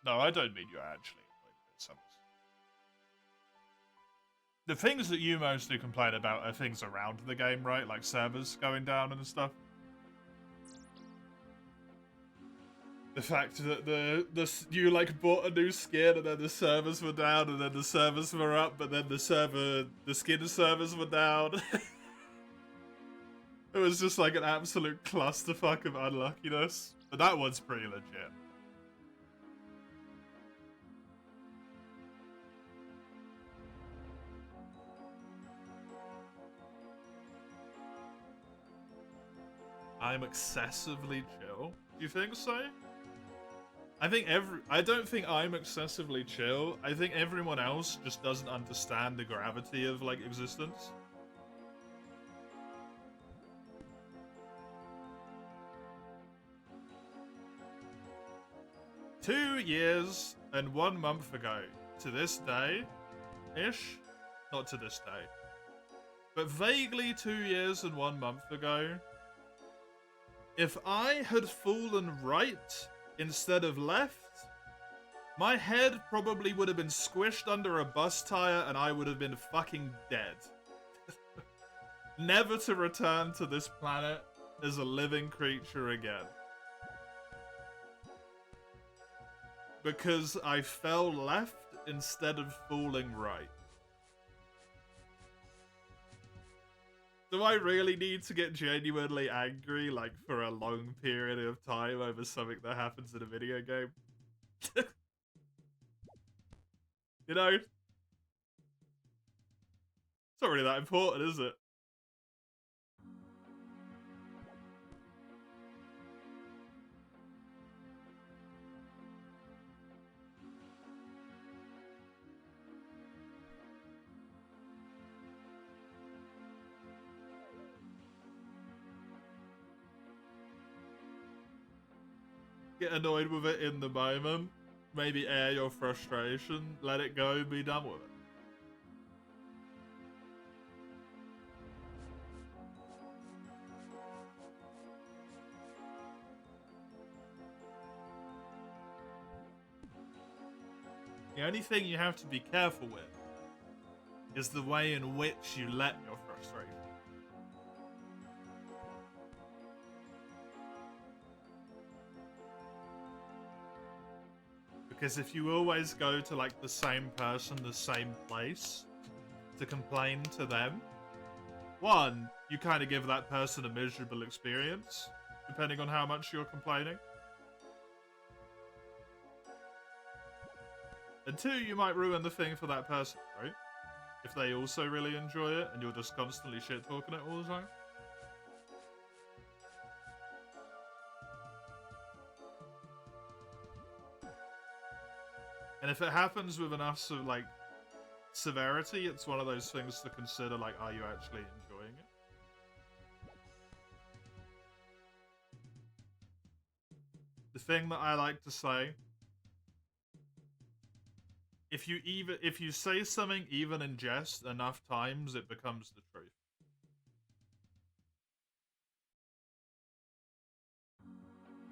No, I don't mean you're actually annoyed with some. The things that you mostly complain about are things around the game, right? Like servers going down and stuff. The fact that you like bought a new skin and then the servers were down and then the servers were up, but then the skin servers were down. It was just like an absolute clusterfuck of unluckiness. But that one's pretty legit. I'm excessively chill. Do you think so? I don't think I'm excessively chill. I think everyone else just doesn't understand the gravity of, like, existence. 2 years and 1 month ago, to this day-ish, not to this day, but vaguely 2 years and 1 month ago, if I had fallen right instead of left, my head probably would have been squished under a bus tire and I would have been fucking dead. Never to return to this planet as a living creature again. Because I fell left instead of falling right. Do I really need to get genuinely angry, like, for a long period of time over something that happens in a video game? You know? It's not really that important, is it? Get annoyed with it in the moment. Maybe air your frustration. Let it go. Be done with it. The only thing you have to be careful with is the way in which you let your frustration. Because if you always go to, like, the same person, the same place, to complain to them, one, you kind of give that person a miserable experience, depending on how much you're complaining. And two, you might ruin the thing for that person, right? If they also really enjoy it, and you're just constantly shit-talking it all the time. And if it happens with enough like severity, it's one of those things to consider, like, are you actually enjoying it? The thing that I like to say, if you say something even in jest enough times, it becomes the truth.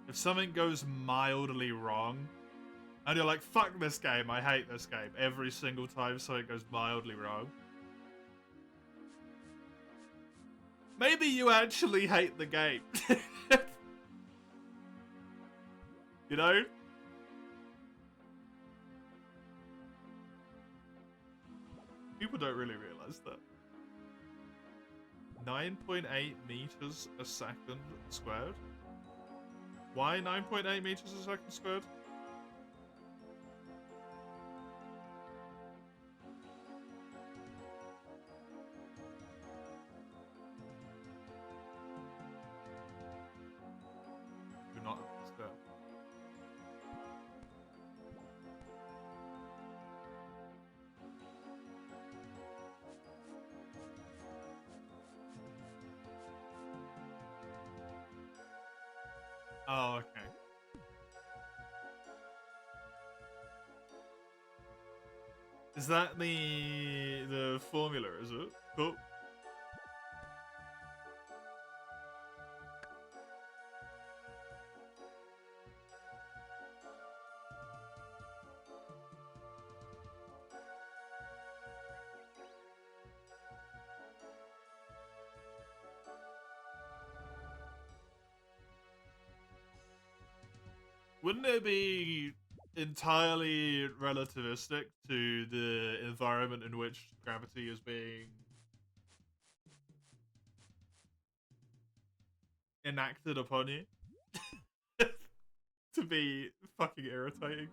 If something goes mildly wrong, and you're like, fuck this game, I hate this game, every single time something goes mildly wrong, maybe you actually hate the game. You know? People don't really realize that. 9.8 meters a second squared? Why 9.8 meters a second squared? Do not understand. Oh, okay. Is that the formula, is it? Cool. Wouldn't it be entirely relativistic to the environment in which gravity is being enacted upon you? To be fucking irritating.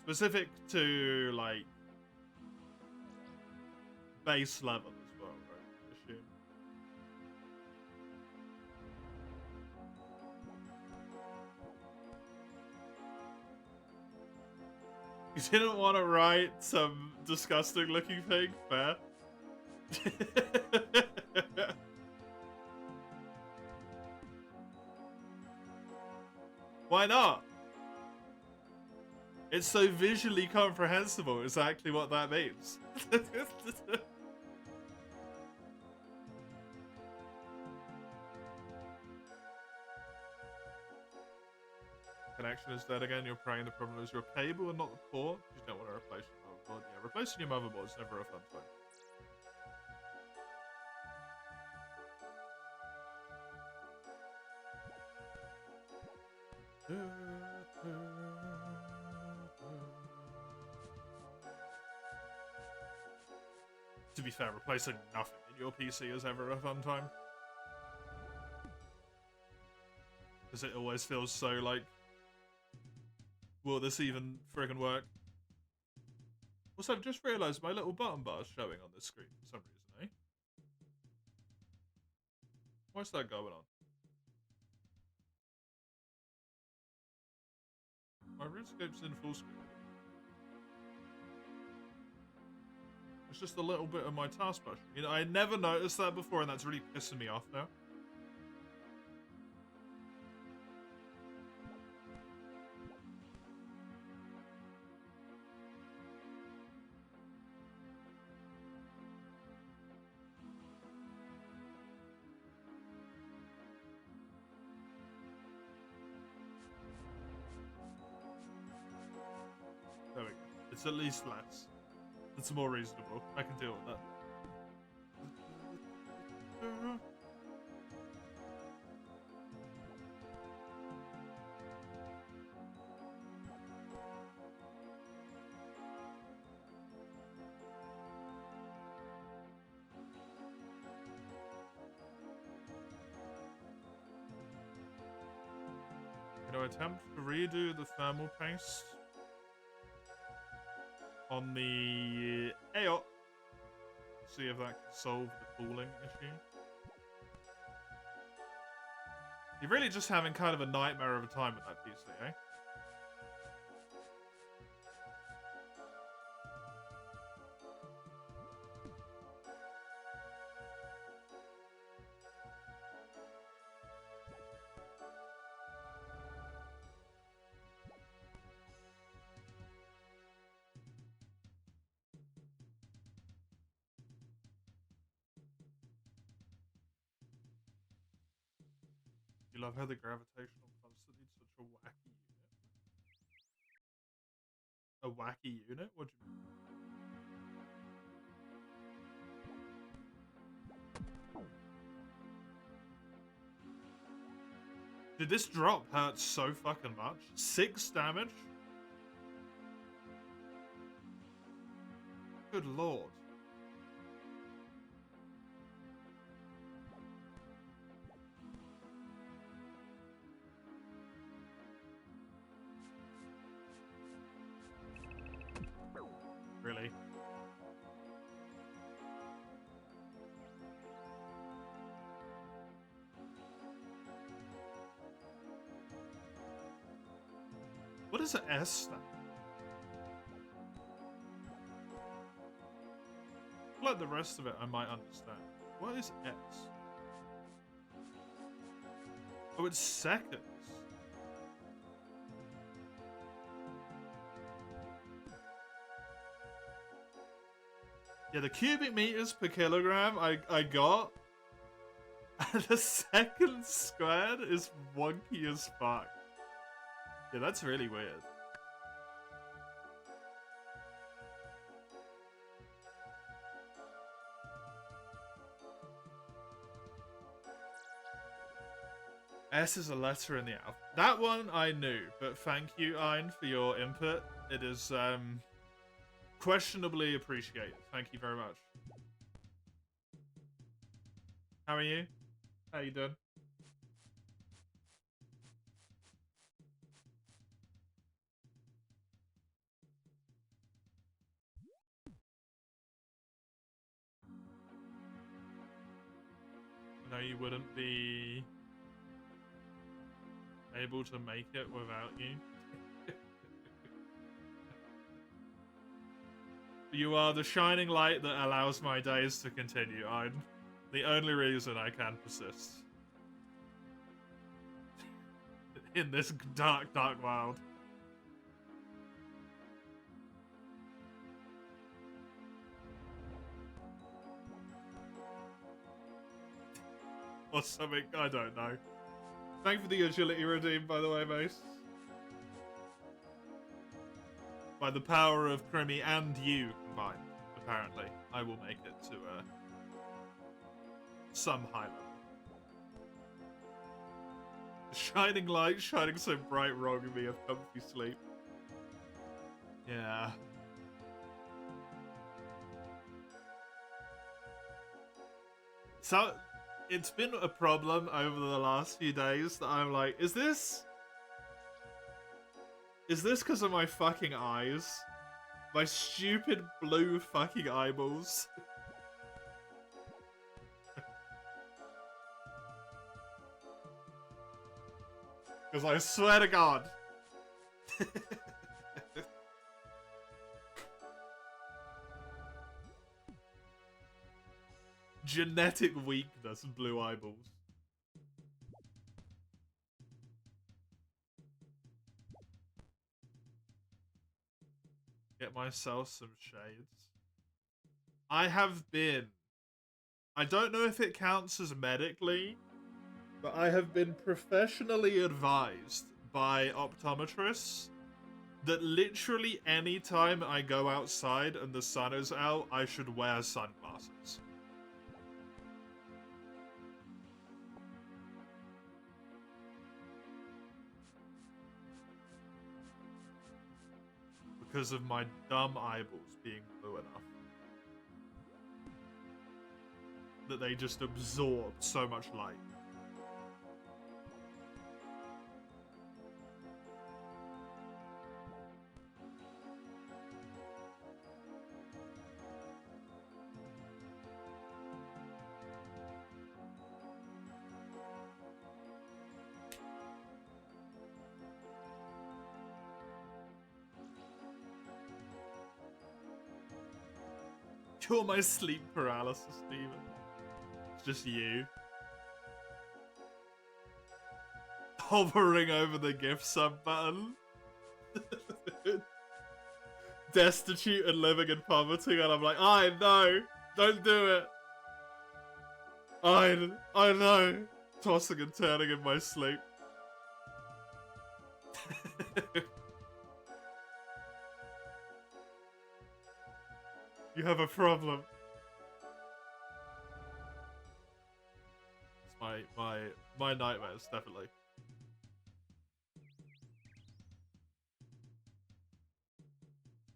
Specific to, like, base level as well, right? I assume. You didn't want to write some disgusting looking thing, fair. Why not? It's so visually comprehensible, exactly what that means. Connection is dead again. You're praying the problem is your cable and not the port. You don't want to replace your motherboard. Yeah, replacing your motherboard is never a fun time. To be fair, replacing nothing in your PC is ever a fun time. Because it always feels so like, will this even friggin' work? Also, I've just realised my little button bar is showing on this screen for some reason, eh? Why's that going on? My RuneScape's in full screen. It's just a little bit of my taskbar. You know, I never noticed that before, and that's really pissing me off now. There we go. It's at least less. It's more reasonable. I can deal with that. Can I attempt to redo the thermal paste on the AOT? See if that can solve the cooling issue. You're really just having kind of a nightmare of a time with that PC, eh? You love how the gravitational constant is such a wacky unit? A wacky unit? What do you mean? Dude, this drop hurts so fucking much. 6 damage? Good lord. Really? What is an S stand? Like the rest of it, I might understand. What is S? Oh, it's seconds. Yeah, the cubic meters per kilogram I got. The second squared is wonky as fuck. Yeah, that's really weird. S is a letter in the alphabet. That one I knew, but thank you, Ein, for your input. It is questionably appreciated. Thank you very much. How are you? How you doing? No, you wouldn't be able to make it without you. You are the shining light that allows my days to continue. I'm the only reason I can persist. In this dark, dark world. Or something, I don't know. Thank you for the agility redeem, by the way, Mace. By the power of Crimmy and you combined, apparently, I will make it to some high level. The shining light shining so bright, robbing me of comfy sleep. Yeah. So, it's been a problem over the last few days that I'm like, is this because of my fucking eyes? My stupid blue fucking eyeballs? Because I swear to God. Genetic weakness, blue eyeballs. Get myself some shades. I have been. I don't know if it counts as medically, but I have been professionally advised by optometrists that literally any time I go outside and the sun is out, I should wear sunglasses. Because of my dumb eyeballs being blue enough. That they just absorb so much light. Cure my sleep paralysis, Steven. It's just you. Hovering over the gift sub button. Destitute and living in poverty, and I'm like, I know! Don't do it! I know! Tossing and turning in my sleep. You have a problem. It's my nightmares, definitely.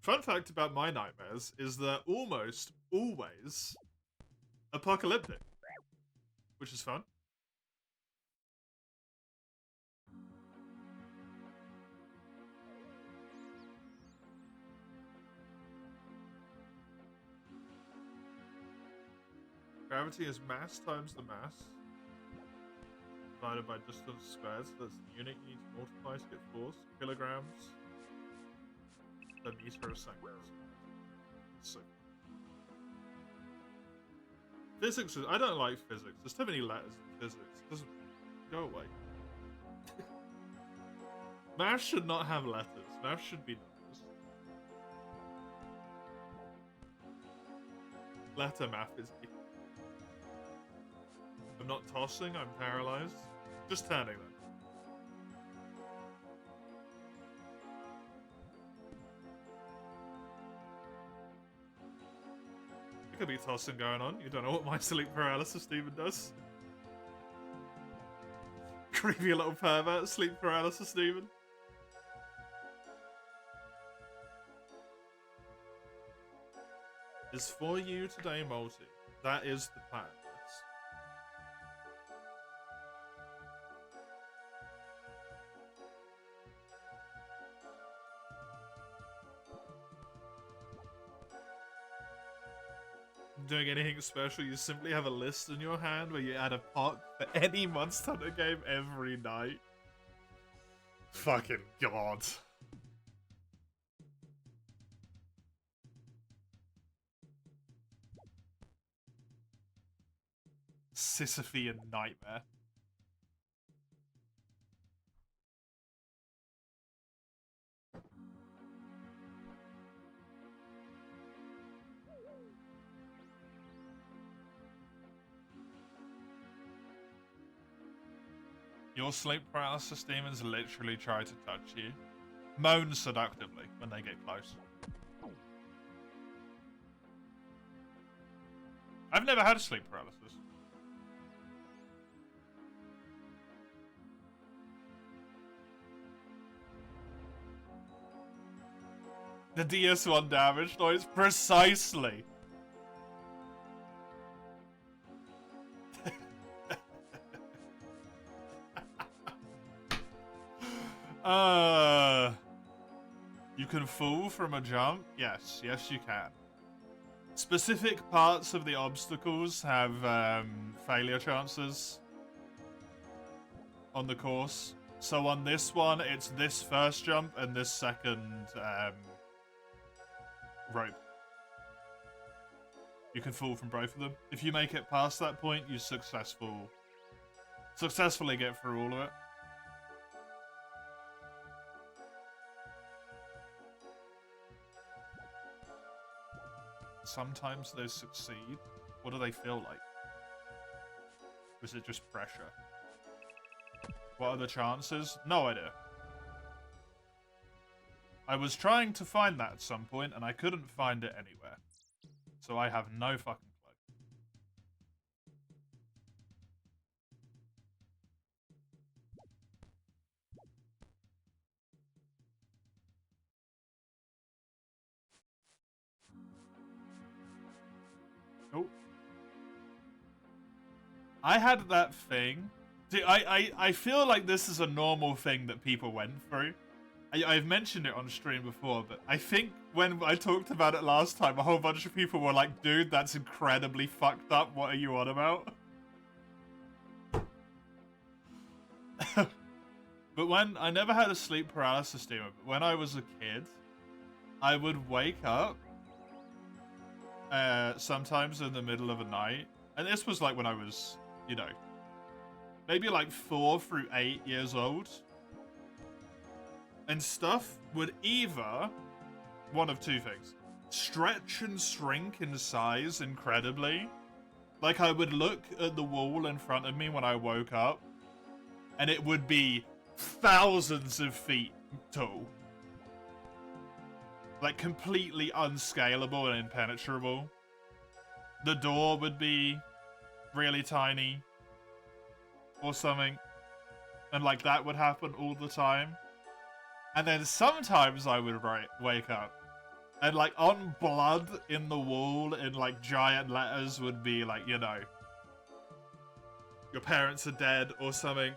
Fun fact about my nightmares is they're almost always apocalyptic, which is fun. Gravity is mass times the mass divided by distance squared, so that's the unit you need to multiply to get force. Kilograms per meter a second. So physics is, I don't like physics. There's too many letters in physics. It doesn't go away. Math should not have letters. Math should be numbers. Letter math is equal. I'm not tossing, I'm paralyzed. Just turning them. There could be tossing going on. You don't know what my sleep paralysis even does. Creepy little pervert, sleep paralysis Steven. Is for you today, Multi. That is the plan. Doing anything special, you simply have a list in your hand where you add a pot for any Monster Hunter game every night. Fucking God. Sisyphean nightmare. Your sleep paralysis demons literally try to touch you. Moan seductively when they get close. I've never had sleep paralysis. The DS1 damage noise, precisely. You can fall from a jump? Yes, yes you can. Specific parts of the obstacles have failure chances on the course. So on this one, it's this first jump and this second rope. You can fall from both of them. If you make it past that point, you successfully get through all of it. Sometimes they succeed. What do they feel like? Or is it just pressure? What are the chances? No idea. I was trying to find that at some point, and I couldn't find it anywhere. So I have no fucking clue. Oh. I had that thing. See, I feel like this is a normal thing that people went through. I've mentioned it on stream before, but I think when I talked about it last time, a whole bunch of people were like, dude, that's incredibly fucked up. What are you on about? But when I never had a sleep paralysis demon, but when I was a kid, I would wake up sometimes in the middle of the night. And this was like when I was, you know, maybe like 4 through 8 years old. And stuff would either, one of two things, stretch and shrink in size incredibly. Like I would look at the wall in front of me when I woke up, and it would be thousands of feet tall. Like completely unscalable and impenetrable. The door would be really tiny or something. And like that would happen all the time. And then sometimes I would wake up and like on blood in the wall in like giant letters would be like, you know, your parents are dead or something.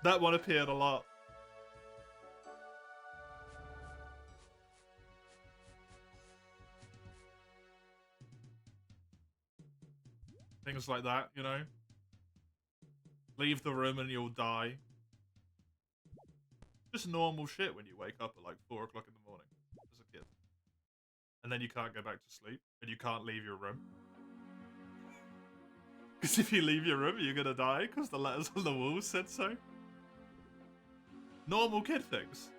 That one appeared a lot. Things like that, you know. Leave the room and you'll die. Just normal shit when you wake up at like 4 o'clock in the morning as a kid. And then you can't go back to sleep and you can't leave your room. Because if you leave your room, you're gonna die because the letters on the wall said so. Normal kid things.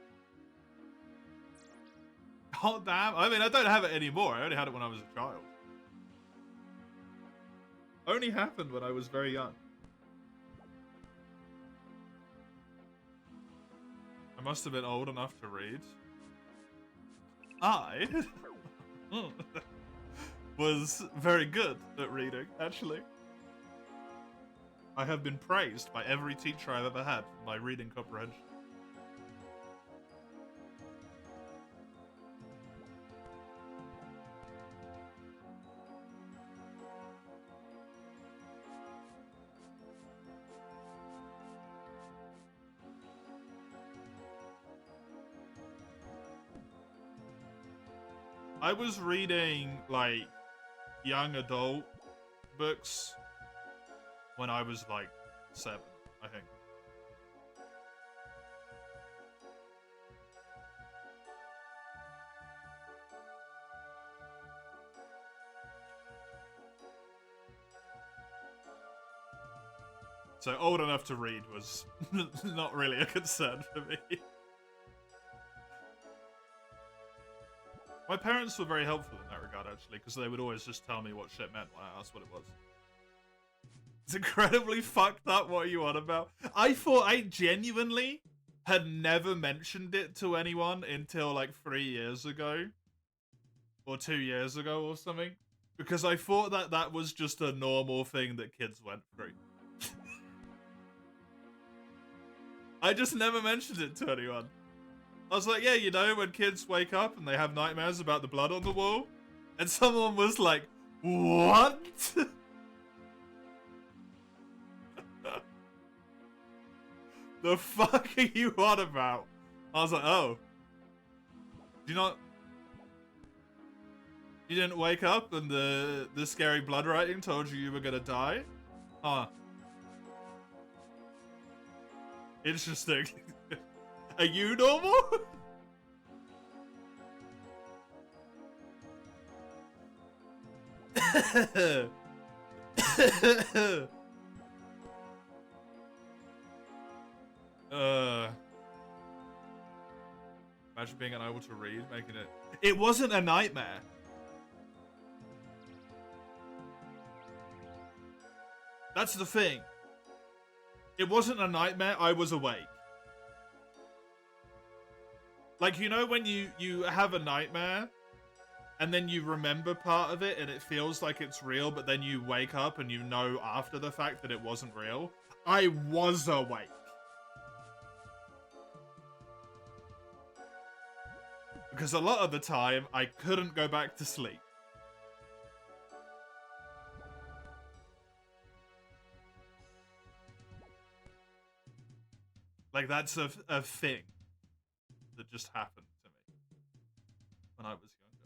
God damn. I mean, I don't have it anymore. I only had it when I was a child. Only happened when I was very young. I must have been old enough to read. I was very good at reading, actually. I have been praised by every teacher I've ever had for my reading comprehension. I was reading, like, young adult books when I was, like, 7, I think. So old enough to read was not really a concern for me. My parents were very helpful in that regard, actually, because they would always just tell me what shit meant when I asked what it was. It's incredibly fucked up. What are you on about? I thought I genuinely had never mentioned it to anyone until like 3 years ago. Or 2 years ago or something. Because I thought that that was just a normal thing that kids went through. I just never mentioned it to anyone. I was like, yeah, you know, when kids wake up and they have nightmares about the blood on the wall. And someone was like, what? The fuck are you on about? I was like, oh. Do you not... You didn't wake up and the scary blood writing told you were gonna die? Huh. Interesting. Are you normal? Imagine being unable to read, making it... It wasn't a nightmare. That's the thing. It wasn't a nightmare, I was awake. Like, you know when you have a nightmare, and then you remember part of it, and it feels like it's real, but then you wake up and you know after the fact that it wasn't real? I was awake. Because a lot of the time, I couldn't go back to sleep. Like, that's a thing that just happened to me when I was younger.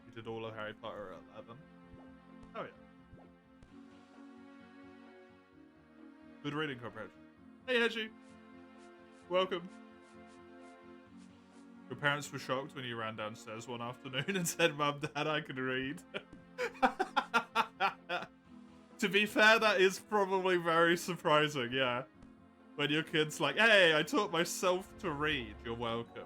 You did all of Harry Potter at 11? Oh, yeah. Good reading comprehension. Hey, Hedgie. Welcome. Your parents were shocked when you ran downstairs one afternoon and said, Mum, Dad, I can read. To be fair, that is probably very surprising, yeah. When your kid's like, hey, I taught myself to read. You're welcome.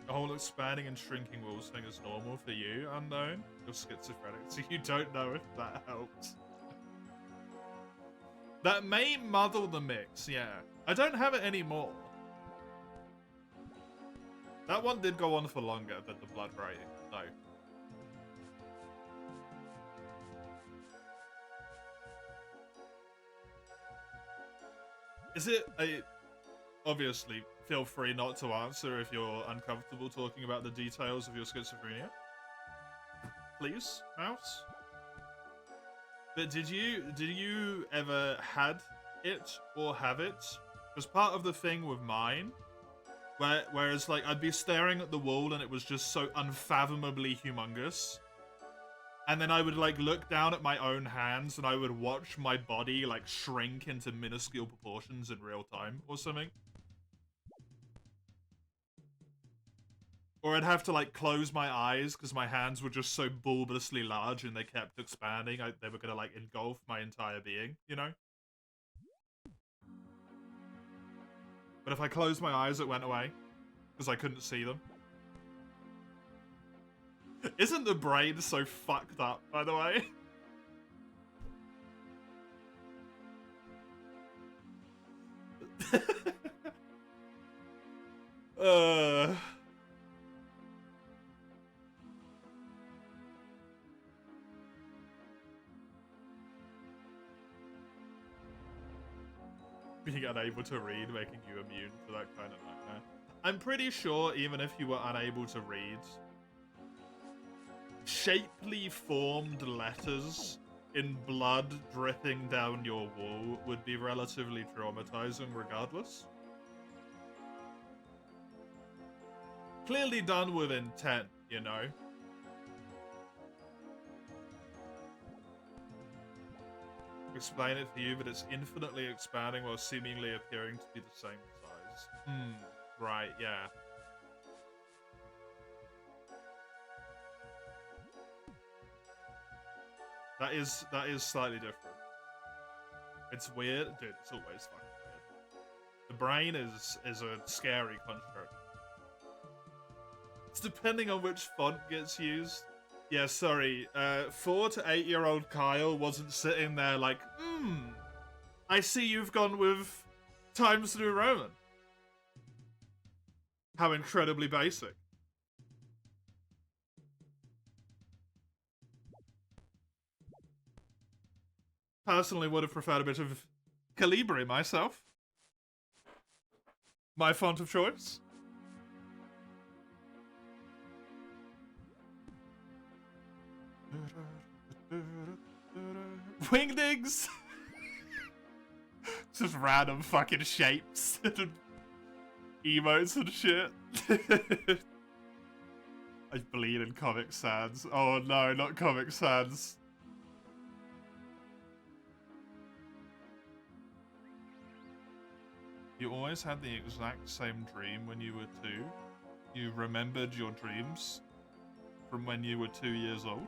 The whole expanding and shrinking walls thing is normal for you, Unknown. You're schizophrenic, so you don't know if that helps. That may muddle the mix, yeah. I don't have it anymore. That one did go on for longer than the blood writing, though. Is it a... Obviously, feel free not to answer if you're uncomfortable talking about the details of your schizophrenia. Please, Mouse? But did you ever had it or have it? Because part of the thing with mine, whereas like I'd be staring at the wall and it was just so unfathomably humongous, and then I would like look down at my own hands and I would watch my body like shrink into minuscule proportions in real time or something. Or I'd have to, like, close my eyes because my hands were just so bulbously large and they kept expanding. They were going to, like, engulf my entire being, you know? But if I closed my eyes, it went away because I couldn't see them. Isn't the brain so fucked up, by the way? Being unable to read, making you immune to that kind of nightmare. I'm pretty sure even if you were unable to read, shapely formed letters in blood dripping down your wall would be relatively traumatizing regardless. Clearly done with intent, you know? explain it for you, but it's infinitely expanding while seemingly appearing to be the same size. Right, yeah. That is slightly different. It's weird. Dude, it's always fucking weird. The brain is a scary construct. It's depending on which font gets used. Yeah, sorry. 4 to 8-year-old Kyle wasn't sitting there like, I see you've gone with Times New Roman. How incredibly basic. Personally would have preferred a bit of Calibri myself. My font of choice. Wingdings! Just random fucking shapes. Emotes and shit. I bleed in Comic Sans. Oh no, not Comic Sans. You always had the exact same dream when you were 2. You remembered your dreams from when you were 2 years old.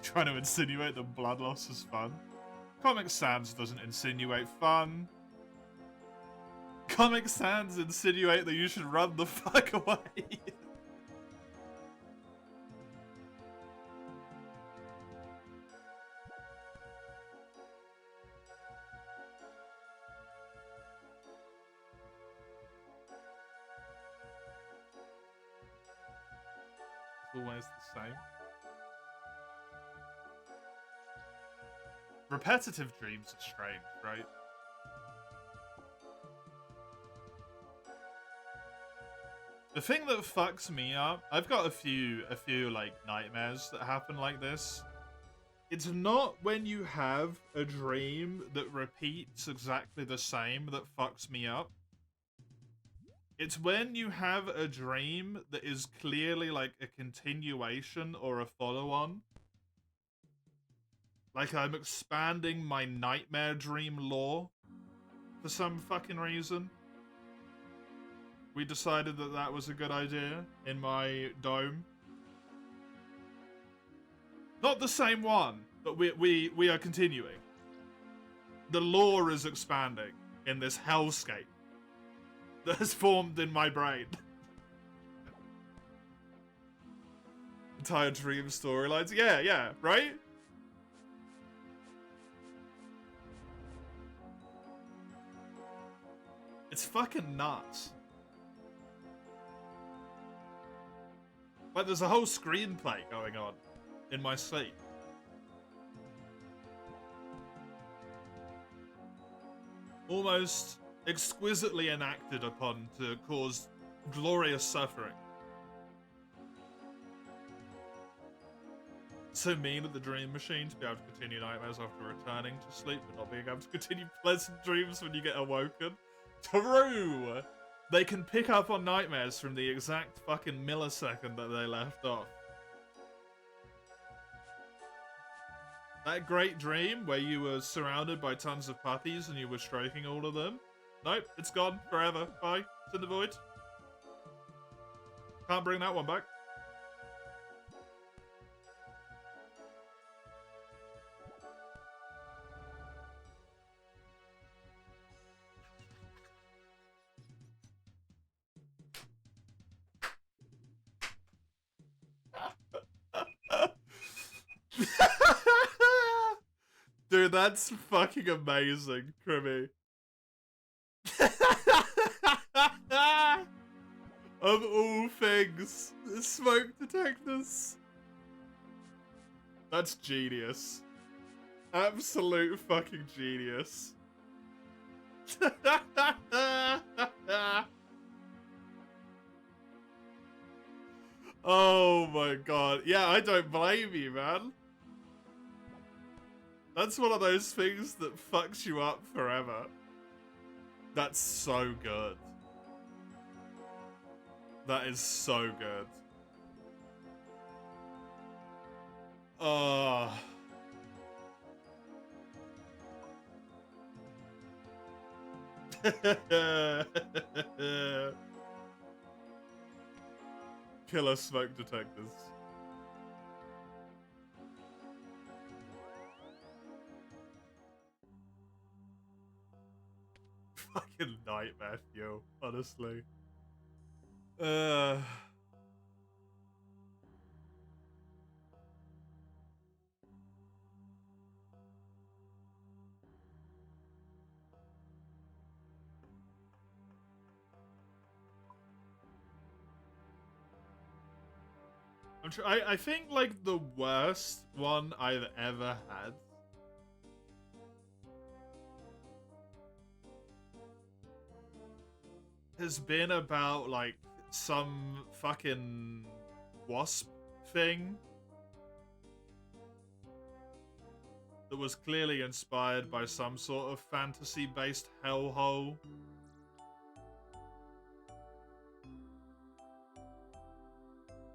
Trying to insinuate that blood loss is fun. Comic Sans doesn't insinuate fun. Comic Sans insinuate that you should run the fuck away. Always the same. Repetitive dreams are strange, right? The thing that fucks me up, I've got a few like nightmares that happen like this. It's not when you have a dream that repeats exactly the same that fucks me up. It's when you have a dream that is clearly like a continuation or a follow-on. Like I'm expanding my nightmare dream lore for some fucking reason. We decided that that was a good idea in my dome. Not the same one, but we are continuing. The lore is expanding in this hellscape that has formed in my brain. Entire dream storylines. Yeah, right? It's fucking nuts. Like, there's a whole screenplay going on in my sleep. Almost exquisitely enacted upon to cause glorious suffering. So mean at the dream machine to be able to continue nightmares after returning to sleep, but not being able to continue pleasant dreams when you get awoken. True! They can pick up on nightmares from the exact fucking millisecond that they left off. That great dream where you were surrounded by tons of puppies and you were stroking all of them. Nope, it's gone forever. Bye. It's in the void. Can't bring that one back. Dude, that's fucking amazing, Crimmy. Of all things, smoke detectors. That's genius. Absolute fucking genius. Oh my god. Yeah, I don't blame you, man. That's one of those things that fucks you up forever. That's so good. That is so good. Oh. Killer smoke detectors. Fucking nightmare, yo. Honestly. I think like the worst one I've ever had has been about like some fucking wasp thing that was clearly inspired by some sort of fantasy-based hellhole.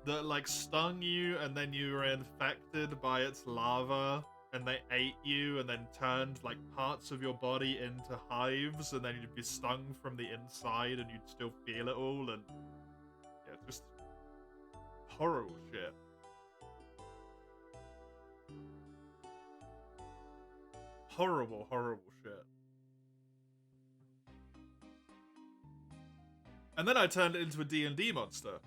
That like stung you and then you were infected by its larva and they ate you and then turned like parts of your body into hives and then you'd be stung from the inside and you'd still feel it all and yeah, just horrible shit. Horrible, horrible shit. And then I turned it into a D&D monster.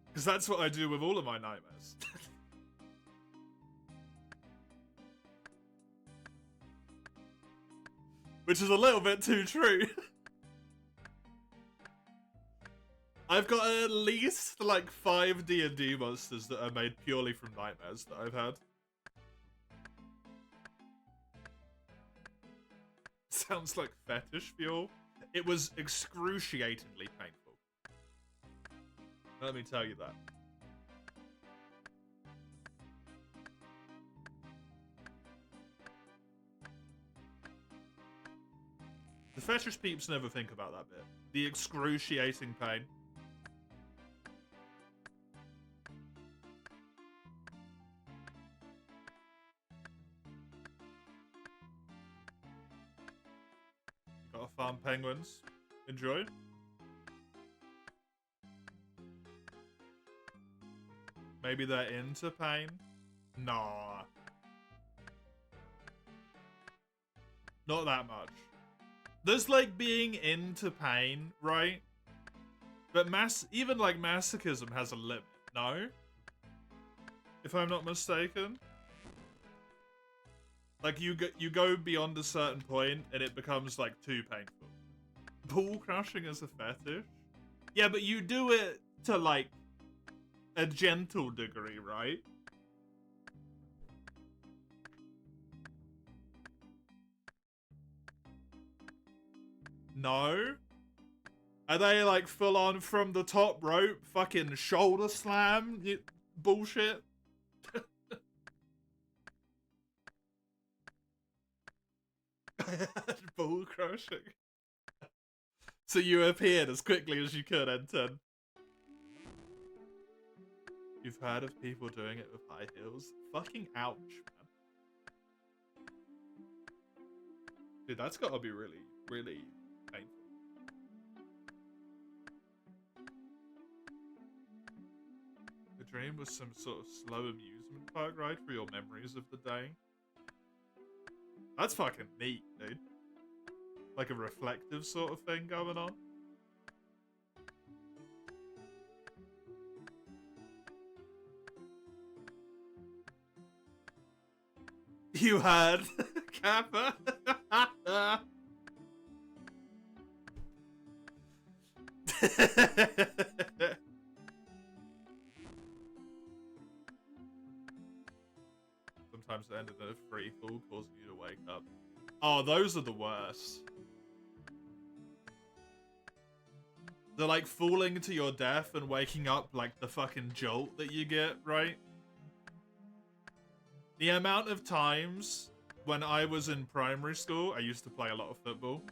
Because that's what I do with all of my nightmares. Which is a little bit too true. I've got at least like 5 D&D monsters that are made purely from nightmares that I've had. Sounds like fetish fuel. It was excruciatingly painful. Let me tell you that. The fetish peeps never think about that bit. The excruciating pain. Gotta farm penguins. Enjoy. Maybe they're into pain? Nah. Not that much. There's like being into pain, right? But even like masochism has a limit, no? If I'm not mistaken. Like you go beyond a certain point and it becomes like too painful. Ball crushing is a fetish? Yeah, but you do it to like a gentle degree, right? No? Are they like full on from the top rope, fucking shoulder slam bullshit? Ball crushing. So you appeared as quickly as you could, N10. You've heard of people doing it with high heels? Fucking ouch, man. Dude, that's gotta be really, really painful. The dream was some sort of slow amusement park ride for your memories of the day. That's fucking neat, dude. Like a reflective sort of thing going on. You heard, Kappa. Sometimes it ended in a free fall, causing you to wake up. Oh, those are the worst. They're like falling to your death and waking up like the fucking jolt that you get, right? The amount of times when I was in primary school, I used to play a lot of football.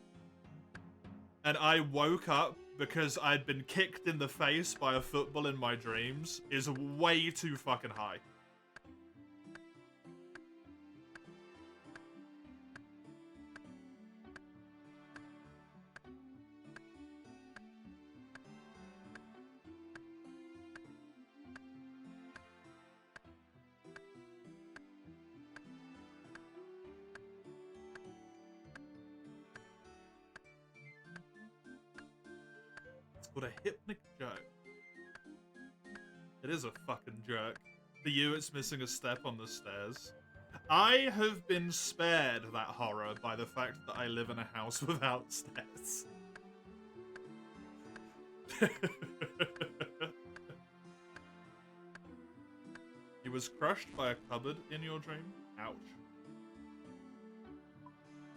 And I woke up because I'd been kicked in the face by a football in my dreams is way too fucking high. called a hypnic jerk. It is a fucking jerk. For you, it's missing a step on the stairs. I have been spared that horror by the fact that I live in a house without stairs. You was crushed by a cupboard in your dream? Ouch.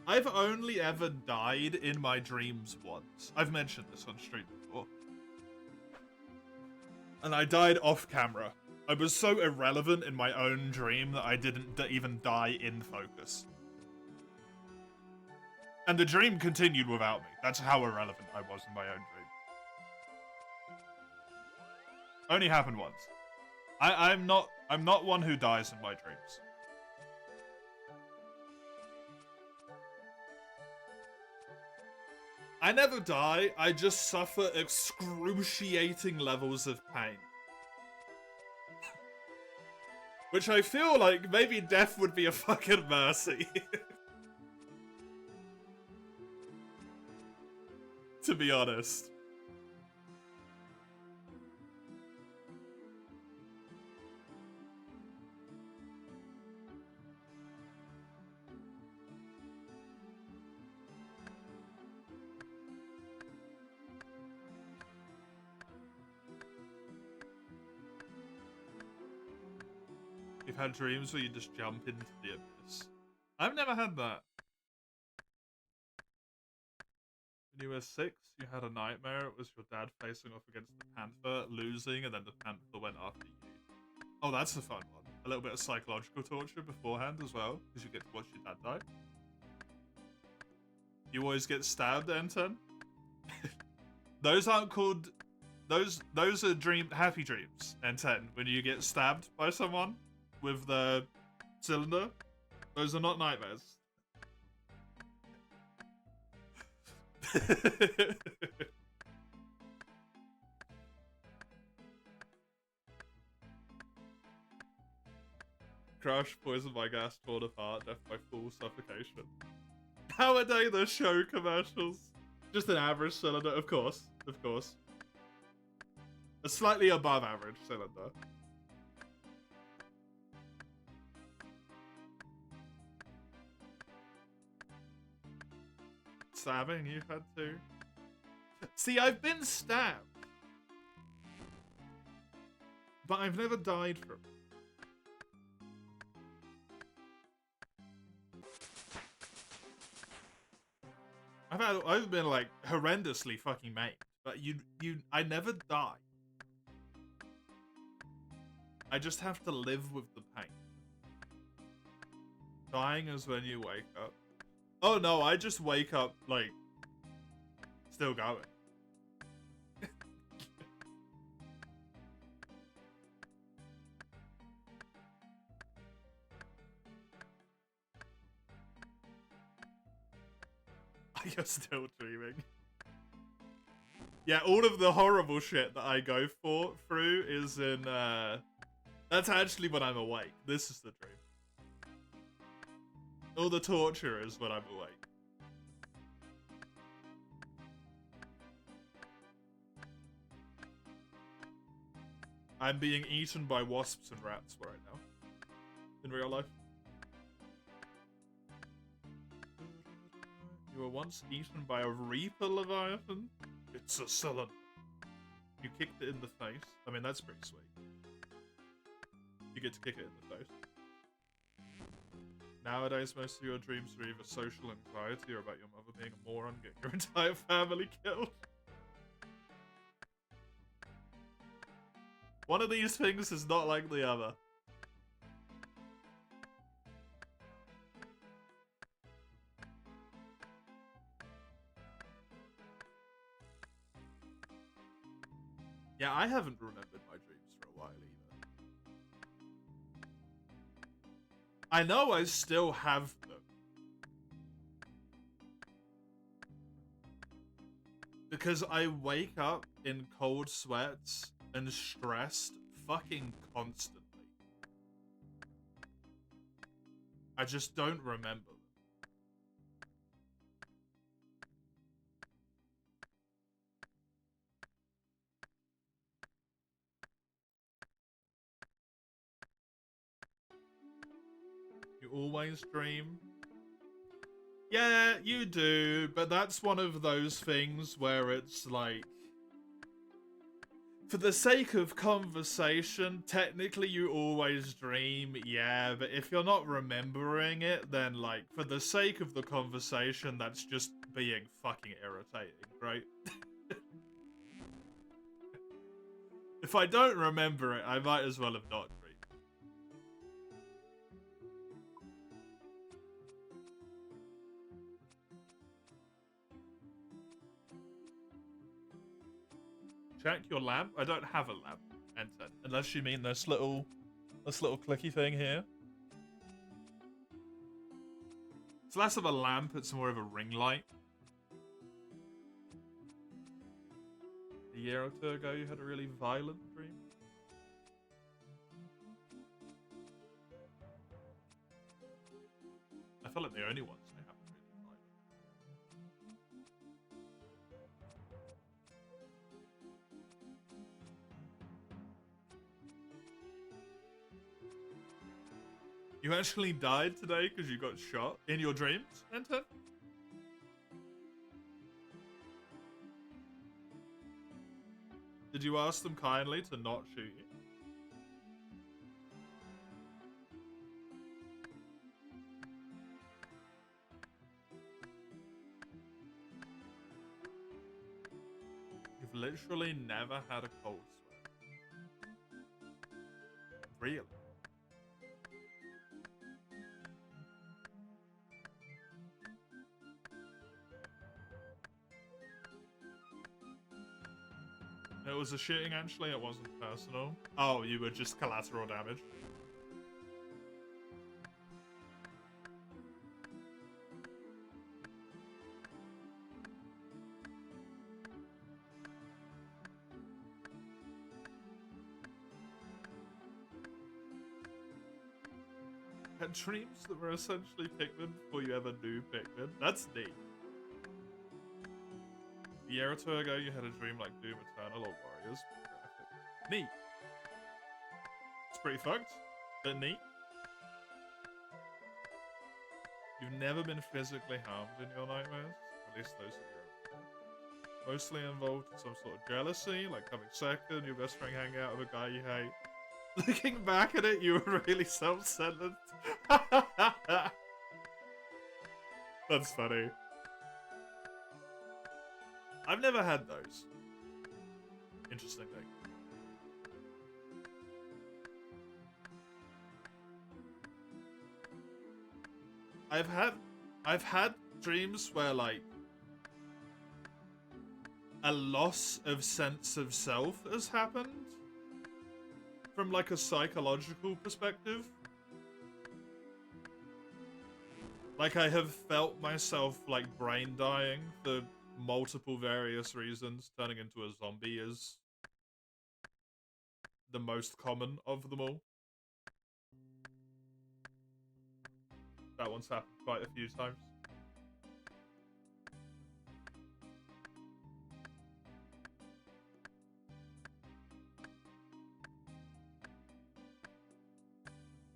I've only ever died in my dreams once. I've mentioned this on stream before. And I died off camera. I was so irrelevant in my own dream that I didn't even die in focus. And the dream continued without me. That's how irrelevant I was in my own dream. Only happened once. I'm not one who dies in my dreams. I never die, I just suffer excruciating levels of pain. Which I feel like maybe death would be a fucking mercy. To be honest. You've had dreams where you just jump into the abyss. I've never had that. When you were 6, you had a nightmare. It was your dad facing off against the panther, losing, and then the panther went after you. Oh, that's a fun one. A little bit of psychological torture beforehand as well, because you get to watch your dad die. You always get stabbed, N10? Those aren't called... Those are happy dreams, N10, when you get stabbed by someone with the cylinder. Those are not nightmares. Crush, poison by gas, torn apart, death by full suffocation. Nowadays, the show commercials. Just an average cylinder, of course. Of course. A slightly above average cylinder. Stabbing you had to. See, I've been stabbed. But I've never died from it. I've been like horrendously fucking maimed, but I never die. I just have to live with the pain. Dying is when you wake up. Oh no, I just wake up like still going. You're still dreaming. Yeah, all of the horrible shit that I go through is in, that's actually when I'm awake. This is the dream. All the torture is when I'm awake. I'm being eaten by wasps and rats right now. In real life. You were once eaten by a Reaper Leviathan? It's a cylinder. You kicked it in the face. I mean, that's pretty sweet. You get to kick it in the face. Nowadays, most of your dreams are either social anxiety or about your mother being a moron, getting your entire family killed. One of these things is not like the other. Yeah, I haven't remembered my dreams for a while either. I know I still have them. Because I wake up in cold sweats and stressed fucking constantly. I just don't remember them. always dream. Yeah, you do, but that's one of those things where it's like, for the sake of conversation, technically you always dream, yeah, but if you're not remembering it, then like, for the sake of the conversation, that's just being fucking irritating, right? If I don't remember it, I might as well have not dreamed. Check your lamp? I don't have a lamp, Enter. Unless you mean this little clicky thing here. It's less of a lamp, it's more of a ring light. A year or two ago, you had a really violent dream. I felt like the only ones who happened really violent. You actually died today because you got shot in your dreams, Enter? Did you ask them kindly to not shoot you? You've literally never had a cold sweat. Really? It was a shooting, actually. It wasn't personal. Oh, you were just collateral damage. Had dreams that were essentially Pikmin before you ever knew Pikmin. That's neat. A year or two ago, you had a dream like Doom Eternal or Warriors. Neat. It's pretty fucked, but neat. You've never been physically harmed in your nightmares, at least those that you're aware. Mostly involved in some sort of jealousy, like coming second, your best friend hanging out with a guy you hate. Looking back at it, you were really self-centered. That's funny. I've never had those. Interesting thing. I've had dreams where like a loss of sense of self has happened from like a psychological perspective. Like I have felt myself like brain dying for multiple various reasons. Turning into a zombie is the most common of them all. That one's happened quite a few times.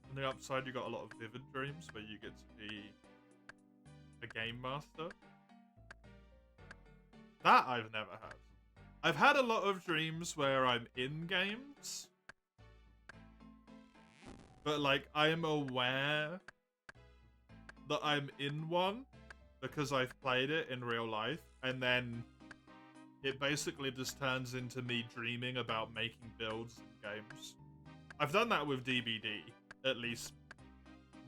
On the upside, you got a lot of vivid dreams where you get to be a game master. That I've never had. I've had a lot of dreams where I'm in games, but like I am aware that I'm in one because I've played it in real life, and then it basically just turns into me dreaming about making builds in games. I've done that with DBD, at least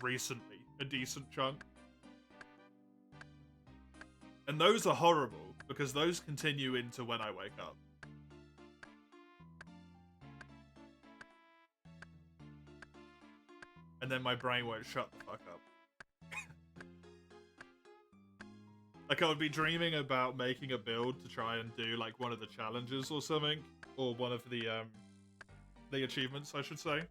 recently, a decent chunk. And those are horrible, because those continue into when I wake up. And then my brain won't shut the fuck up. Like, I would be dreaming about making a build to try and do, like, one of the challenges or something. Or one of the achievements, I should say.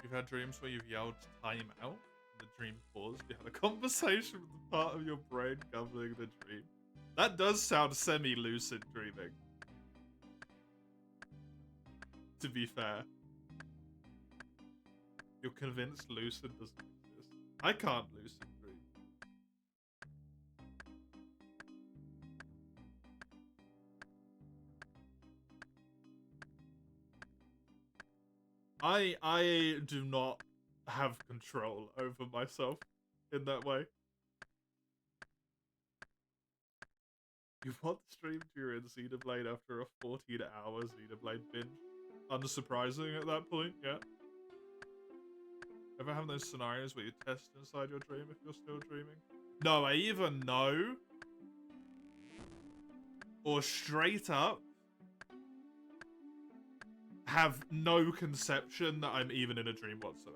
You've had dreams where you've yelled time out? The Dream pause. You had a conversation with the part of your brain governing the dream. That does sound semi-lucid dreaming. To be fair. You're convinced lucid doesn't exist. I can't lucid dream. I do not have control over myself in that way. You want to stream during Xenoblade after a 14-hour Xenoblade binge? Unsurprising at that point, yeah. Ever have those scenarios where you test inside your dream if you're still dreaming? No, I either know or straight up have no conception that I'm even in a dream whatsoever.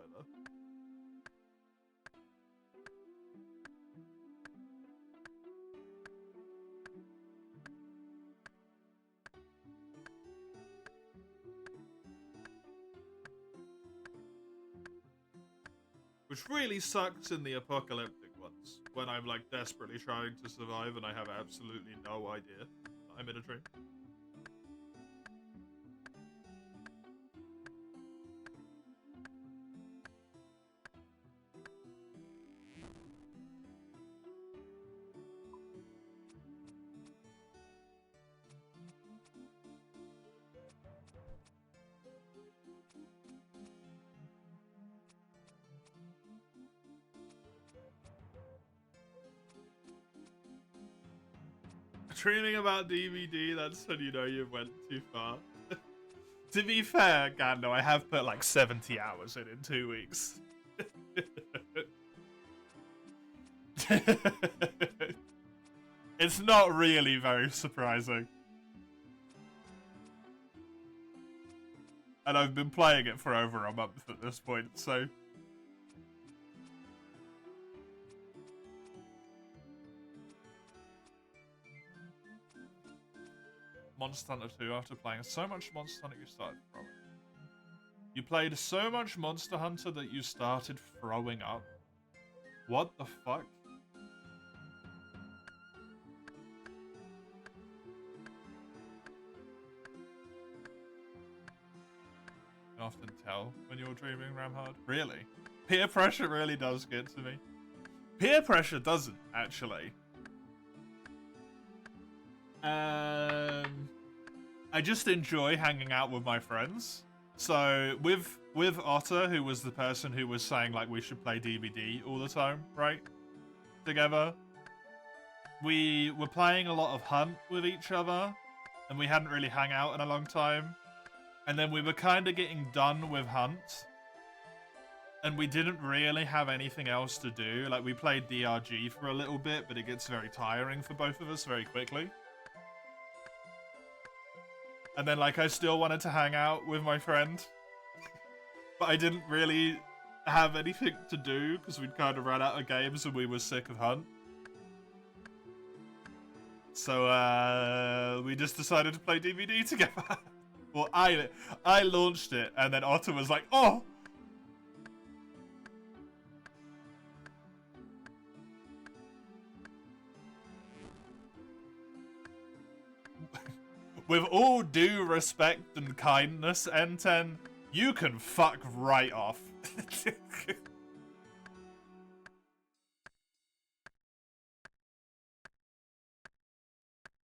Which really sucks in the apocalyptic ones, when I'm like desperately trying to survive and I have absolutely no idea that I'm in a dream. Dreaming about DVD, that's when you know you went too far. To be fair, Gando, I have put like 70 hours in 2 weeks. It's not really very surprising. And I've been playing it for over a month at this point, so... Monster Hunter 2 after playing so much Monster Hunter you started throwing. You played so much Monster Hunter that you started throwing up? What the fuck? You can often tell when you're dreaming, Ramhard. Really? Peer pressure really does get to me. Peer pressure doesn't, actually. I just enjoy hanging out with my friends. So with Otter, who was the person who was saying like we should play DBD all the time, right? Together. We were playing a lot of Hunt with each other, and we hadn't really hung out in a long time. And then we were kind of getting done with Hunt, and we didn't really have anything else to do. Like, we played DRG for a little bit, but it gets very tiring for both of us very quickly. And then, like, I still wanted to hang out with my friend, but I didn't really have anything to do because we'd kind of run out of games and we were sick of Hunt. So, we just decided to play DVD together. Well, I launched it, and then Otter was like, oh! With all due respect and kindness, N10, you can fuck right off.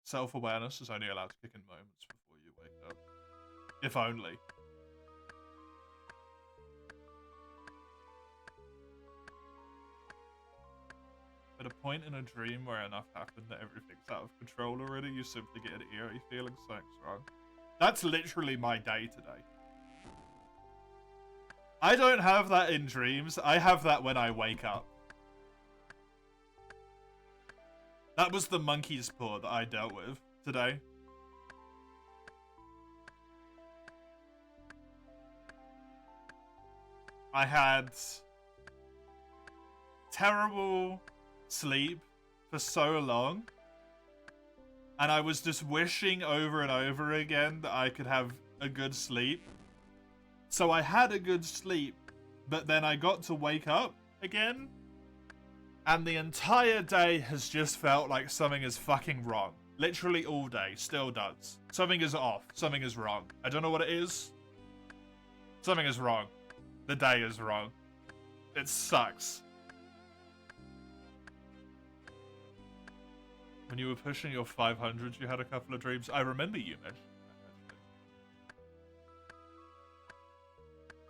Self-awareness is only allowed to kick in moments before you wake up. If only. At a point in a dream where enough happened that everything's out of control already, you simply get an eerie feeling something's wrong. That's literally my day today. I don't have that in dreams. I have that when I wake up. That was the monkey's paw that I dealt with today. I had terrible sleep for so long, and I was just wishing over and over again that I could have a good sleep. So I had a good sleep, but then I got to wake up again And the entire day has just felt like something is fucking wrong. Literally all day, still does. Something is off, something is wrong. I don't know what it is. Something is wrong. The day is wrong. It sucks. When you were pushing your 500, you had a couple of dreams. I remember you mentioning that, actually.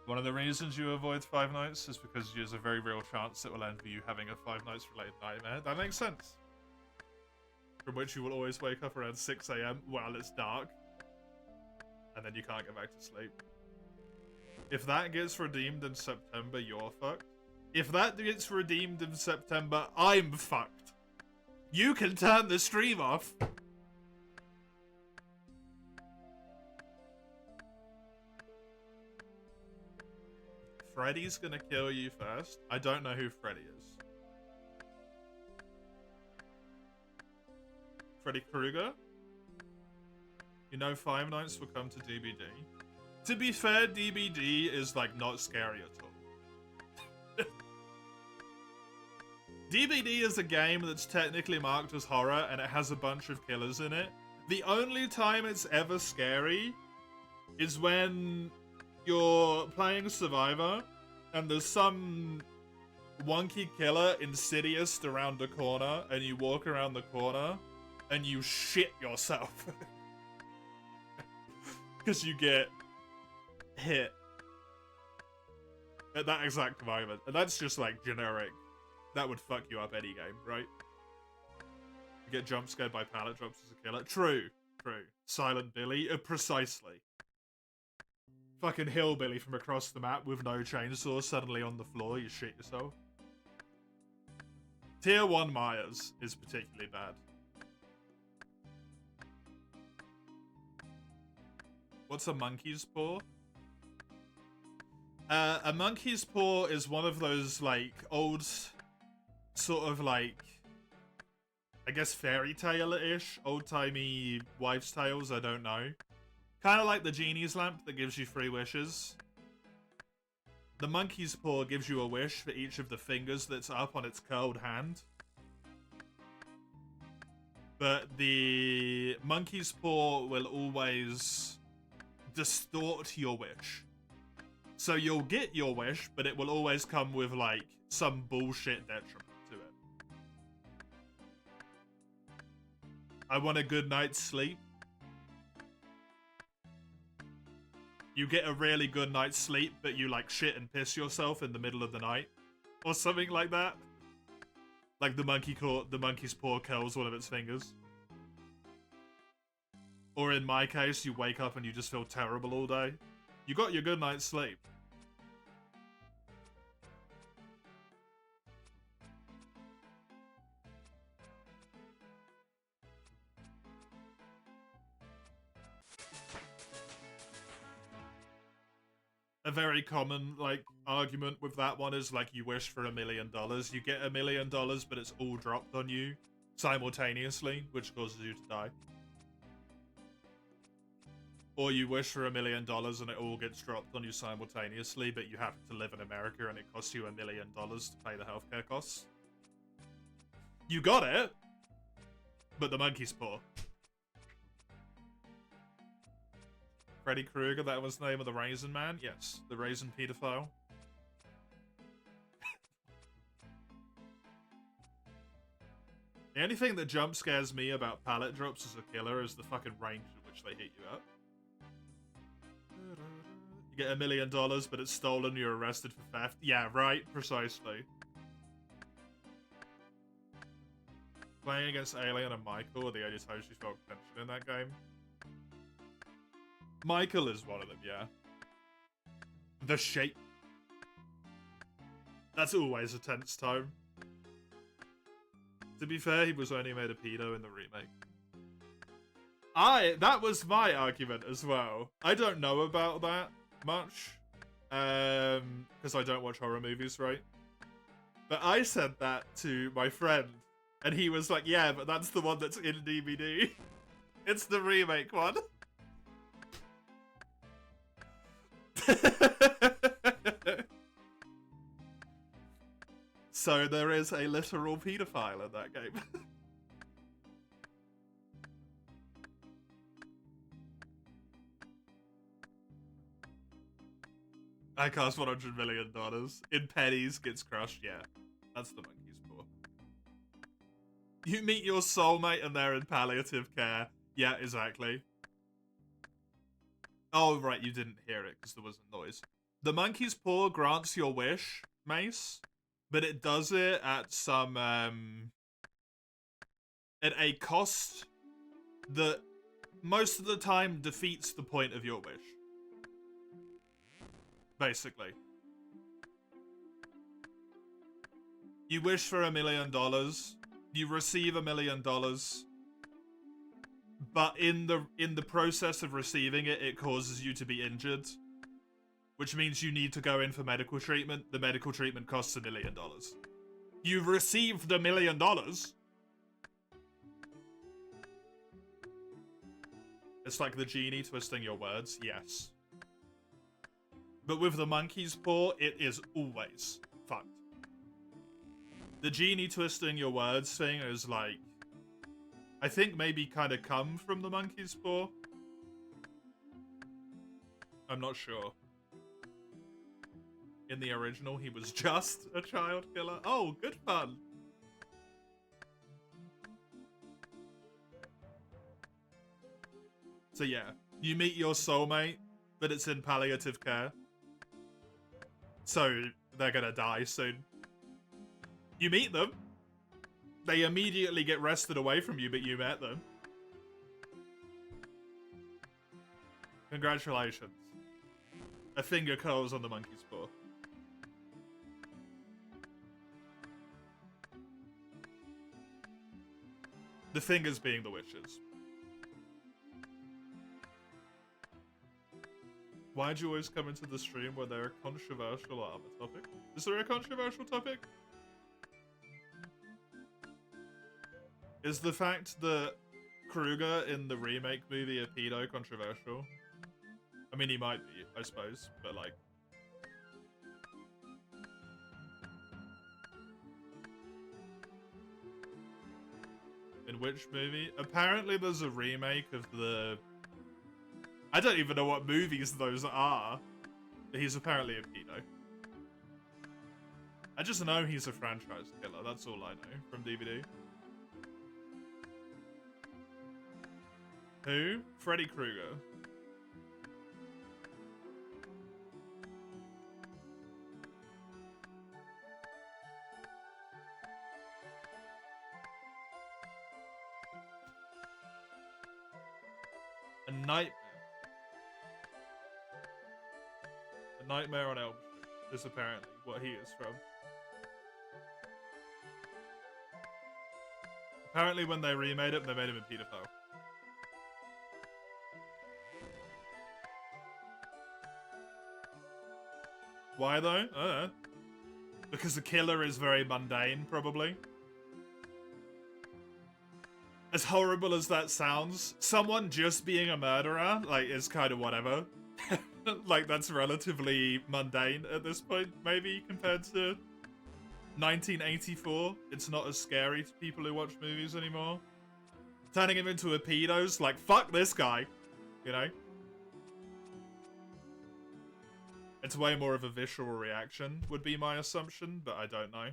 One of the reasons you avoid 5 nights is because there's a very real chance it will end with you having a 5 nights related nightmare. That makes sense. From which you will always wake up around 6 AM while it's dark. And then you can't get back to sleep. If that gets redeemed in September, you're fucked. If that gets redeemed in September, I'm fucked. You can turn the stream off. Freddy's gonna kill you first. I don't know who Freddy is. Freddy Krueger? You know 5 nights will come to DBD. To be fair, DBD is like not scary at all. DBD is a game that's technically marked as horror and it has a bunch of killers in it. The only time it's ever scary is when you're playing Survivor and there's some wonky killer insidious around the corner and you walk around the corner and you shit yourself. Because you get hit at that exact moment. And that's just like generic. That would fuck you up any game, right? You get jump scared by pallet drops as a killer. True, true. Silent Billy, precisely. Fucking hillbilly from across the map with no chainsaw suddenly on the floor, you shit yourself. Tier 1 Myers is particularly bad. What's a monkey's paw? A monkey's paw is one of those, like, old, sort of, like, I guess fairy tale-ish, old-timey wives' tales, I don't know. Kind of like the genie's lamp that gives you 3 wishes. The monkey's paw gives you a wish for each of the fingers that's up on its curled hand. But the monkey's paw will always distort your wish. So you'll get your wish, but it will always come with, like, some bullshit detriment to it. I want a good night's sleep. You get a really good night's sleep, but you, like, shit and piss yourself in the middle of the night. Or something like that. Like the monkey's paw curls one of its fingers. Or in my case, you wake up and you just feel terrible all day. You got your good night's sleep. A very common, like, argument with that one is, like, you wish for $1 million. You get $1 million, but it's all dropped on you simultaneously, which causes you to die. Or you wish for $1 million and it all gets dropped on you simultaneously, but you happen to live in America and it costs you $1 million to pay the healthcare costs. You got it, but the monkey's paw. Freddy Krueger, that was the name of the Raisin Man? Yes, the Raisin pedophile. The only thing that jump scares me about pallet drops as a killer is the fucking range at which they hit you up. You get $1 million, but it's stolen, you're arrested for theft. Yeah, right, precisely. Playing against Alien and Michael are the only times you felt tension in that game. Michael is one of them, yeah. The Shape. That's always a tense time. To be fair, he was only made a pedo in the remake. That was my argument as well. I don't know about that much. Because I don't watch horror movies, right? But I said that to my friend. And he was like, yeah, but that's the one that's in DVD. It's the remake one. So there is a literal pedophile in that game. I cost $100 million. In pennies, gets crushed. Yeah, that's the monkey's paw. You meet your soulmate and they're in palliative care. Yeah, exactly. Oh, right, you didn't hear it because there was a noise. The monkey's paw grants your wish, Mace, but it does it at some, at a cost that most of the time defeats the point of your wish. Basically. You wish for $1 million, you receive $1 million, but in the process of receiving it, it causes you to be injured, which means you need to go in for medical treatment. The medical treatment costs $1 million. You've received the $1 million. It's like the genie twisting your words, yes. But with the monkey's paw, it is always fucked. The genie twisting your words thing is like, I think maybe kind of come from the monkey's paw. I'm not sure. In the original, he was just a child killer. Oh, good fun. So yeah, you meet your soulmate, but it's in palliative care. So they're gonna die soon. You meet them. They immediately get wrested away from you, but you met them. Congratulations. A finger curls on the monkey's paw. The fingers being the witches. Why'd you always come into the stream where there are controversial or other topic? Is there a controversial topic? Is the fact that Kruger in the remake movie a pedo controversial? I mean, he might be, I suppose, but like... In which movie? Apparently there's a remake of the... I don't even know what movies those are. But he's apparently a pedo. I just know he's a franchise killer, that's all I know from DVD. Who? Freddy Krueger. A nightmare. A Nightmare on Elm Street is apparently what he is from. Apparently when they remade it, they made him a pedophile. Why though? I don't know. Because the killer is very mundane, probably. As horrible as that sounds, someone just being a murderer, like, is kind of whatever. Like, that's relatively mundane at this point, maybe, compared to 1984. It's not as scary to people who watch movies anymore. Turning him into a pedo's like, fuck this guy, you know? It's way more of a visceral reaction, would be my assumption, but I don't know.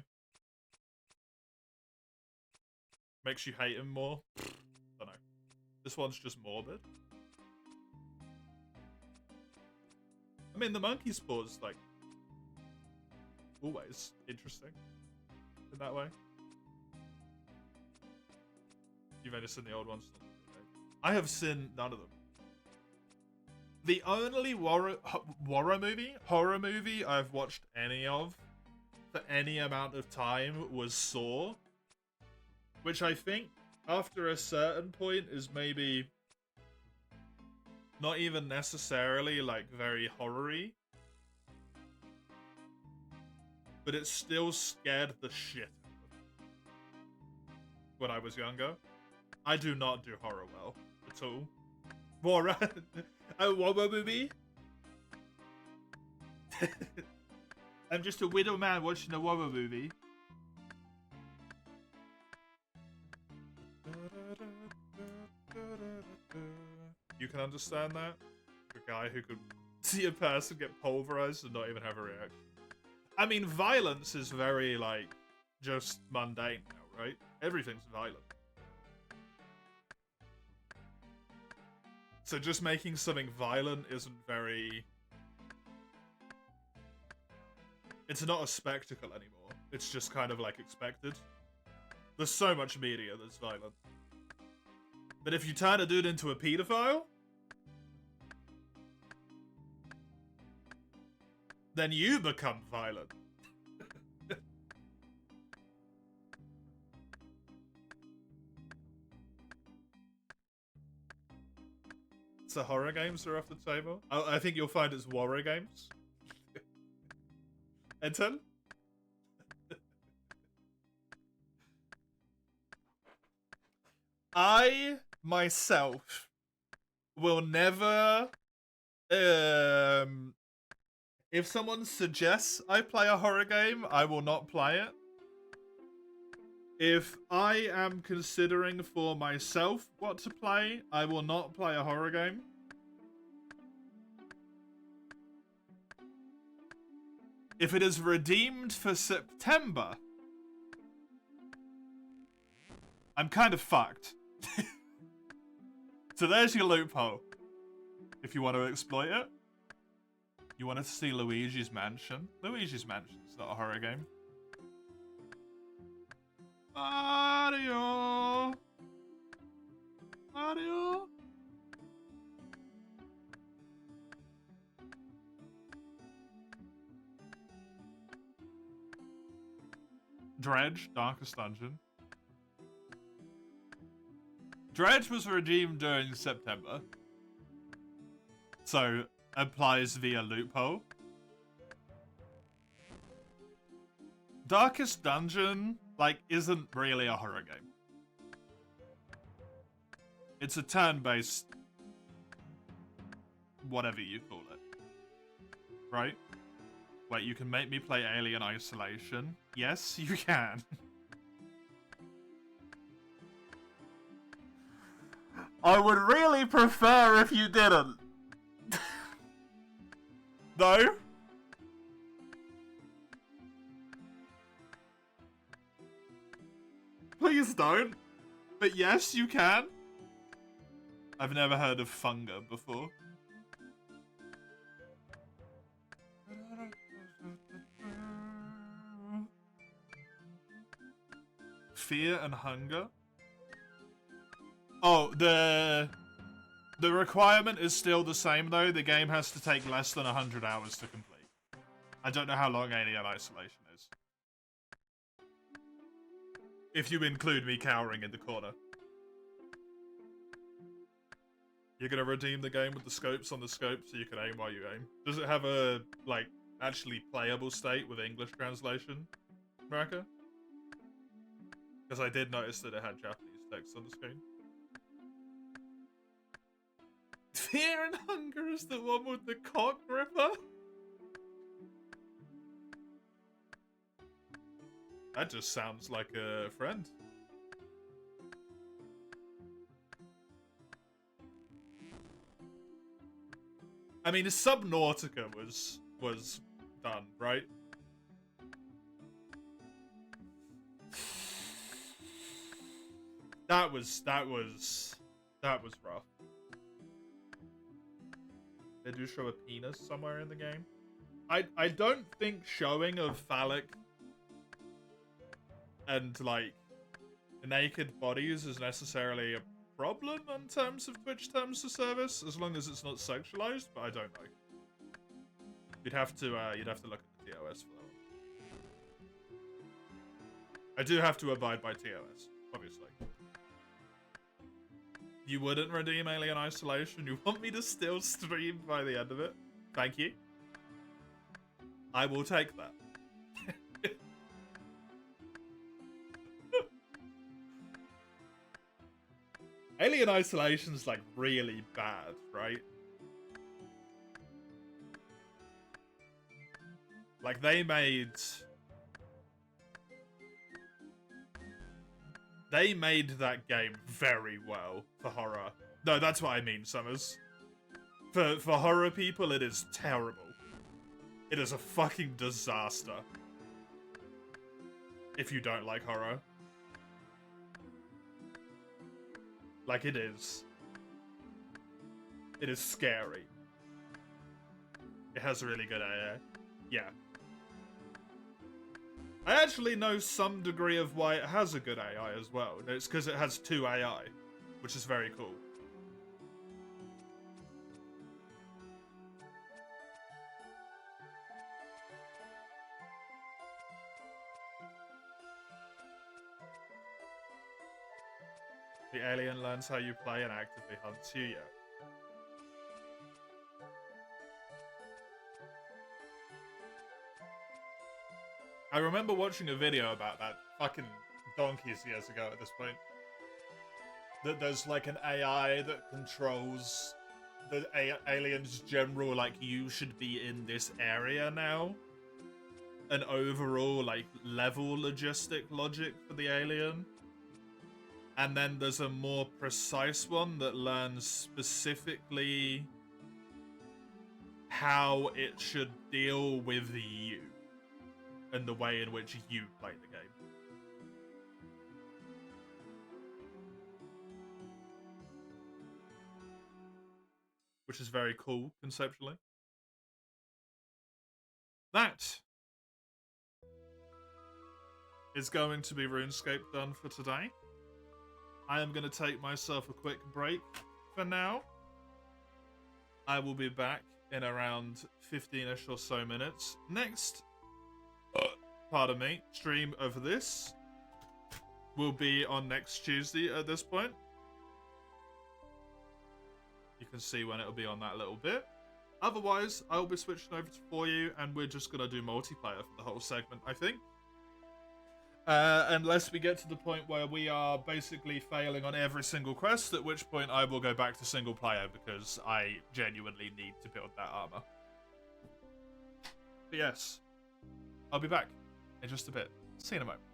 Makes you hate him more? Don't know. This one's just morbid. I mean, the monkey's paw is, like, always interesting in that way. You've only seen the old ones? I have seen none of them. The only horror movie I've watched any of for any amount of time was Saw, which I think after a certain point is maybe not even necessarily like very horror-y, but it still scared the shit when I was younger. I do not do horror well at all. Horror? A horror movie? I'm just a widow man watching a horror movie. can understand that. The guy who could see a person get pulverized and not even have a reaction. I mean, violence is very, like, just mundane now, right? Everything's violent. So just making something violent isn't very... It's not a spectacle anymore. It's just kind of, like, expected. There's so much media that's violent. But if you turn a dude into a pedophile, then you become violent. So horror games are off the table. I think you'll find it's horror games. Enten? I, myself, will never... if someone suggests I play a horror game, I will not play it. If I am considering for myself what to play, I will not play a horror game. If it is redeemed for September, I'm kind of fucked. So there's your loophole. If you want to exploit it. You wanted to see Luigi's Mansion? Luigi's Mansion's not a horror game. Mario! Mario! Dredge, Darkest Dungeon. Dredge was redeemed during September. So, applies via loophole. Darkest Dungeon, like, isn't really a horror game. It's a turn-based... whatever you call it. Right? Wait, you can make me play Alien Isolation? Yes, you can. I would really prefer if you didn't. No? Please don't. But yes, you can. I've never heard of Funga before. Fear and Hunger? Oh, the requirement is still the same though. The game has to take less than 100 hours to complete. I don't know how long Alien Isolation is. If you include me cowering in the corner. You're gonna redeem the game with the scopes on the scope so you can aim while you aim. Does it have a, like, actually playable state with English translation, Raka? Because I did notice that it had Japanese text on the screen. Fear and Hunger is the one with the cock gripper? That just sounds like a friend. I mean, Subnautica was done, right? That was rough. They do show a penis somewhere in the game. I don't think showing of phallic and, like, naked bodies is necessarily a problem in terms of Twitch terms of service, as long as it's not sexualized, but I don't know. You'd have to look at the TOS for that one. I do have to abide by TOS, obviously. You wouldn't redeem Alien Isolation? You want me to still stream by the end of it? Thank you. I will take that. Alien Isolation's, like, really bad, right? Like, they made... They made that game very well for horror. No, that's what I mean, Summers. For horror people, it is terrible. It is a fucking disaster. If you don't like horror. Like, it is. It is scary. It has really good AI. Yeah. I actually know some degree of why it has a good AI as well. It's because it has 2 AI, which is very cool. The alien learns how you play and actively hunts you, yeah. I remember watching a video about that fucking donkeys years ago at this point. That there's like an AI that controls the alien's general, like, you should be in this area now. An overall, like, level logistic logic for the alien. And then there's a more precise one that learns specifically how it should deal with you. And the way in which you play the game. Which is very cool, conceptually. That is going to be RuneScape done for today. I am going to take myself a quick break for now. I will be back in around 15-ish or so minutes. Next... pardon me, stream of this will be on next Tuesday at this point. You can see when it'll be on that little bit. Otherwise, I'll be switching over to For You, and we're just going to do multiplayer for the whole segment, I think. Unless we get to the point where we are basically failing on every single quest, at which point I will go back to single player, because I genuinely need to build that armor. But yes, I'll be back in just a bit. See you in a moment.